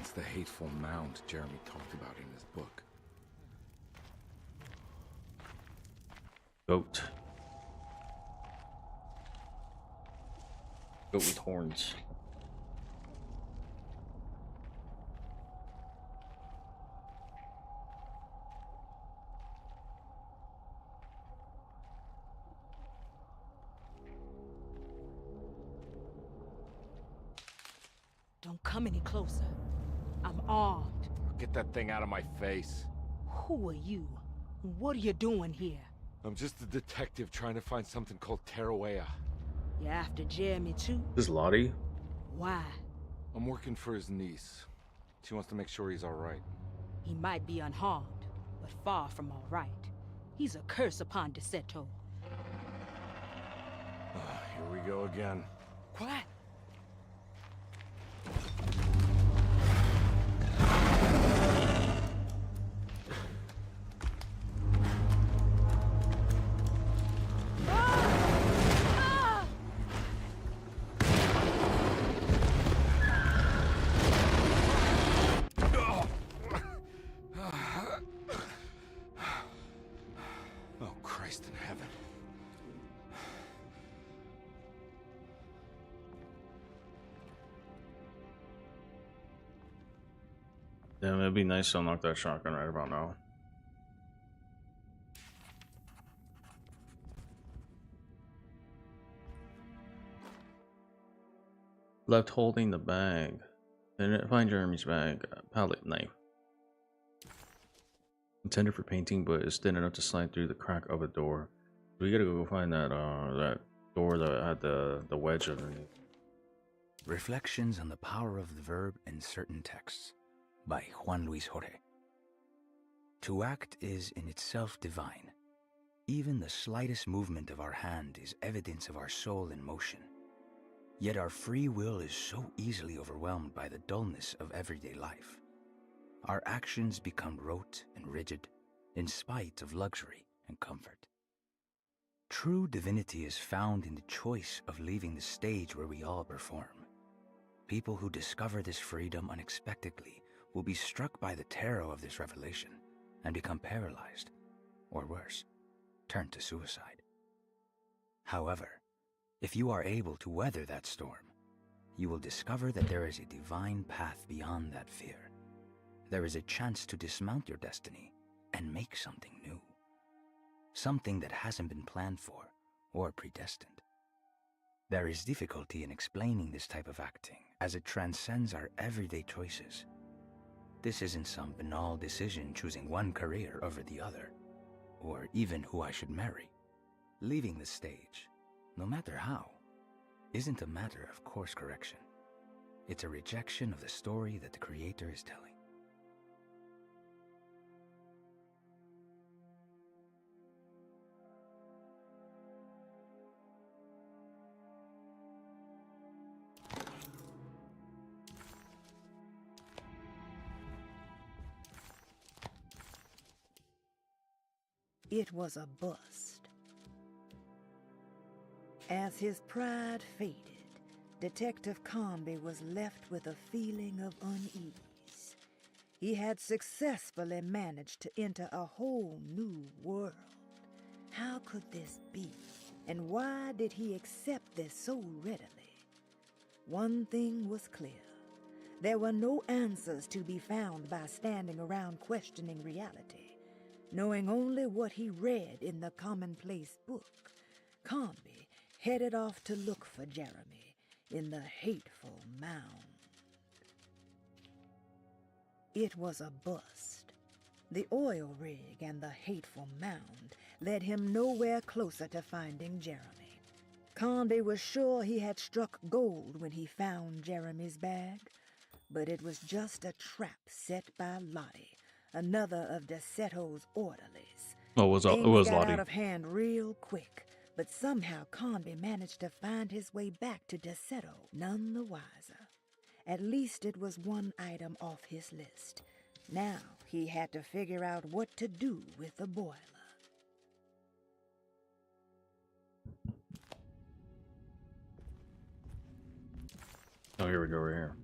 It's the hateful mound Jeremy talked about in his book. Goat. Goat with horns. Don't come any closer. I'm armed. Get that thing out of my face. Who are you? What are you doing here? I'm just a detective trying to find something called Tarawea. You after Jeremy too? This is Lottie? Why? I'm working for his niece. She wants to make sure he's alright. He might be unharmed, but far from all right. He's a curse upon Deseto. Here we go again. Quiet. Oh, Christ in heaven. Damn, it'd be nice to unlock that shotgun right about now. Left holding the bag. Didn't find Jeremy's bag. Palette knife. Intended for painting, but it's thin enough to slide through the crack of a door. We gotta go find that that door that had the wedge underneath. Reflections on the Power of the Verb in Certain Texts by Juan Luis Jorge. To act is in itself divine. Even the slightest movement of our hand is evidence of our soul in motion. Yet our free will is so easily overwhelmed by the dullness of everyday life. Our actions become rote and rigid, in spite of luxury and comfort. True divinity is found in the choice of leaving the stage where we all perform. People who discover this freedom unexpectedly will be struck by the terror of this revelation and become paralyzed, or worse, turn to suicide. However, if you are able to weather that storm, you will discover that there is a divine path beyond that fear. There is a chance to dismount your destiny and make something new. Something that hasn't been planned for or predestined. There is difficulty in explaining this type of acting as it transcends our everyday choices. This isn't some banal decision choosing one career over the other, or even who I should marry. Leaving the stage, no matter how, isn't a matter of course correction. It's a rejection of the story that the Creator is telling. It was a bust. As his pride faded, Detective Comby was left with a feeling of unease. He had successfully managed to enter a whole new world. How could this be? And why did he accept this so readily? One thing was clear. There were no answers to be found by standing around questioning reality. Knowing only what he read in the commonplace book, Comby headed off to look for Jeremy in the hateful mound. It was a bust. The oil rig and the hateful mound led him nowhere closer to finding Jeremy. Conby was sure he had struck gold when he found Jeremy's bag, but it was just a trap set by Lottie, another of DeSeto's orderlies. Oh, it was Things got Lottie. out of hand real quick, but somehow Conby managed to find his way back to DeSeto, none the wiser. At least it was one item off his list. Now he had to figure out what to do with the boiler. Oh, here we go, right here.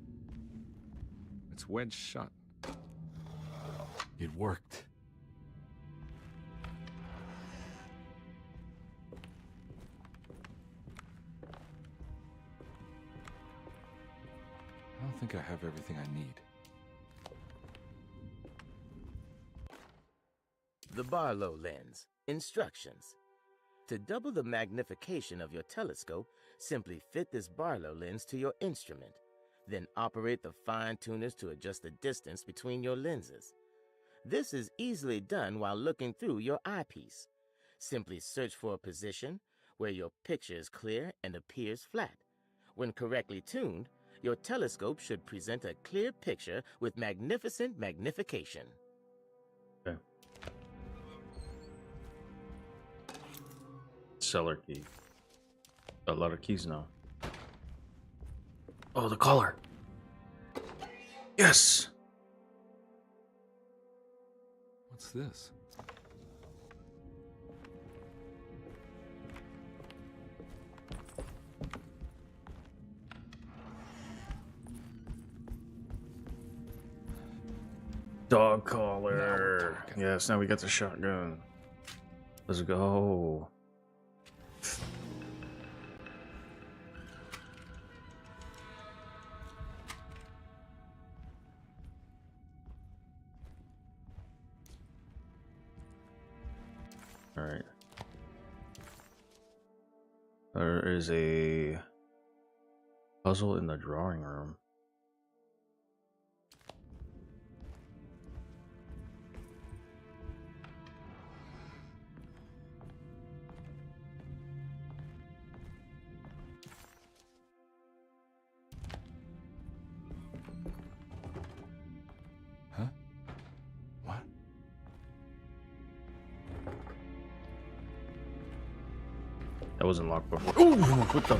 It's wedged shut. It worked. I don't think I have everything I need. The Barlow lens. Instructions. To double the magnification of your telescope, simply fit this Barlow lens to your instrument. Then operate the fine-tuners to adjust the distance between your lenses. This is easily done while looking through your eyepiece. Simply search for a position where your picture is clear and appears flat. When correctly tuned, your telescope should present a clear picture with magnificent magnification. Okay. Seller key. A lot of keys now. Oh, the collar. Yes. What's this? Dog collar. Yes, now we got the shotgun. Let's go. All right. There is a puzzle in the drawing room. Huh? What? That wasn't locked before. Ooh, what the?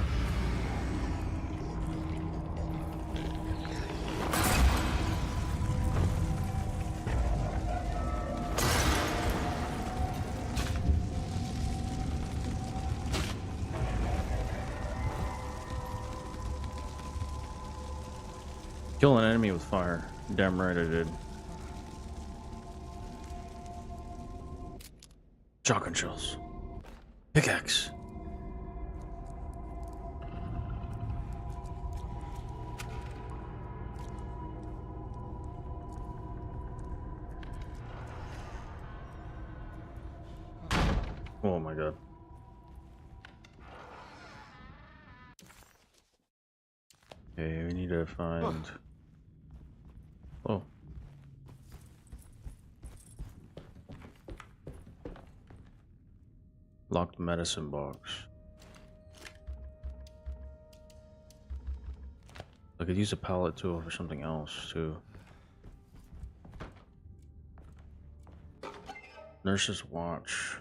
Kill an enemy with fire. Damn right I did. Shotgun shells. Pickaxe. Oh my god. Okay, we need to find... Oh. Locked medicine box. I could use a pallet tool for something else too. Nurse's watch.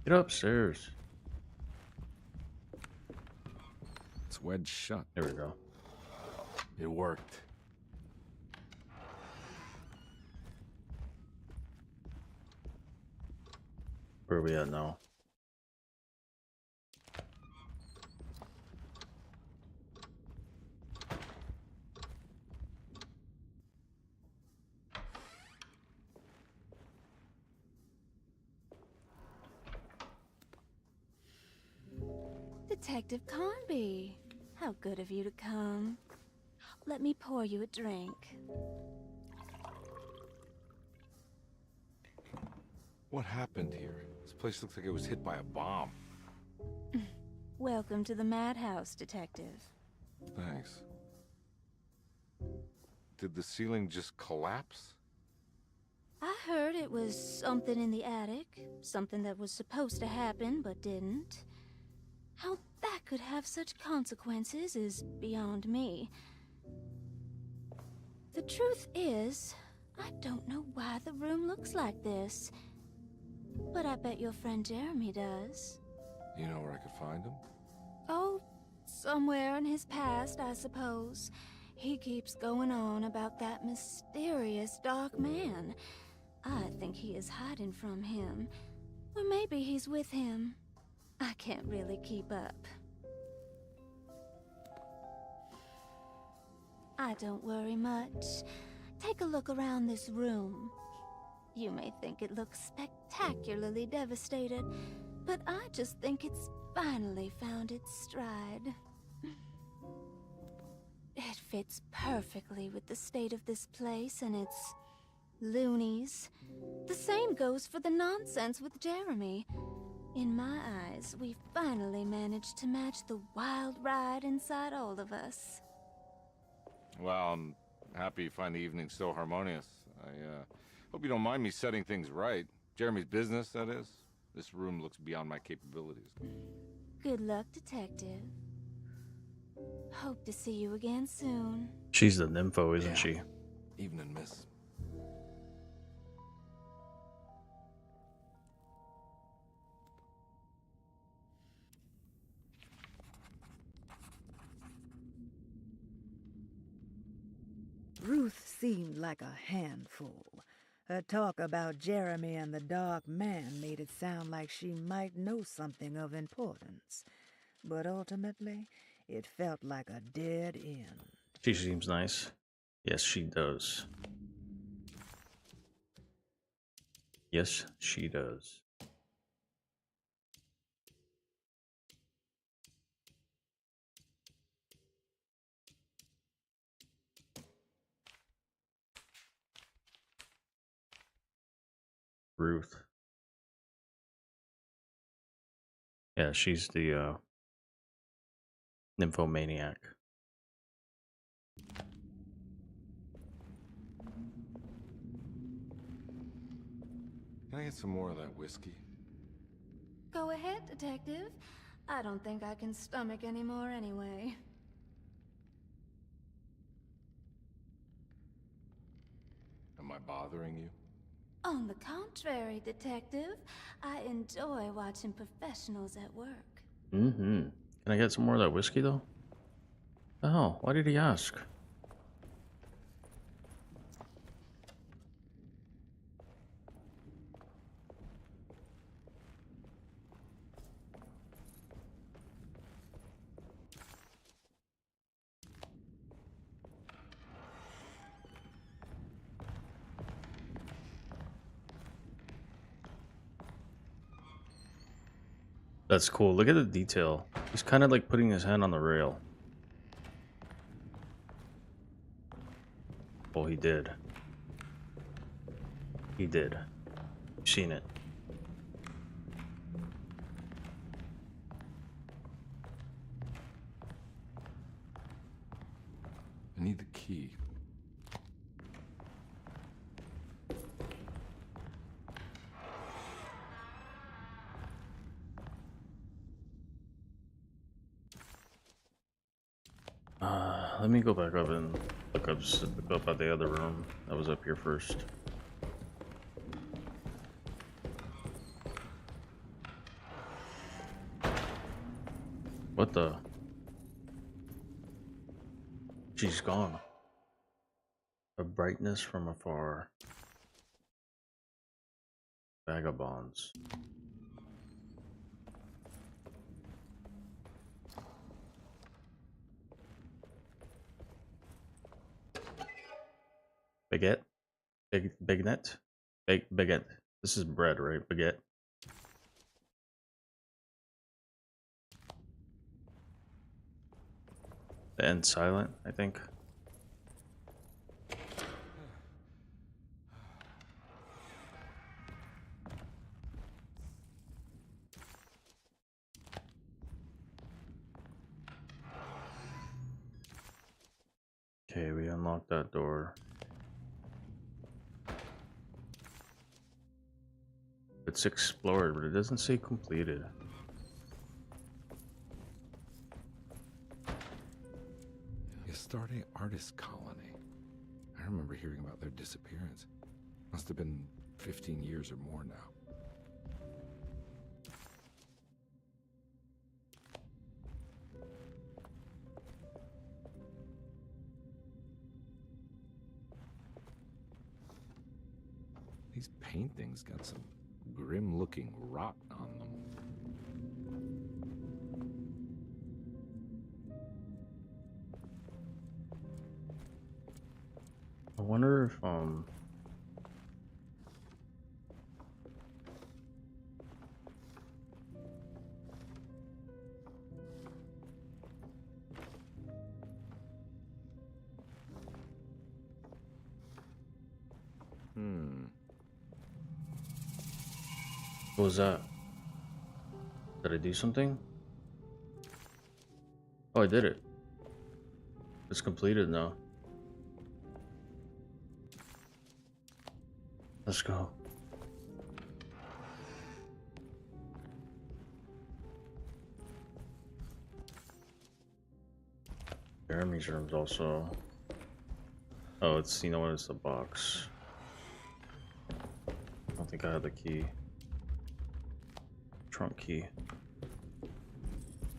Get upstairs. It's wedged shut. There we go. It worked. Where are we at now? Detective Carnby. How good of you to come. Let me pour you a drink. What happened here? This place looks like it was hit by a bomb. Welcome to the madhouse, Detective. Thanks. Did the ceiling just collapse? I heard it was something in the attic. Something that was supposed to happen, but didn't. How that could have such consequences is beyond me. The truth is, I don't know why the room looks like this. But I bet your friend Jeremy does. You know where I could find him? Oh, somewhere in his past, I suppose. He keeps going on about that mysterious dark man. I think he is hiding from him. Or maybe he's with him. I can't really keep up. I don't worry much. Take a look around this room. You may think it looks spectacularly devastated, but I just think it's finally found its stride. It fits perfectly with the state of this place and its loonies. The same goes for the nonsense with Jeremy. In my eyes, we finally managed to match the wild ride inside all of us. Well, I'm happy you find the evening so harmonious. I hope you don't mind me setting things right. Jeremy's business, that is. This room looks beyond my capabilities. Good luck, Detective. Hope to see you again soon. She's the nympho, isn't she? Evening, miss. Ruth seemed like a handful. Her talk about Jeremy and the Dark Man made it sound like she might know something of importance. But ultimately, it felt like a dead end. She seems nice. Yes, she does. Yes, she does. Ruth. Yeah, she's the nymphomaniac. Can I get some more of that whiskey? Go ahead, Detective. I don't think I can stomach any more anyway. Am I bothering you? On the contrary, Detective, I enjoy watching professionals at work. Mm-hmm. Can I get some more of that whiskey, though? Oh, why did he ask? That's cool. Look at the detail. He's kind of like putting his hand on the rail. Oh, he did. He did. You've seen it. I need the key. Let me go back up and look up at the other room that was up here first. What the? She's gone. A brightness from afar. Vagabonds. Baguette? Baguette? Baguette. This is bread, right? Baguette. The end silent, I think. Okay, we unlocked that door. It's explored, but it doesn't say completed. The Astarte Artist Colony. I remember hearing about their disappearance. Must have been 15 years or more now. These paintings got some grim-looking rot on them. I wonder if what was that? Did I do something? Oh, I did it. It's completed now. Let's go. Jeremy's room's also. Oh, it's, you know what? It's the box. I don't think I have the key. Trunk key.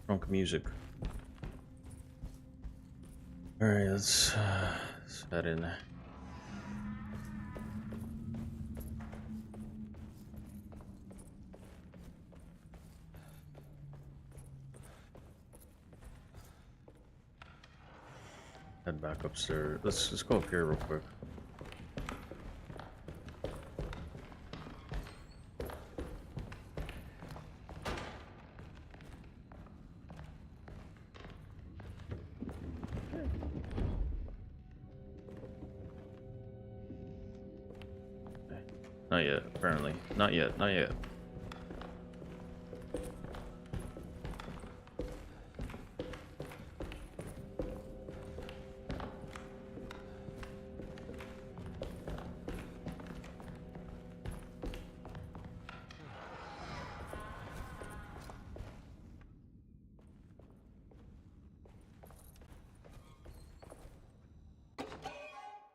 Trunk music. Alright, let's head in. Head back upstairs. Let's go up here real quick. Not yet, apparently. Not yet, not yet.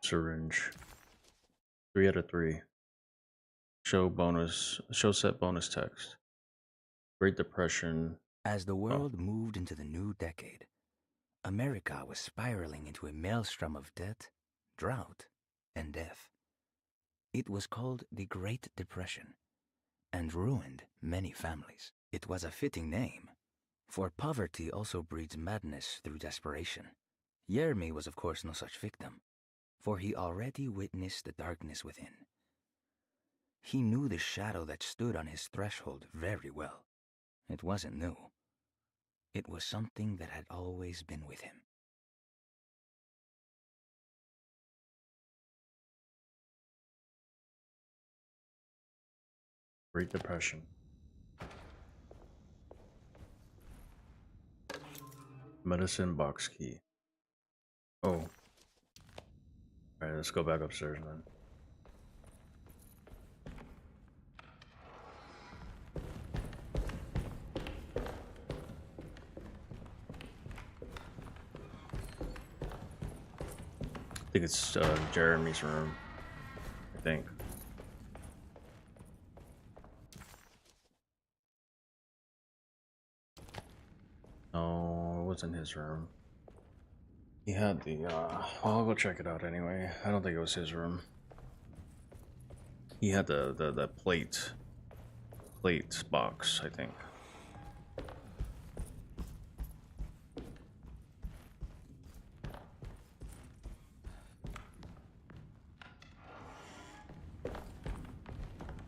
Syringe. 3 out of 3. Show set bonus text. Great Depression. As the world moved into the new decade, America was spiraling into a maelstrom of debt, drought, and death. It was called the Great Depression, and ruined many families. It was a fitting name, for poverty also breeds madness through desperation. Jeremy was of course no such victim, for he already witnessed the darkness within. He knew the shadow that stood on his threshold very well. It wasn't new. It was something that had always been with him. Great Depression. Medicine box key. Oh. Alright, let's go back upstairs then. I think it's Jeremy's room. I think. No, it wasn't his room. He had the, well, I'll go check it out anyway. I don't think it was his room. He had the plate box, I think.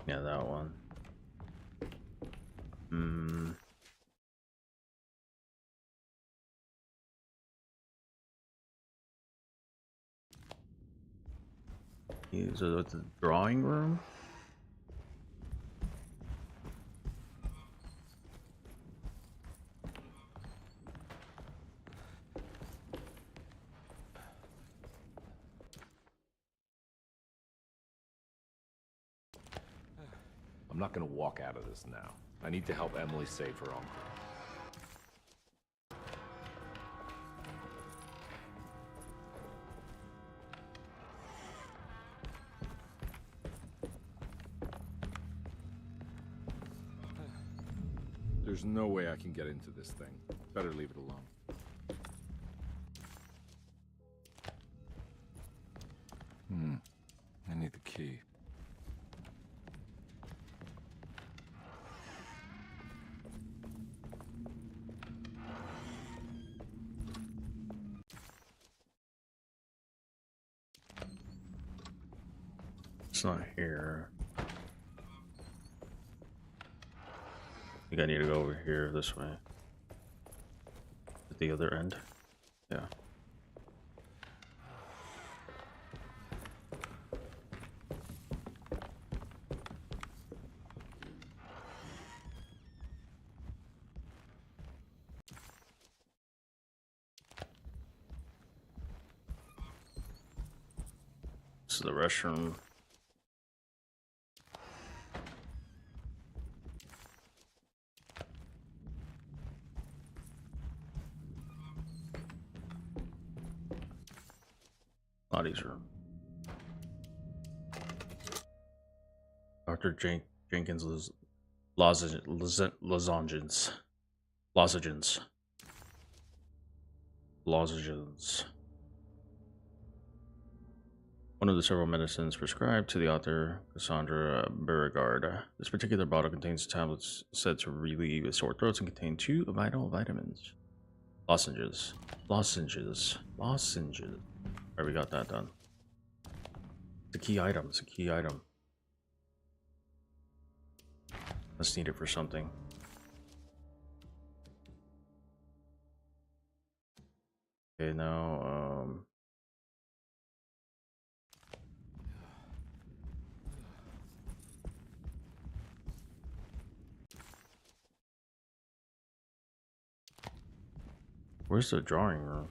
Yeah, that one. Is it the drawing room? I'm not gonna walk out of this now. I need to help Emily save her uncle. There's no way I can get into this thing. Better leave it alone. I need the key. It's not here. I think I need to go over here this way. At the other end. Yeah. This is the restroom. Bodies room. Dr. Jenkins lozenges. One of the several medicines prescribed to the author, Cassandra Beauregard. This particular bottle contains tablets said to relieve sore throats and contain 2 vital vitamins. Lozenges. Alright, we got that done. It's a key item. It's a key item. Let's need it for something. Okay, now, where's the drawing room?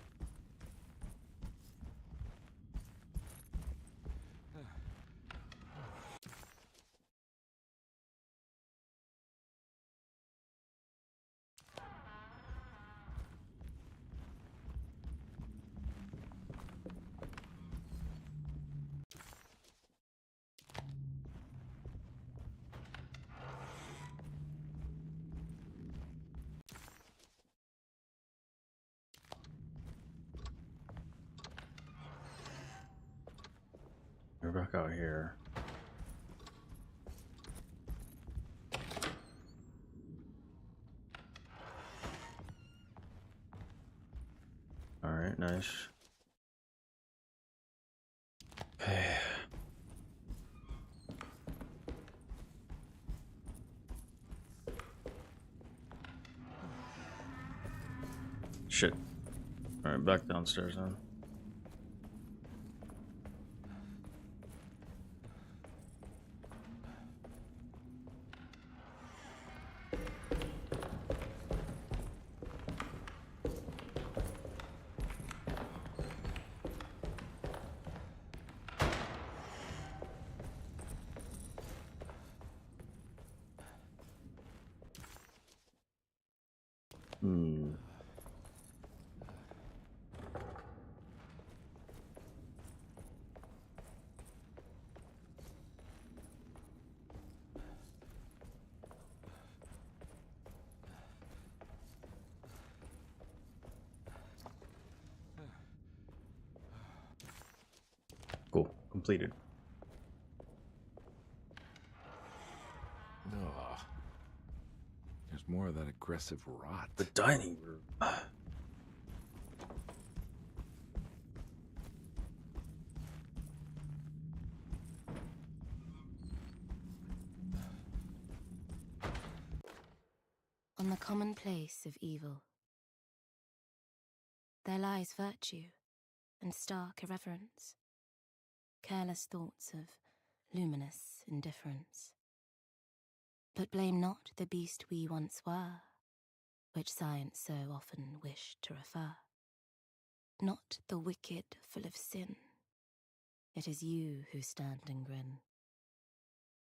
We're back out here. Alright, nice. Okay. Shit. Alright, back downstairs then. Cool. Completed. Ugh. There's more of that aggressive rot. The dining room. On the commonplace of evil, there lies virtue and stark irreverence. careless thoughts of luminous indifference. But blame not the beast we once were, which science so often wished to refer. Not the wicked full of sin, it is you who stand and grin.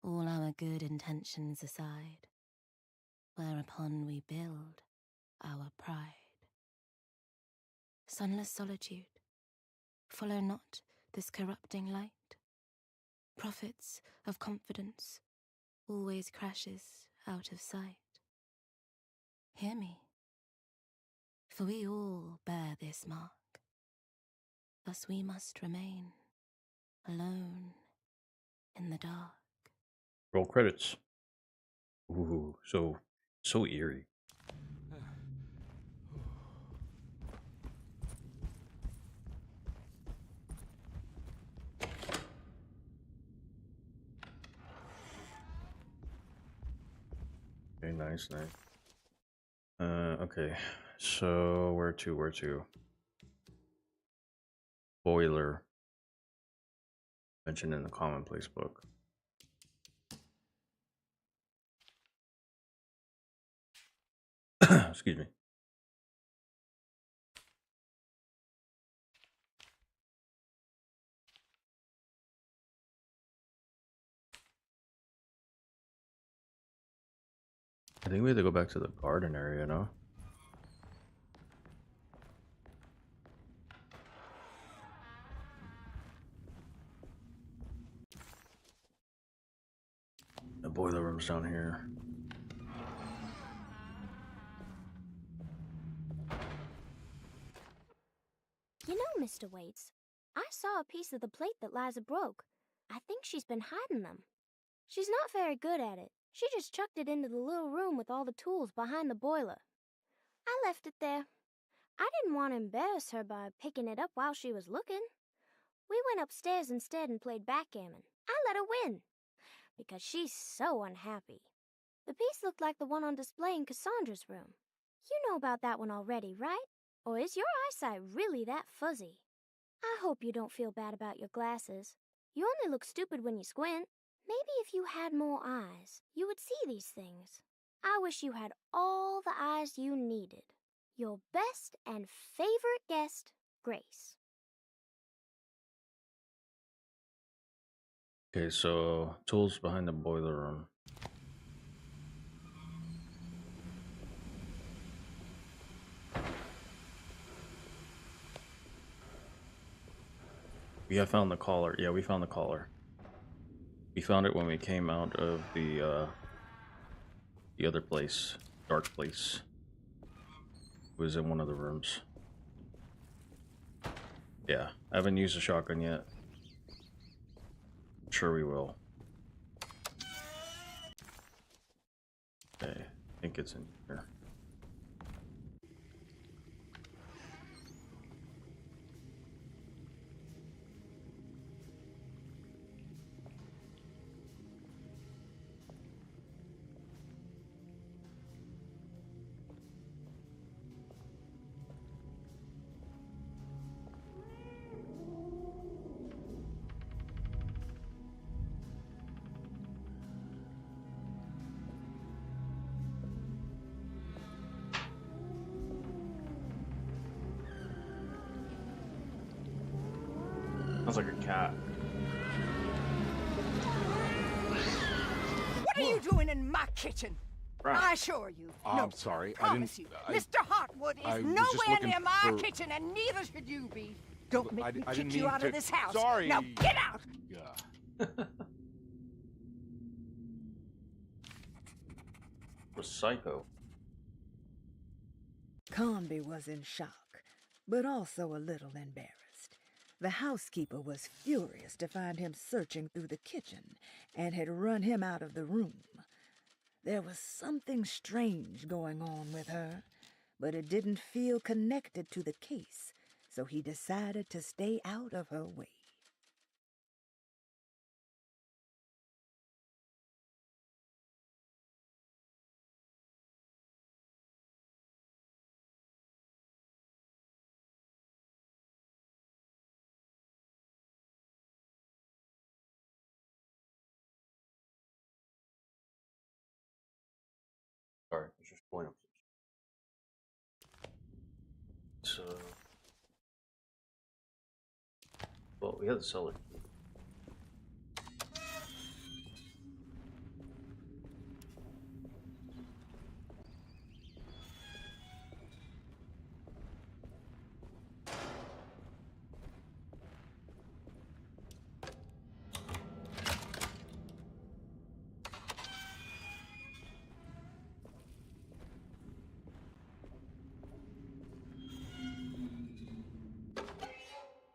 All our good intentions aside, whereupon we build our pride. Sunless solitude, follow not this corrupting light. Prophets of confidence always crashes out of sight. Hear me, for we all bear this mark. Thus we must remain alone in the dark. Roll credits. Ooh, so eerie. Okay, nice. Okay. So where to? Boiler. Mentioned in the commonplace book. Excuse me. I think we have to go back to the garden area, no? The boiler room's down here. You know, Mr. Waits, I saw a piece of the plate that Liza broke. I think she's been hiding them. She's not very good at it. She just chucked it into the little room with all the tools behind the boiler. I left it there. I didn't want to embarrass her by picking it up while she was looking. We went upstairs instead and played backgammon. I let her win, because she's so unhappy. The piece looked like the one on display in Cassandra's room. You know about that one already, right? Or is your eyesight really that fuzzy? I hope you don't feel bad about your glasses. You only look stupid when you squint. Maybe if you had more eyes, you would see these things. I wish you had all the eyes you needed. Your best and favorite guest, Grace. Okay, so tools behind the boiler room. We have found the collar. Yeah, we found the collar. We found it when we came out of the other place, dark place. It was in one of the rooms. Yeah, I haven't used a shotgun yet. Sure we will. Okay, I think it's in here. Sounds like a cat. What are you doing in my kitchen? Right. I assure you. I'm sorry. I Promise didn't. you, Mr. Hartwood I is was just nowhere looking near my for- kitchen, and neither should you be. Don't Look, make me I kick didn't you mean out to- of this house. Sorry. Now get out! Yeah. Was psycho. Conby was in shock, but also a little embarrassed. The housekeeper was furious to find him searching through the kitchen and had run him out of the room. There was something strange going on with her, but it didn't feel connected to the case, so he decided to stay out of her way. Point up. So, well, we have the cellar key.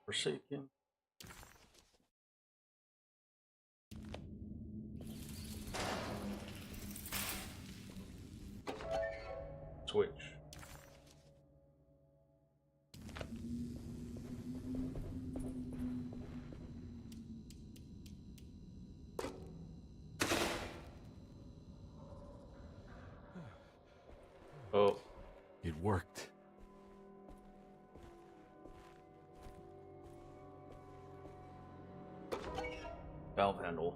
Forsaken. Switch. Oh. It worked. Valve handle.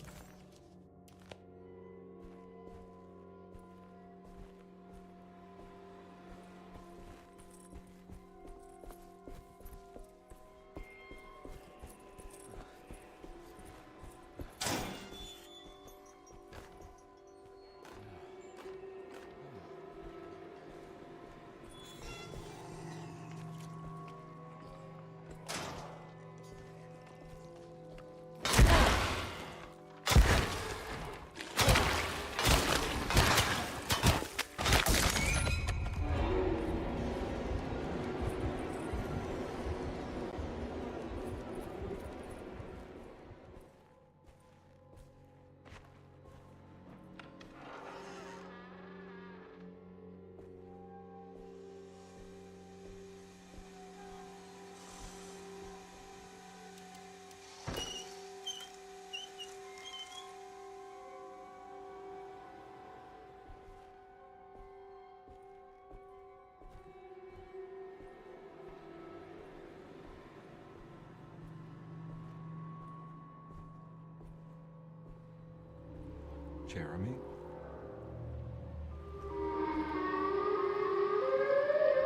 Jeremy?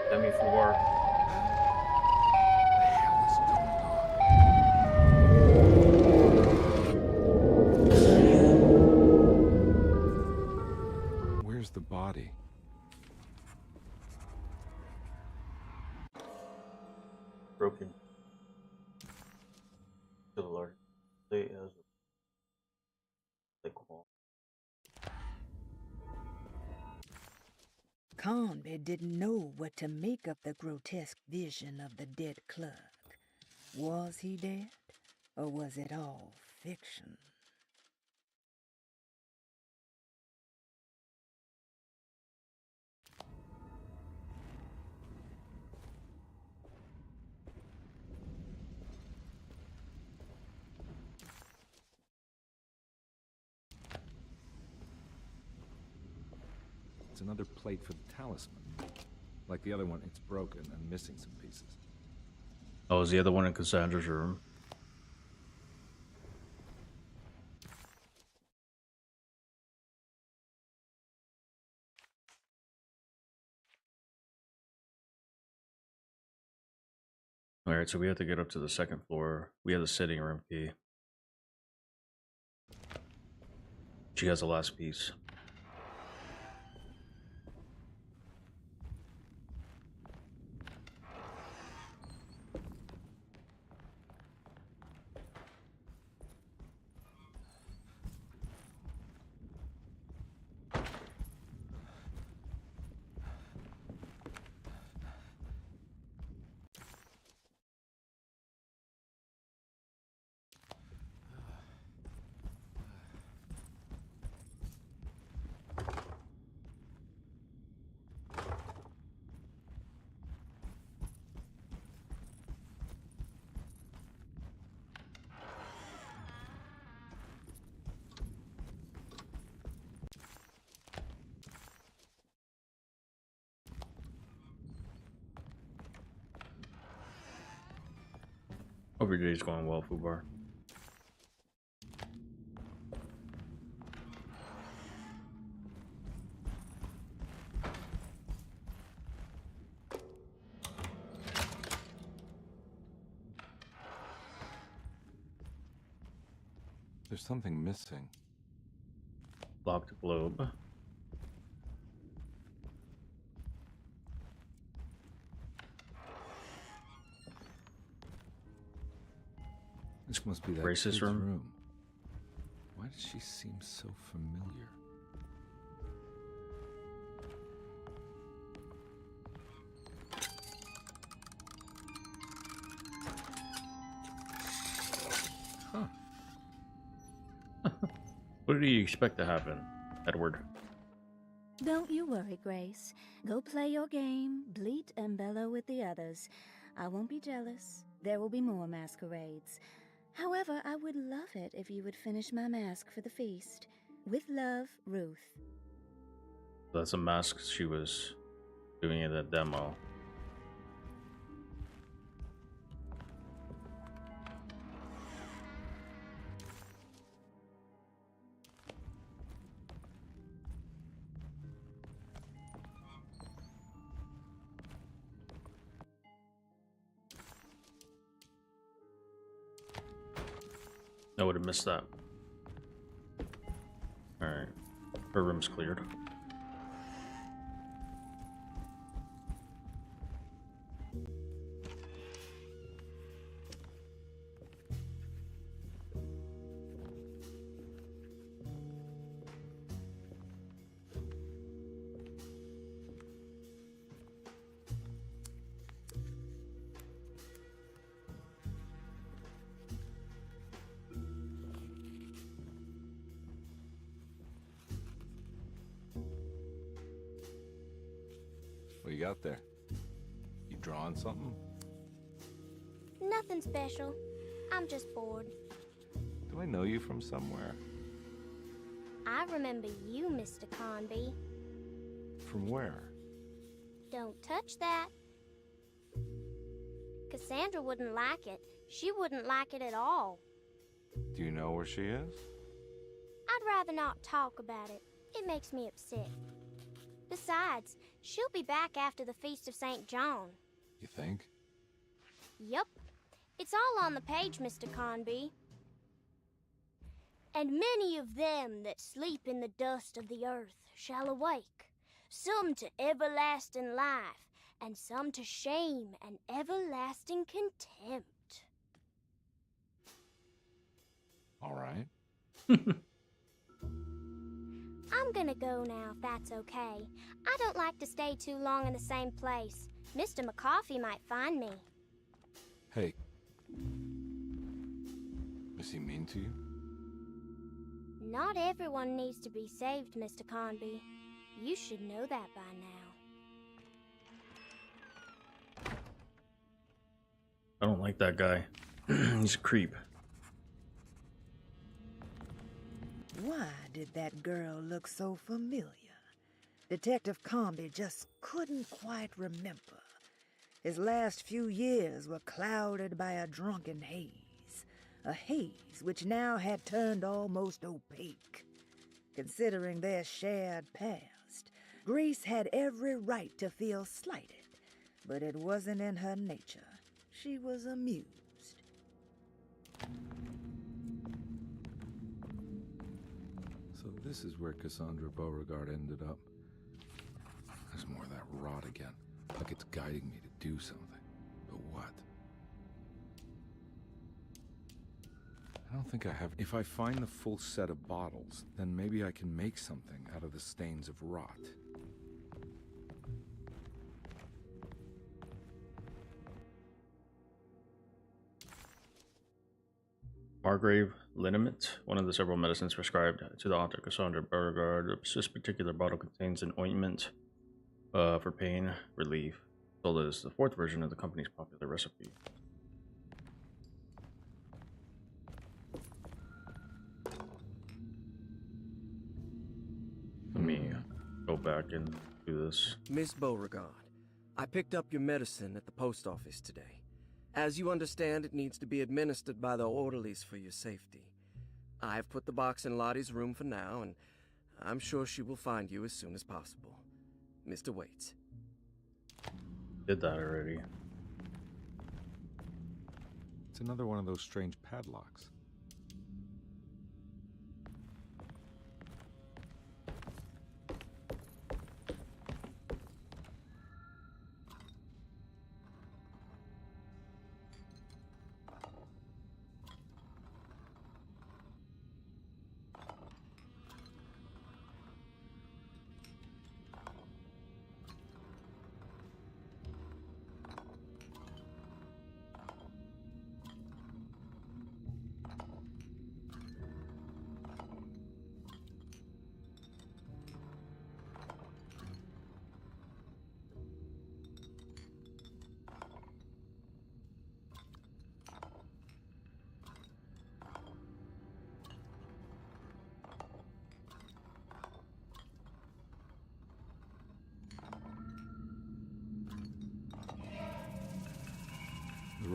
Demi-4. Where's the body? Broken. To the large state as like wall. Conby didn't know what to make of the grotesque vision of the dead clerk. Was he dead, or was it all fiction? It's another plate for the talisman. Like the other one, it's broken and missing some pieces. Oh, is the other one in Cassandra's room? Alright, so we have to get up to the second floor. We have the sitting room key. She has the last piece. Hope your day's going well, Fubar. There's something missing. Locked globe. This must be that Racist kid's room. room. Why does she seem so familiar? Huh. What do you expect to happen, Edward? Don't you worry, Grace. Go play your game, bleat and bellow with the others. I won't be jealous. There will be more masquerades. However, I would love it if you would finish my mask for the feast. With love, Ruth. That's a mask she was doing in that demo. I would have missed that. Alright. Her room's cleared. What you got there? You drawing something? Nothing special. I'm just bored. Do I know you from somewhere? I remember you, Mr. Conby. From where? Don't touch that. Cassandra wouldn't like it. She wouldn't like it at all. Do you know where she is? I'd rather not talk about it. It makes me upset. Besides, she'll be back after the Feast of St. John. You think? Yup. It's all on the page, Mr. Conby. And many of them that sleep in the dust of the earth shall awake, some to everlasting life, and some to shame and everlasting contempt. All right. I'm gonna go now, if that's okay. I don't like to stay too long in the same place. Mr. McCoffey might find me. Hey. Is he mean to you? Not everyone needs to be saved, Mr. Conby. You should know that by now. I don't like that guy. He's a creep. Why did that girl look so familiar? Detective Comby just couldn't quite remember. His last few years were clouded by a drunken haze. A haze which now had turned almost opaque. Considering their shared past, Grace had every right to feel slighted, but it wasn't in her nature. She was amused. So this is where Cassandra Beauregard ended up. There's more of that rot again. Like it's guiding me to do something. But what? I don't think I have. If I find the full set of bottles, then maybe I can make something out of the stains of rot. Margrave liniment, one of the several medicines prescribed to the author Cassandra Beauregard. This particular bottle contains an ointment for pain relief, sold as the fourth version of the company's popular recipe. Let me go back and do this. Miss Beauregard, I picked up your medicine at the post office today. As you understand, it needs to be administered by the orderlies for your safety. I've put the box in Lottie's room for now, and I'm sure she will find you as soon as possible. Mr. Waits. Did that already. It's another one of those strange padlocks.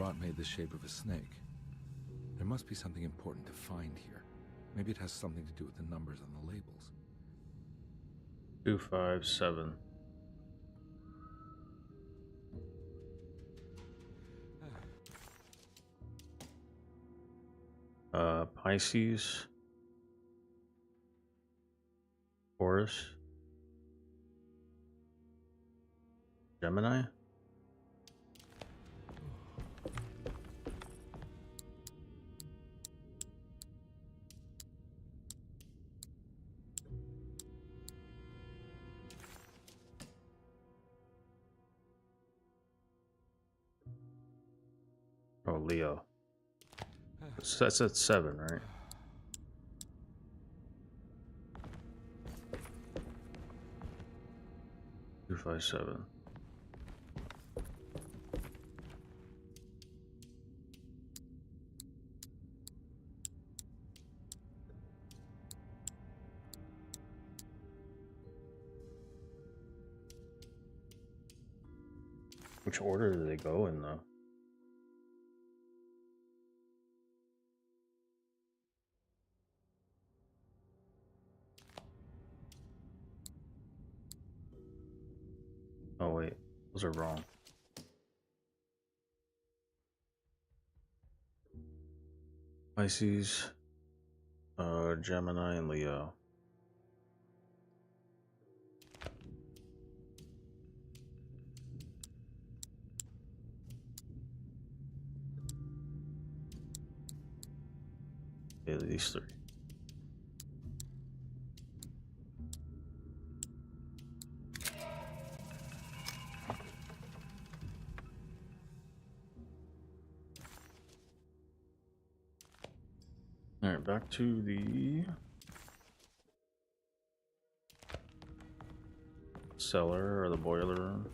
rot made the shape of a snake. There must be something important to find here. Maybe it has something to do with the numbers on the labels. 257. Pisces. Taurus. Gemini. Oh, Leo. So that's at 7, right? Two, 5, 7. Which order do they go in, though? Oh, wait. Those are wrong. Pisces, Gemini, and Leo. Yeah, these 3. Alright, back to the cellar or the boiler room.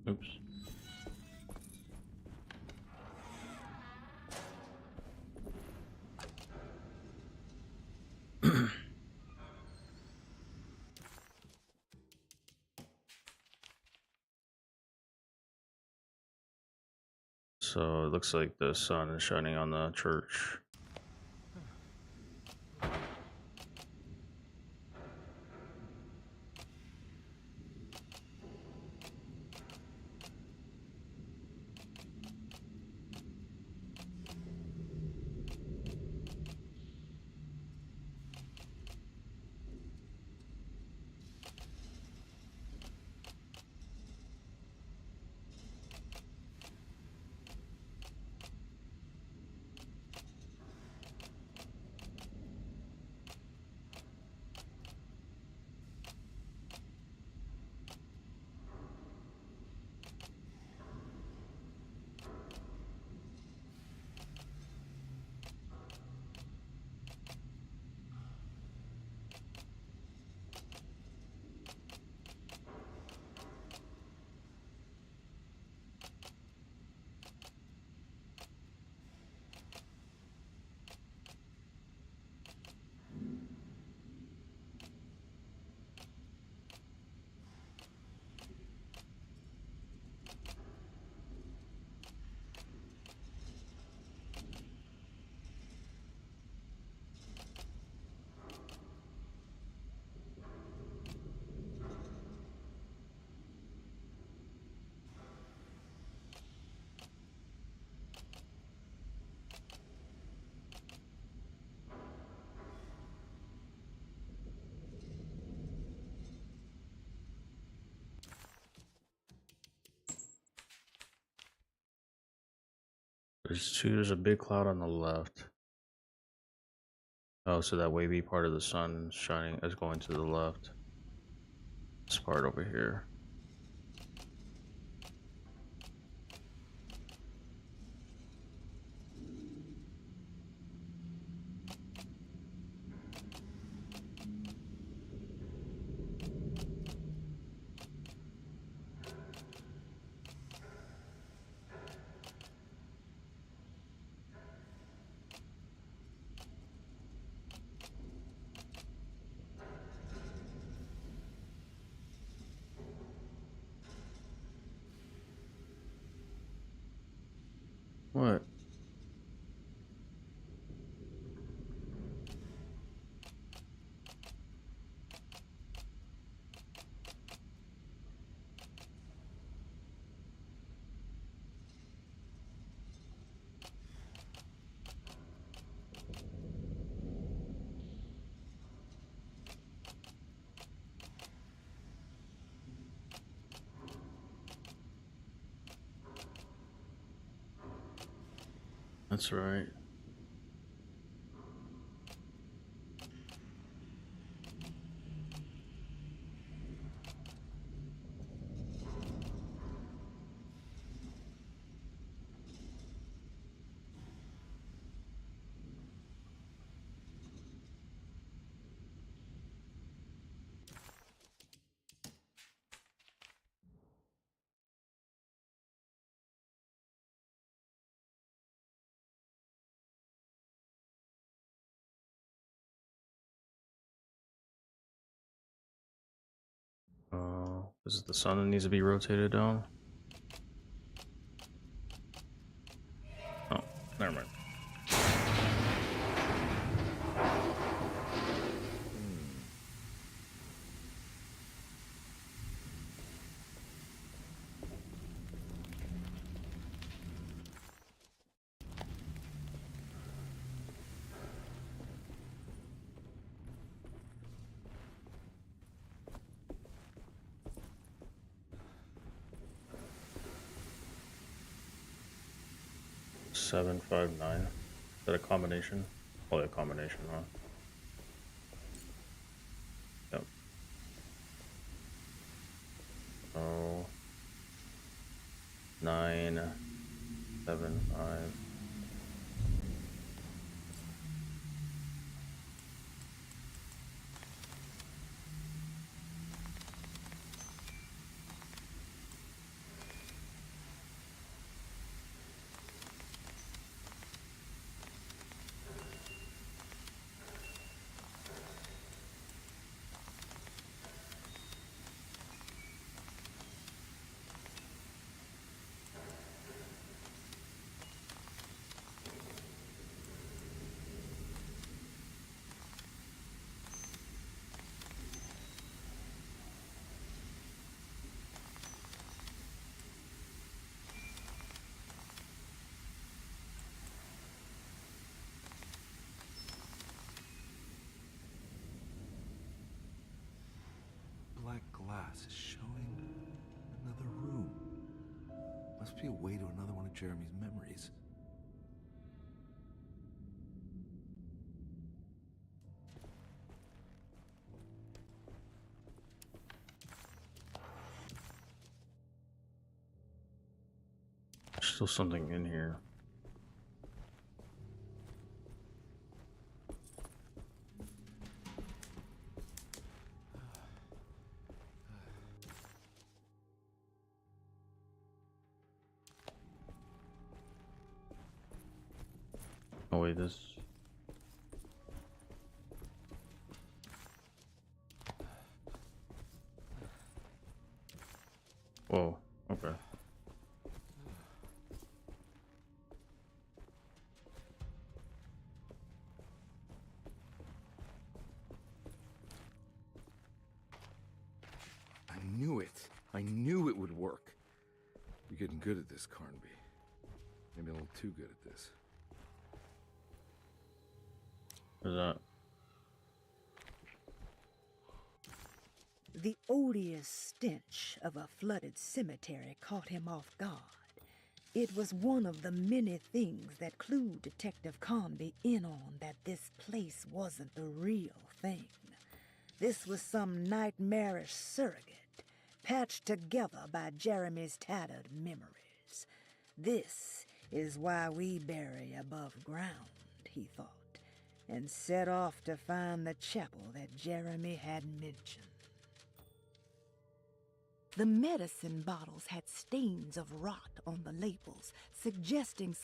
Oops. So it looks like the sun is shining on the church. There's a big cloud on the left. Oh, so that wavy part of the sun shining is going to the left. This part over here. What? That's right. Is it the sun that needs to be rotated down? Oh, never mind. Seven, 5, 9. Is that a combination? Probably a combination, huh? Yep. Oh, 9, 7, 5. Black glass is showing another room. Must be a way to another one of Jeremy's memories. There's still something in here. Oh wait, this... Whoa, okay. I knew it. I knew it would work. You're getting good at this, Carnby. Maybe a little too good at this. What's that? The odious stench of a flooded cemetery caught him off guard. It was one of the many things that clued Detective Conby in on that this place wasn't the real thing. This was some nightmarish surrogate, patched together by Jeremy's tattered memories. This is why we bury above ground, he thought, and set off to find the chapel that Jeremy had mentioned. The medicine bottles had stains of rot on the labels, suggesting...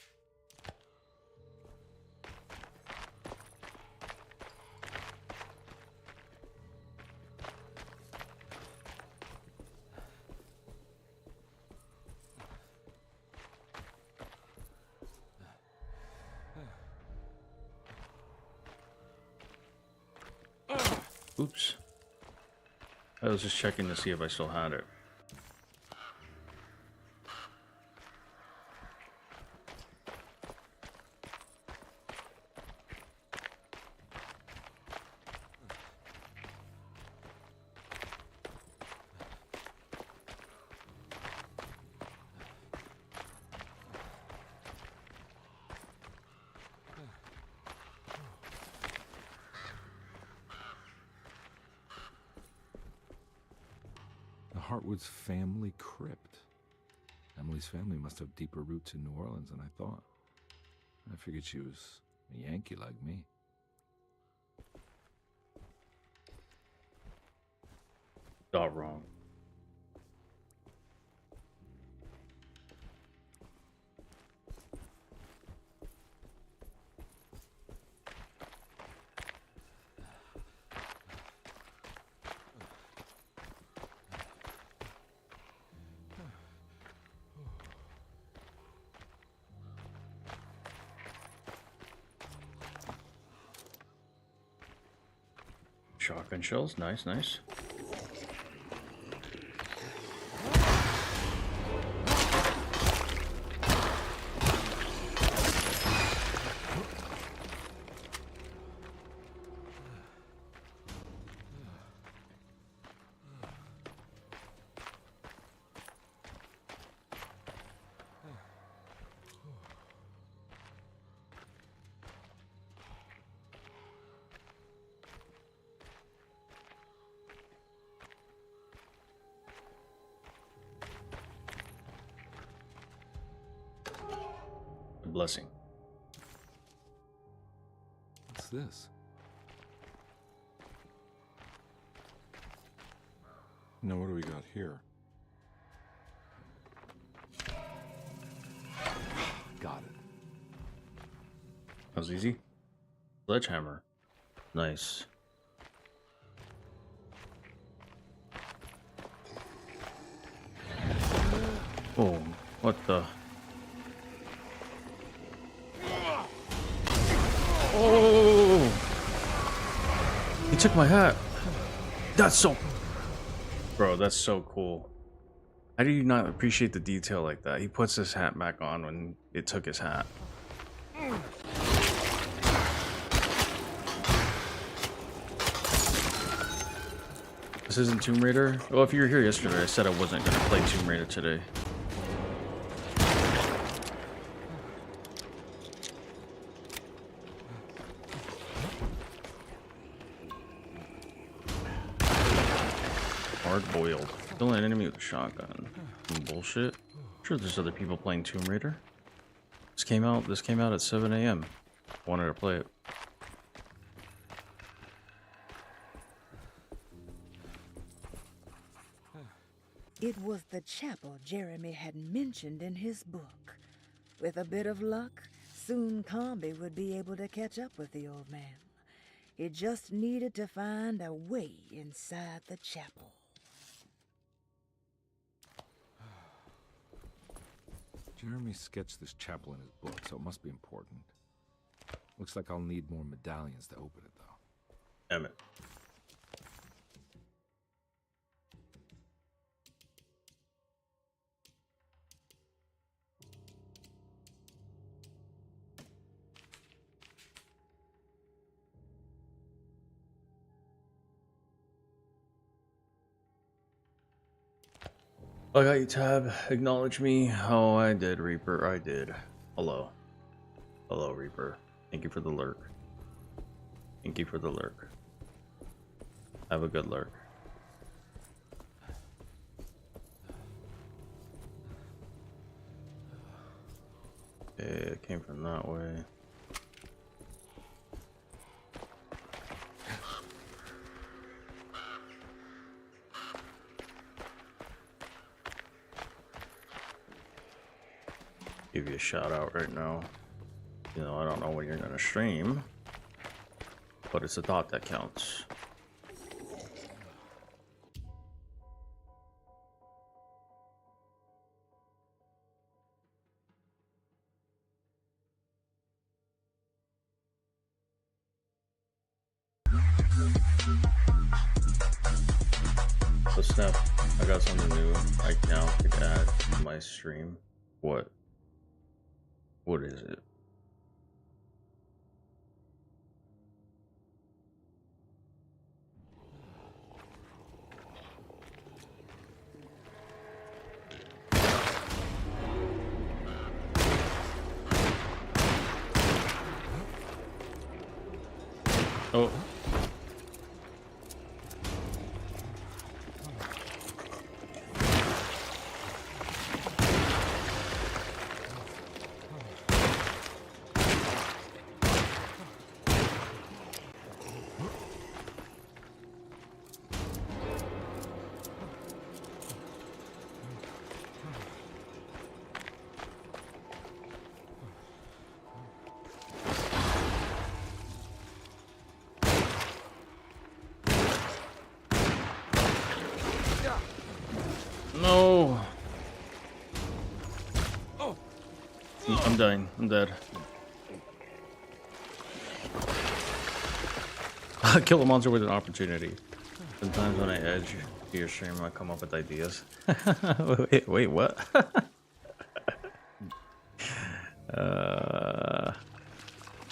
Oops. I was just checking to see if I still had it. Hartwood's family crypt. Emily's family must have deeper roots in New Orleans than I thought. I figured she was a Yankee like me. Not wrong. Shotgun shells, nice, nice. Blessing. What's this? Now what do we got here? Got it. That was easy. Sledgehammer. Nice. Oh, what the? Oh! He took my hat. That's so... Bro, that's so cool. How do you not appreciate the detail like that? He puts his hat back on when it took his hat. This isn't Tomb Raider? Well, if you were here yesterday, I said I wasn't going to play Tomb Raider today. Hard-boiled. Kill an enemy with a shotgun. Some bullshit. I'm sure there's other people playing Tomb Raider. This came out at 7 a.m. I wanted to play it. It was the chapel Jeremy had mentioned in his book. With a bit of luck, soon Conby would be able to catch up with the old man. He just needed to find a way inside the chapel. Jeremy sketched this chapel in his book, so it must be important. Looks like I'll need more medallions to open it, though. Damn it. I got you, Tab. Acknowledge me. Oh, I did, Reaper. I did. Hello. Hello, Reaper. Thank you for the lurk. Thank you for the lurk. Have a good lurk. Okay, it came from that way. Give you a shout out right now. You know, I don't know when you're gonna stream, but it's a thought that counts. So Snap, I got something new right now to add to my stream. What? What is it? Oh. No. I'm dying. I'm dead. Kill a monster with an opportunity. Sometimes when I edge your stream, I come up with ideas. wait, what?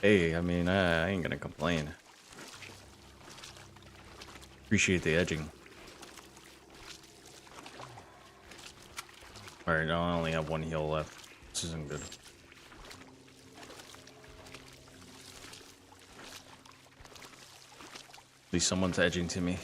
Hey, I mean, I ain't gonna complain. Appreciate the edging. Alright, now I only have one heal left. This isn't good. At least someone's edging to me.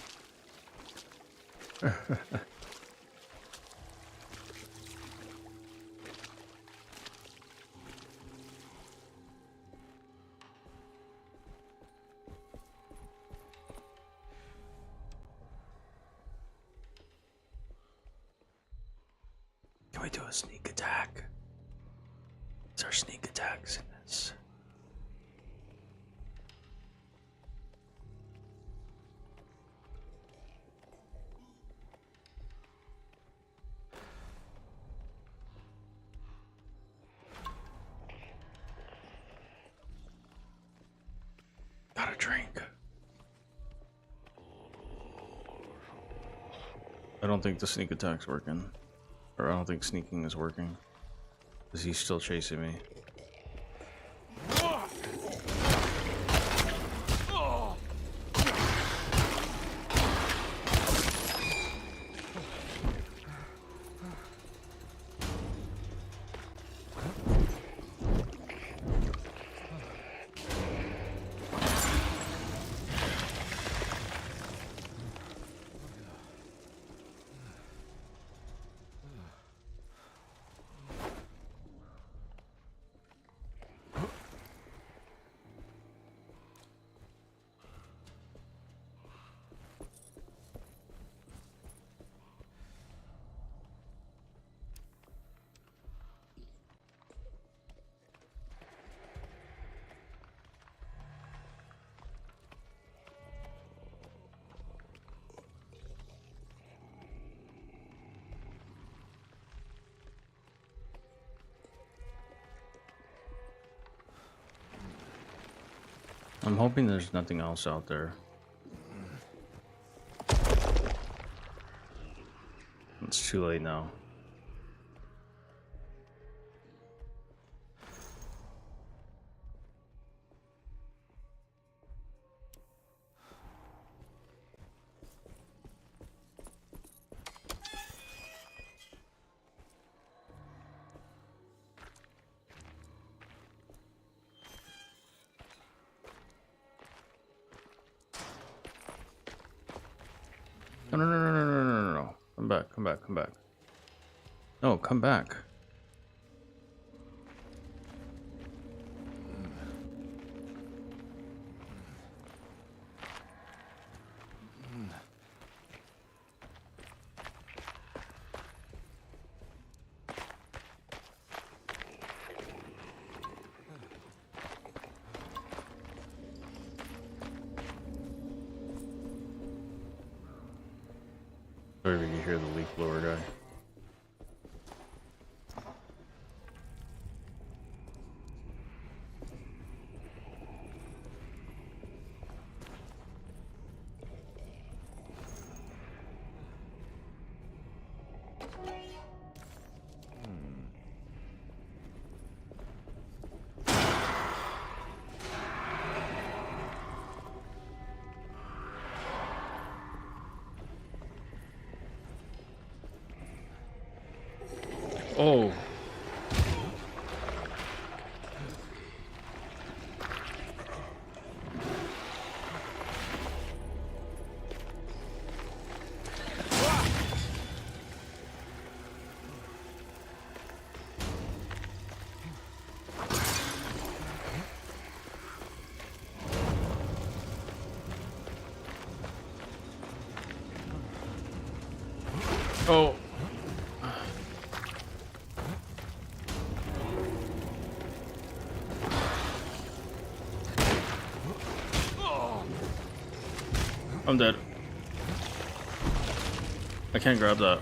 Can we do a sneak attack? Is there sneak attacks in this? Got a drink. I don't think the sneak attack's working. Or I don't think sneaking is working. Because he's still chasing me. I'm hoping there's nothing else out there. It's too late now. No, no, no, no, no, no, no, no, no. Come back, come back, come back. No, come back. Sorry if you can hear the leaf blower guy. Oh. Oh. I'm dead. I can't grab that.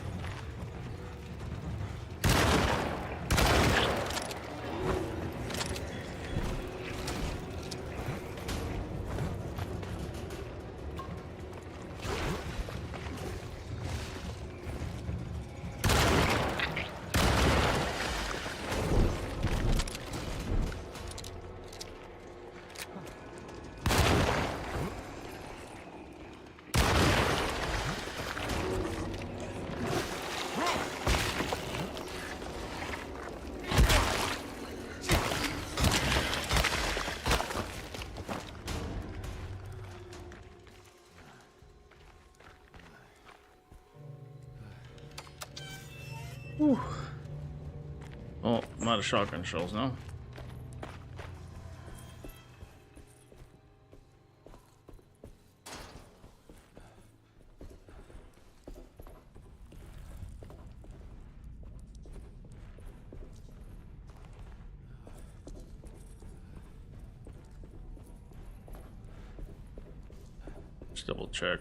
Whew. Oh, I'm out of shotgun shells now. Just double check.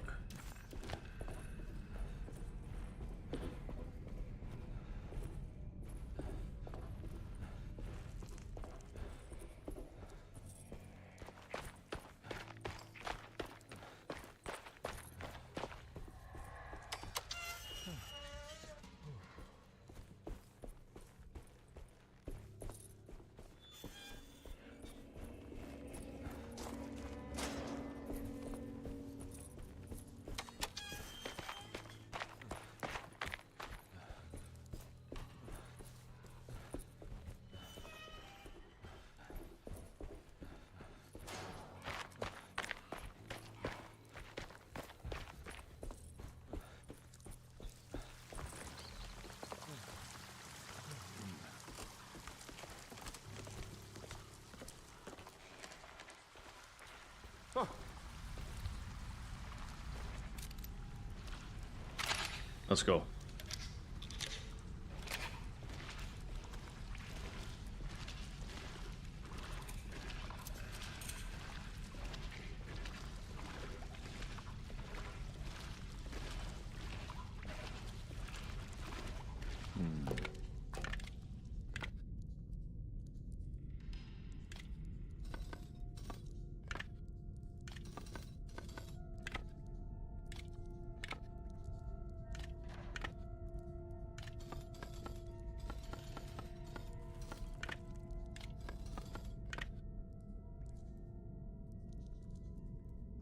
Let's go.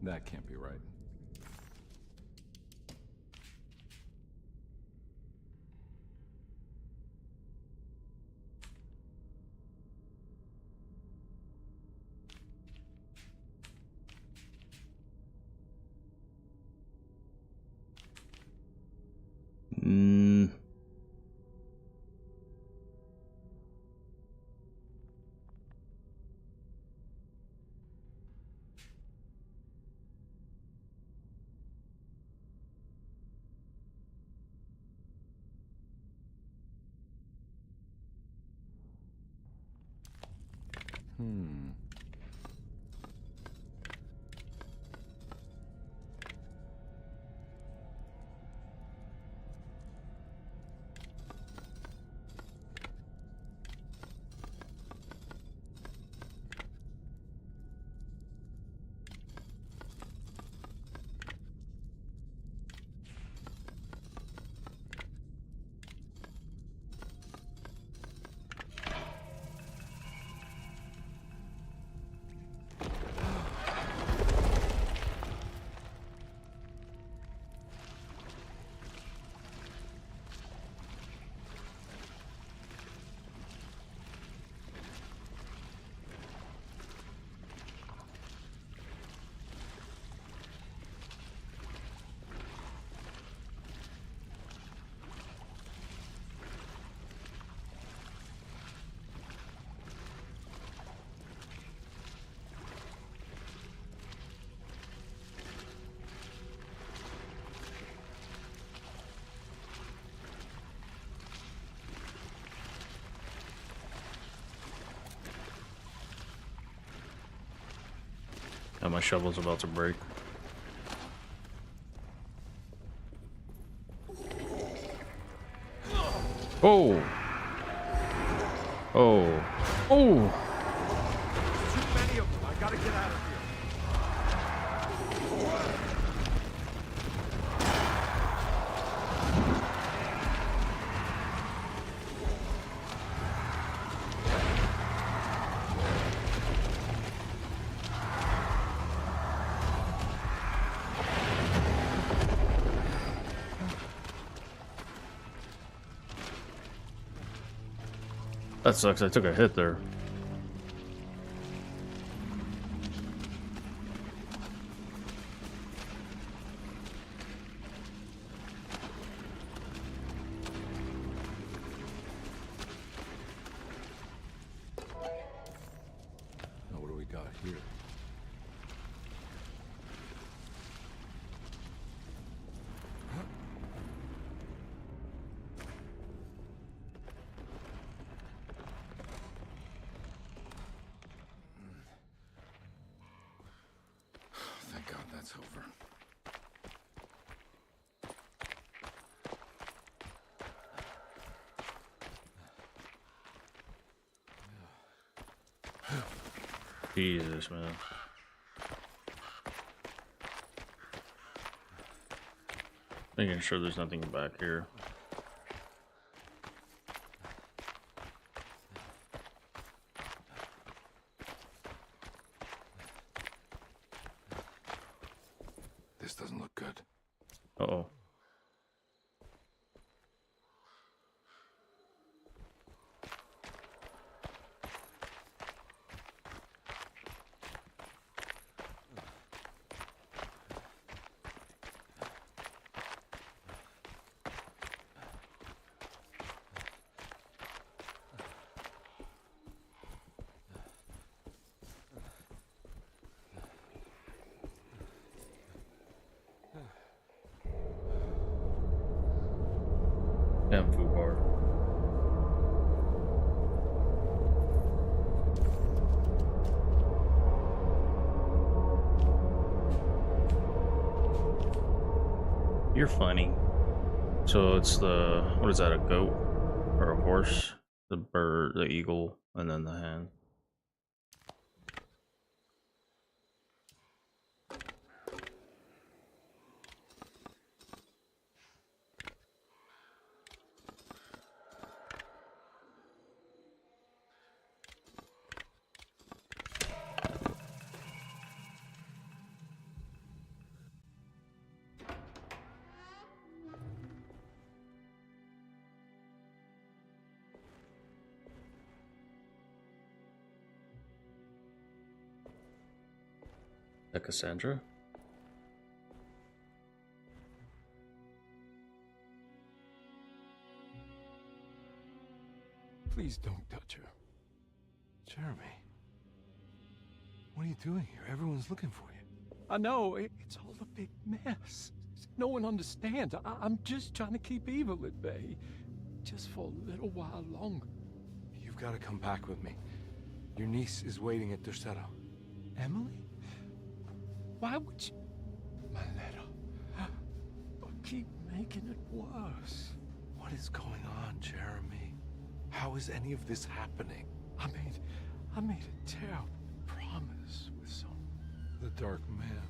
That can't be right. Oh, my shovel's about to break. Oh! Oh! Oh! Too many of them. I gotta get out of here. That sucks, I took a hit there. Now what do we got here? Thank God that's over. Jesus, man. Making sure there's nothing back here. This doesn't look good. Uh-oh. Damn food bar. You're funny. So it's the, what is that, a goat? Or a horse? The bird, the eagle, and then the hen. That Cassandra? Please don't touch her. Jeremy. What are you doing here? Everyone's looking for you. I know, it's all a big mess. No one understands. I'm just trying to keep evil at bay. Just for a little while longer. You've got to come back with me. Your niece is waiting at Tercero. Emily? Why would you... My letter. Keep making it worse. What is going on, Jeremy? How is any of this happening? I made a terrible promise with some... The Dark Man.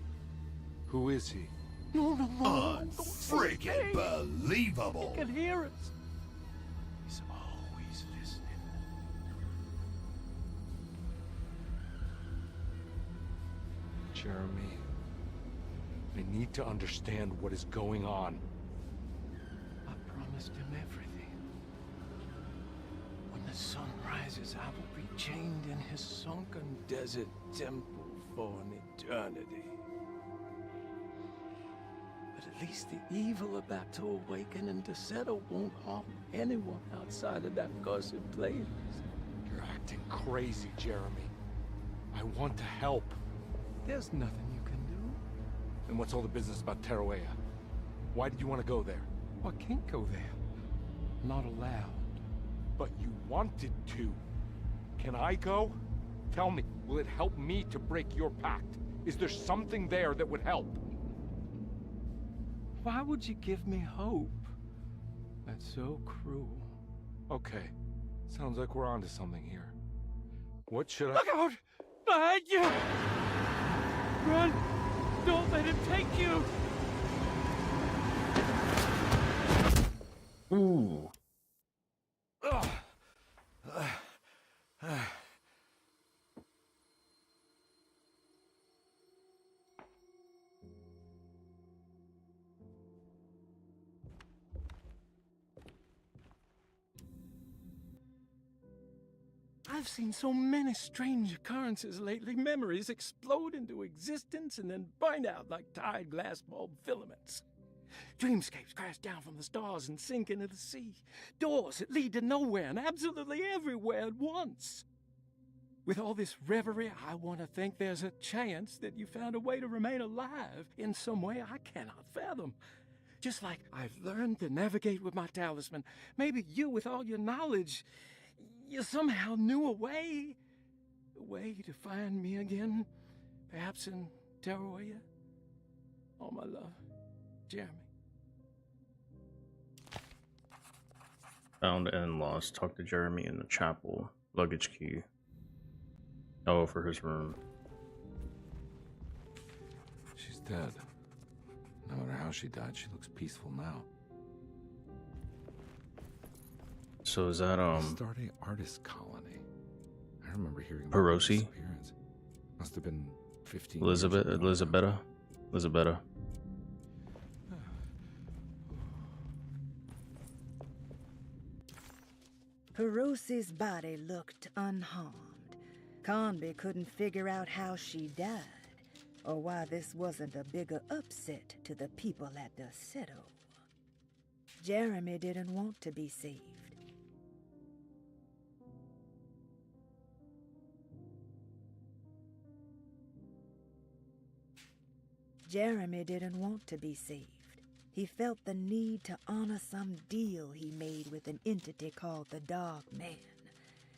Who is he? No. Unfreaking believable. He can hear us. He's always listening. Jeremy, I need to understand what is going on. I promised him everything. When the sun rises, I will be chained in his sunken desert temple for an eternity. But at least the evil about to awaken in Deseto won't harm anyone outside of that cursed place. You're acting crazy, Jeremy. I want to help. There's nothing you can do. And what's all the business about Tarawea? Why did you want to go there? I can't go there. I'm not allowed. But you wanted to. Can I go? Tell me, will it help me to break your pact? Is there something there that would help? Why would you give me hope? That's so cruel. Okay. Sounds like we're onto something here. What should I... Look out! Behind you! Run! Don't let him take you! Ooh. I've seen so many strange occurrences lately. Memories explode into existence and then burn out like tired glass bulb filaments. Dreamscapes crash down from the stars and sink into the sea. Doors that lead to nowhere and absolutely everywhere at once. With all this reverie, I want to think there's a chance that you found a way to remain alive in some way I cannot fathom. Just like I've learned to navigate with my talisman. Maybe you, with all your knowledge, you somehow knew a way to find me again, perhaps in Tarawea. All my love, Jeremy. Found and lost. Talk to Jeremy in the chapel. Luggage key. Oh, for his room. She's dead. No matter how she died, she looks peaceful now. So is that Starting artist colony. I remember hearing about Perosi? her disappearance. Must have been 15 Elizabeth? years ago. Elizabetta. Perosi's body looked unharmed. Conby couldn't figure out how she died, or why this wasn't a bigger upset to the people at Deseto. Jeremy didn't want to be saved. Jeremy didn't want to be saved. He felt the need to honor some deal he made with an entity called the Dark Man.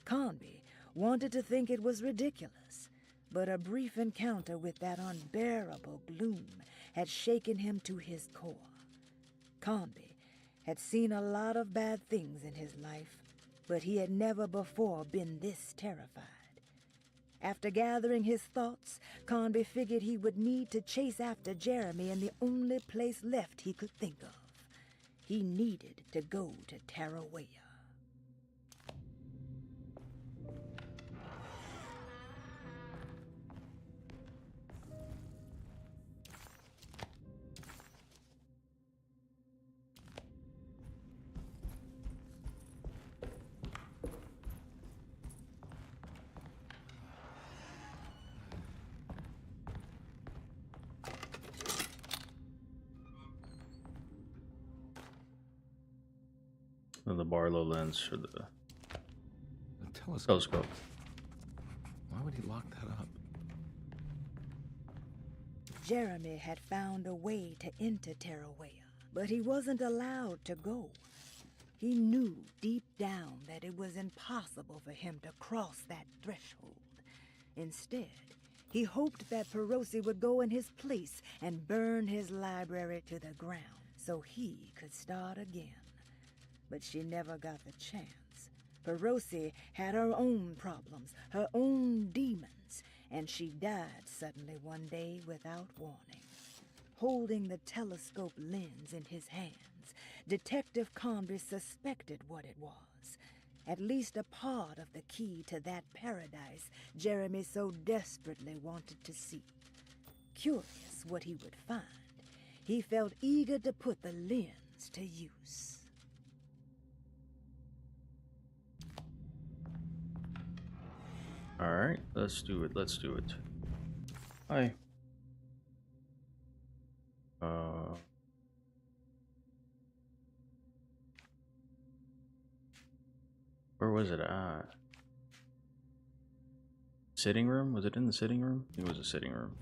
Conby wanted to think it was ridiculous, but a brief encounter with that unbearable gloom had shaken him to his core. Conby had seen a lot of bad things in his life, but he had never before been this terrified. After gathering his thoughts, Conby figured he would need to chase after Jeremy in the only place left he could think of. He needed to go to Tarawea. And the Barlow lens for the telescope. Why would he lock that up? Jeremy had found a way to enter Tarawea, but he wasn't allowed to go. He knew deep down that it was impossible for him to cross that threshold. Instead, he hoped that Perosi would go in his place and burn his library to the ground so he could start again. But she never got the chance. Perosi had her own problems, her own demons, and she died suddenly one day without warning. Holding the telescope lens in his hands, Detective Conby suspected what it was. At least a part of the key to that paradise Jeremy so desperately wanted to see. Curious what he would find, he felt eager to put the lens to use. Alright, let's do it, let's do it. Hi. Where was it at? Sitting room? Was it in the sitting room? It was a sitting room.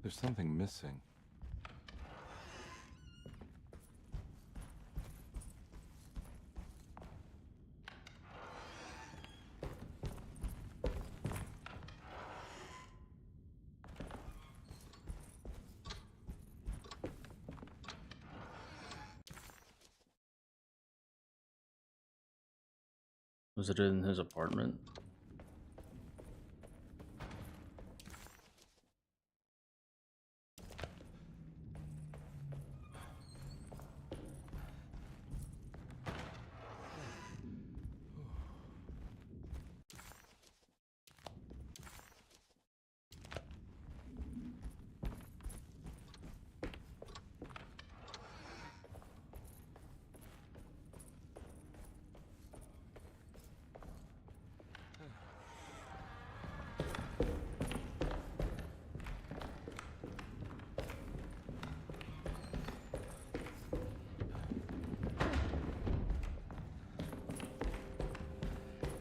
There's something missing. Was it in his apartment?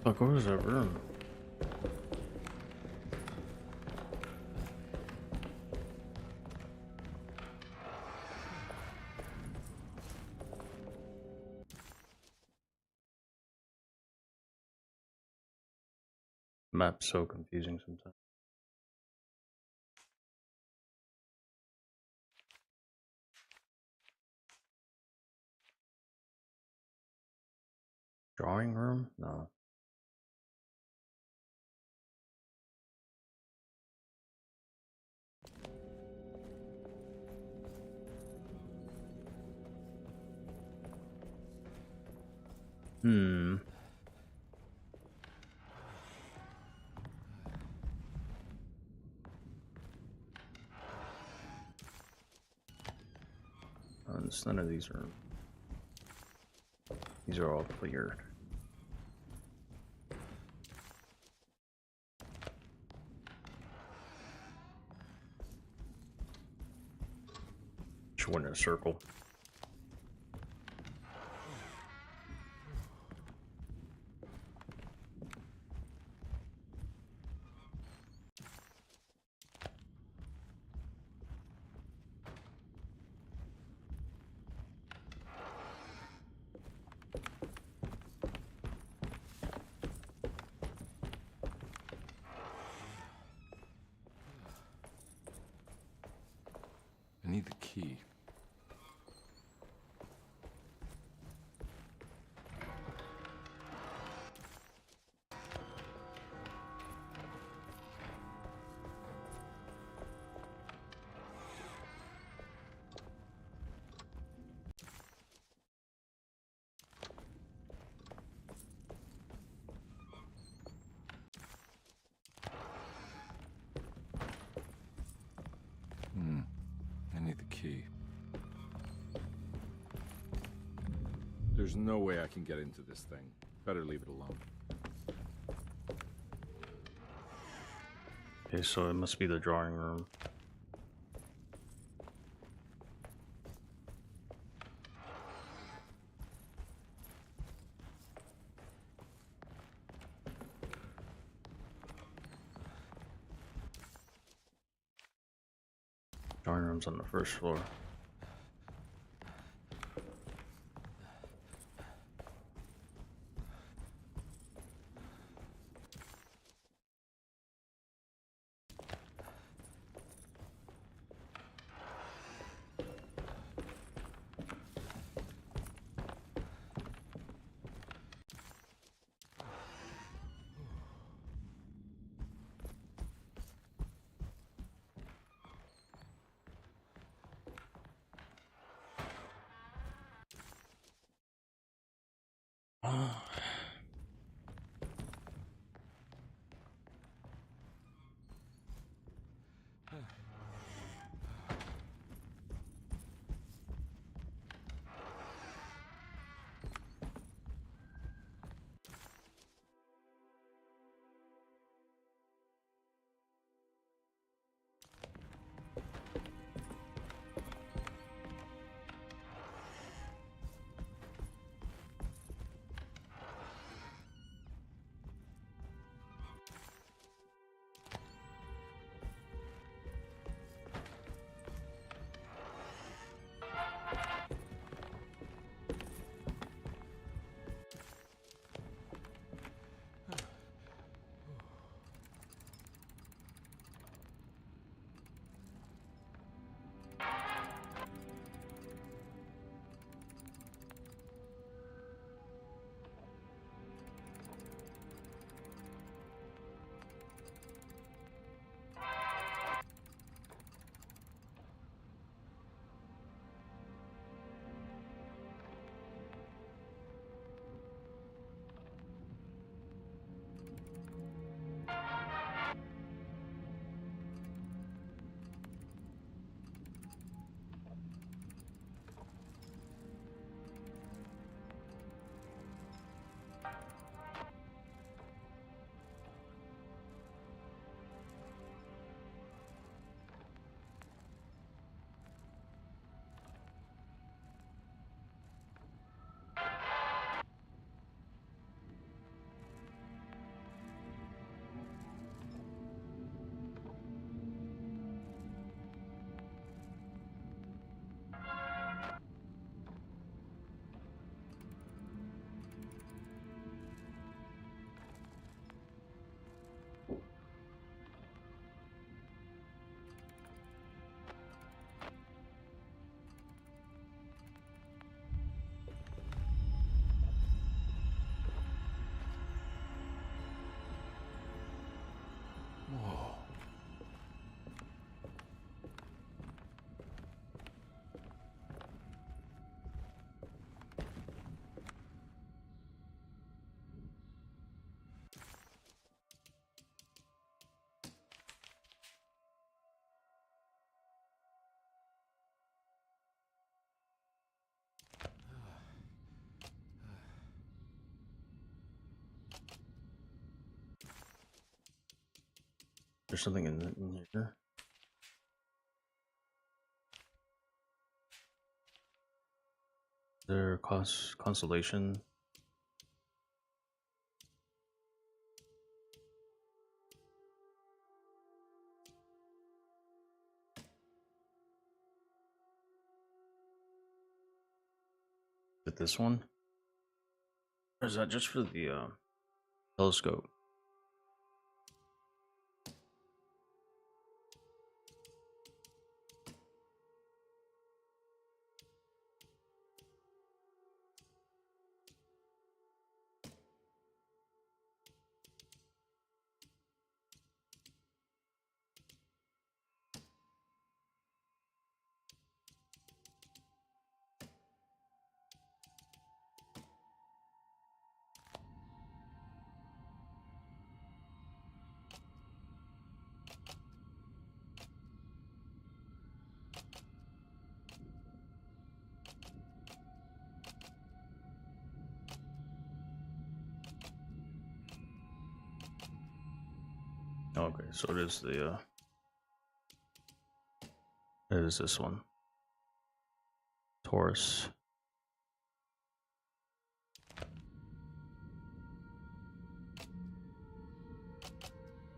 Fuck, where was that room? Map's so confusing sometimes. Drawing room? No. Hmm. None of these are. These are all cleared. Just went in a circle. I need the key. I need the key. There's no way I can get into this thing. Better leave it alone. Okay, so it must be the drawing room. Drawing room's on the first floor. Whoa. There's something in here. There constellation. Is it this one? Or is that just for the telescope? Okay, so it is the it is this one. Taurus.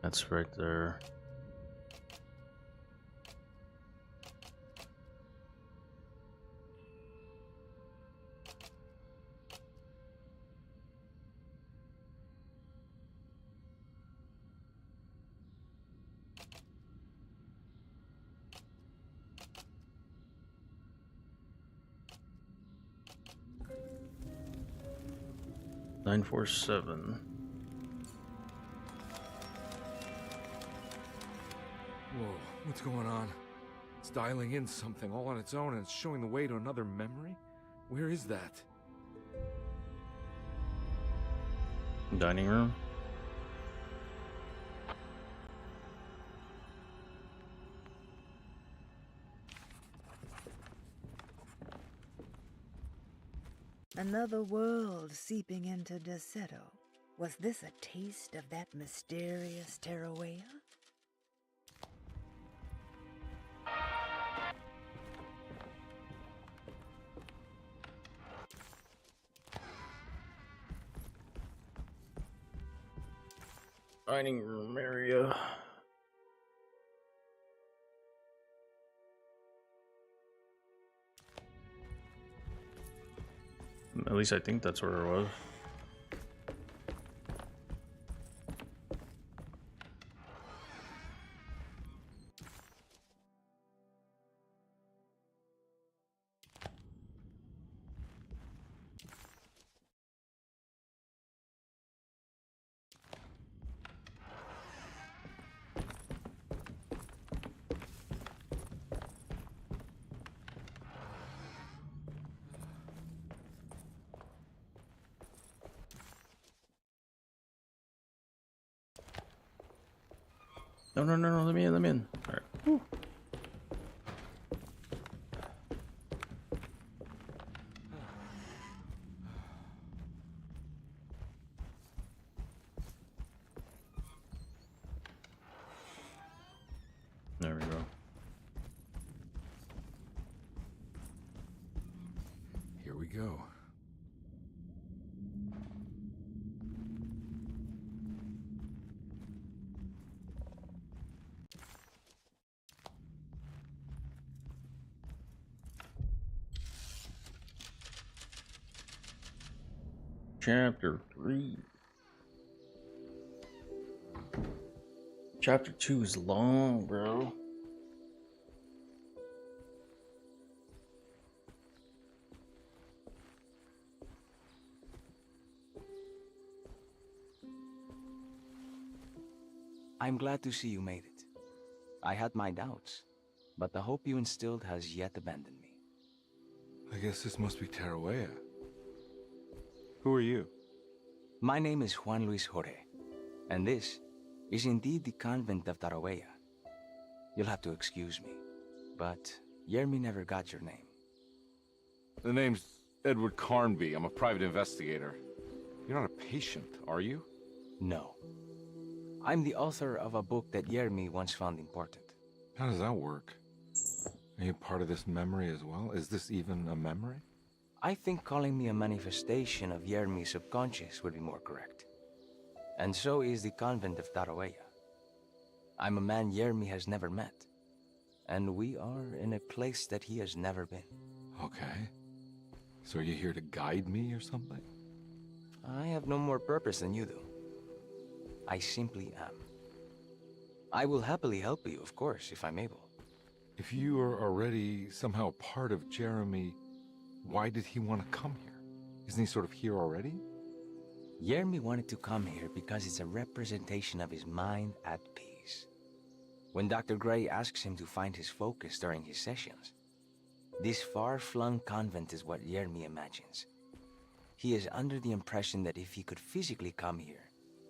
That's right there. Nine 4-7. Whoa, what's going on? It's dialing in something all on its own and it's showing the way to another memory? Where is that? Dining room. Another world seeping into Deseto. Was this a taste of that mysterious Terawea? Dining room area. At least I think that's where it was. No, no, no, no, let me in, let me in. Alright. Woo. There we go. Here we go. Chapter 3. Chapter 2 is long, bro. I'm glad to see you made it. I had my doubts, but the hope you instilled has yet abandoned me. I guess this must be Terawea. Who are you? My name is Juan Luis Jorge, and this is indeed the convent of Tarawea. You'll have to excuse me, but Yermi never got your name. The name's Edward Carnby. I'm a private investigator. You're not a patient, are you? No. I'm the author of a book that Yermi once found important. How does that work? Are you part of this memory as well? Is this even a memory? I think calling me a manifestation of Yermi's subconscious would be more correct. And so is the convent of Tarawea. I'm a man Yermi has never met, and we are in a place that he has never been. Okay. So are you here to guide me or something? I have no more purpose than you do. I simply am. I will happily help you, of course, if I'm able. If you are already somehow part of Jeremy, why did he want to come here? Isn't he sort of here already? Yermi wanted to come here because it's a representation of his mind at peace. When Dr. Gray asks him to find his focus during his sessions, this far-flung convent is what Yermi imagines. He is under the impression that if he could physically come here,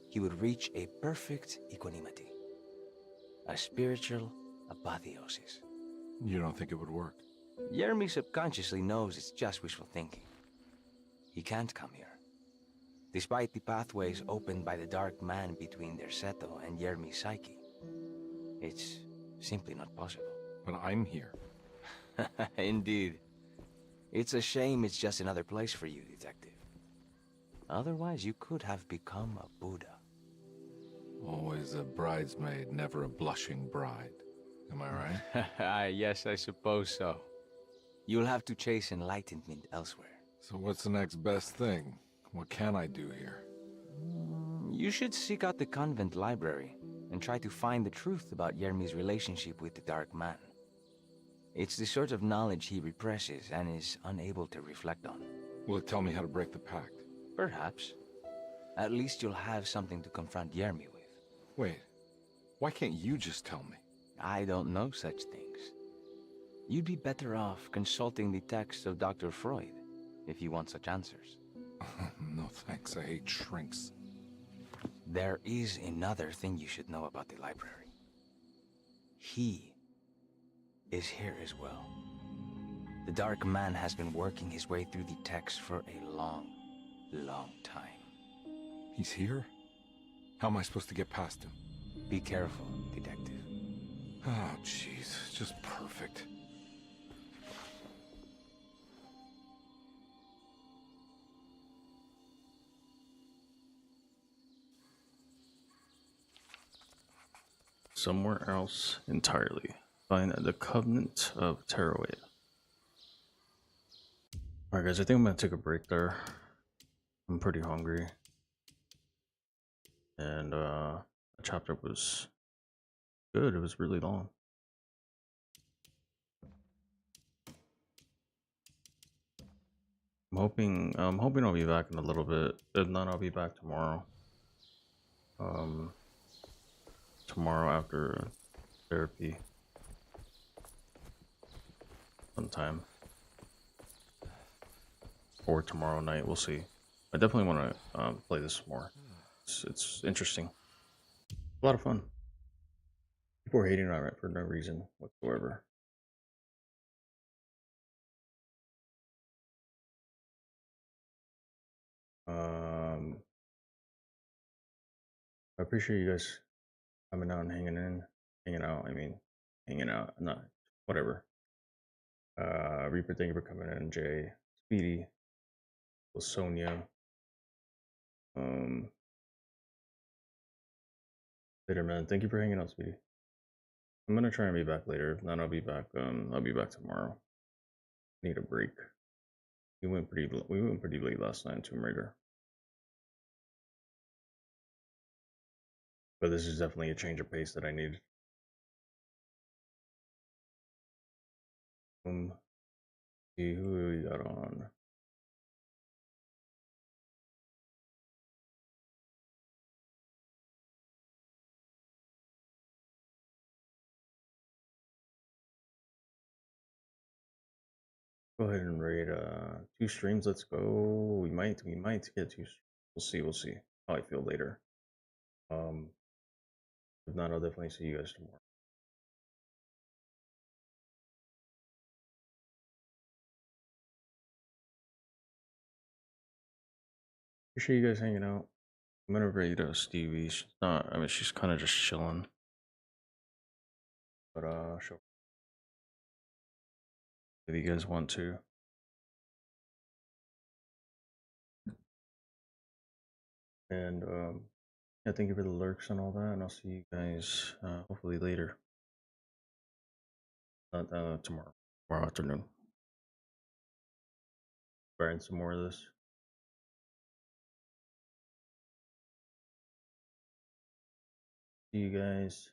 he would reach a perfect equanimity. A spiritual apotheosis. You don't think it would work? Yermi subconsciously knows it's just wishful thinking. He can't come here. Despite the pathways opened by the dark man between their Seto and Yermi's psyche, It's simply not possible. But I'm here. Indeed. It's a shame it's just another place for you, Detective. Otherwise, you could have become a Buddha. Always a bridesmaid, never a blushing bride. Am I right? Yes, I suppose so. You'll have to chase enlightenment elsewhere. So what's the next best thing? What can I do here? You should seek out the convent library and try to find the truth about Yermi's relationship with the Dark Man. It's the sort of knowledge he represses and is unable to reflect on. Will it tell me how to break the pact? Perhaps. At least you'll have something to confront Yermi with. Wait, why can't you just tell me? I don't know such things. You'd be better off consulting the texts of Dr. Freud if you want such answers. No thanks, I hate shrinks. There is another thing you should know about the library. He is here as well. The Dark Man has been working his way through the text for a long, long time. He's here? How am I supposed to get past him? Be careful, Detective. Oh, jeez. Just perfect. Somewhere else entirely. Find the Covenant of Tearaway. Alright guys, I think I'm gonna take a break there. I'm pretty hungry. And the chapter was good, it was really long. I'm hoping I'll be back in a little bit. If not, I'll be back tomorrow. Tomorrow after therapy. Sometime. Or tomorrow night, we'll see. I definitely want to play this more. It's interesting. A lot of fun. People are hating on it for no reason whatsoever. I appreciate you guys coming out and hanging out, not whatever. Reaper, thank you for coming in. Jay, Speedy, Sonia, Bitterman, thank you for hanging out, Speedy. I'm gonna try and be back later. If not, I'll be back tomorrow. Need a break. We went pretty late last night in Tomb Raider. But this is definitely a change of pace that I need. See who we got on. Go ahead and rate 2 streams. Let's go. We might get 2. We'll see how I feel later. If not, I'll definitely see you guys tomorrow. Appreciate you guys hanging out. I'm gonna rate Stevie. She's not. I mean, she's kind of just chilling. But sure. If you guys want to. And yeah, thank you for the lurks and all that. And I'll see you guys hopefully later. Tomorrow afternoon. Trying some more of this. See you guys.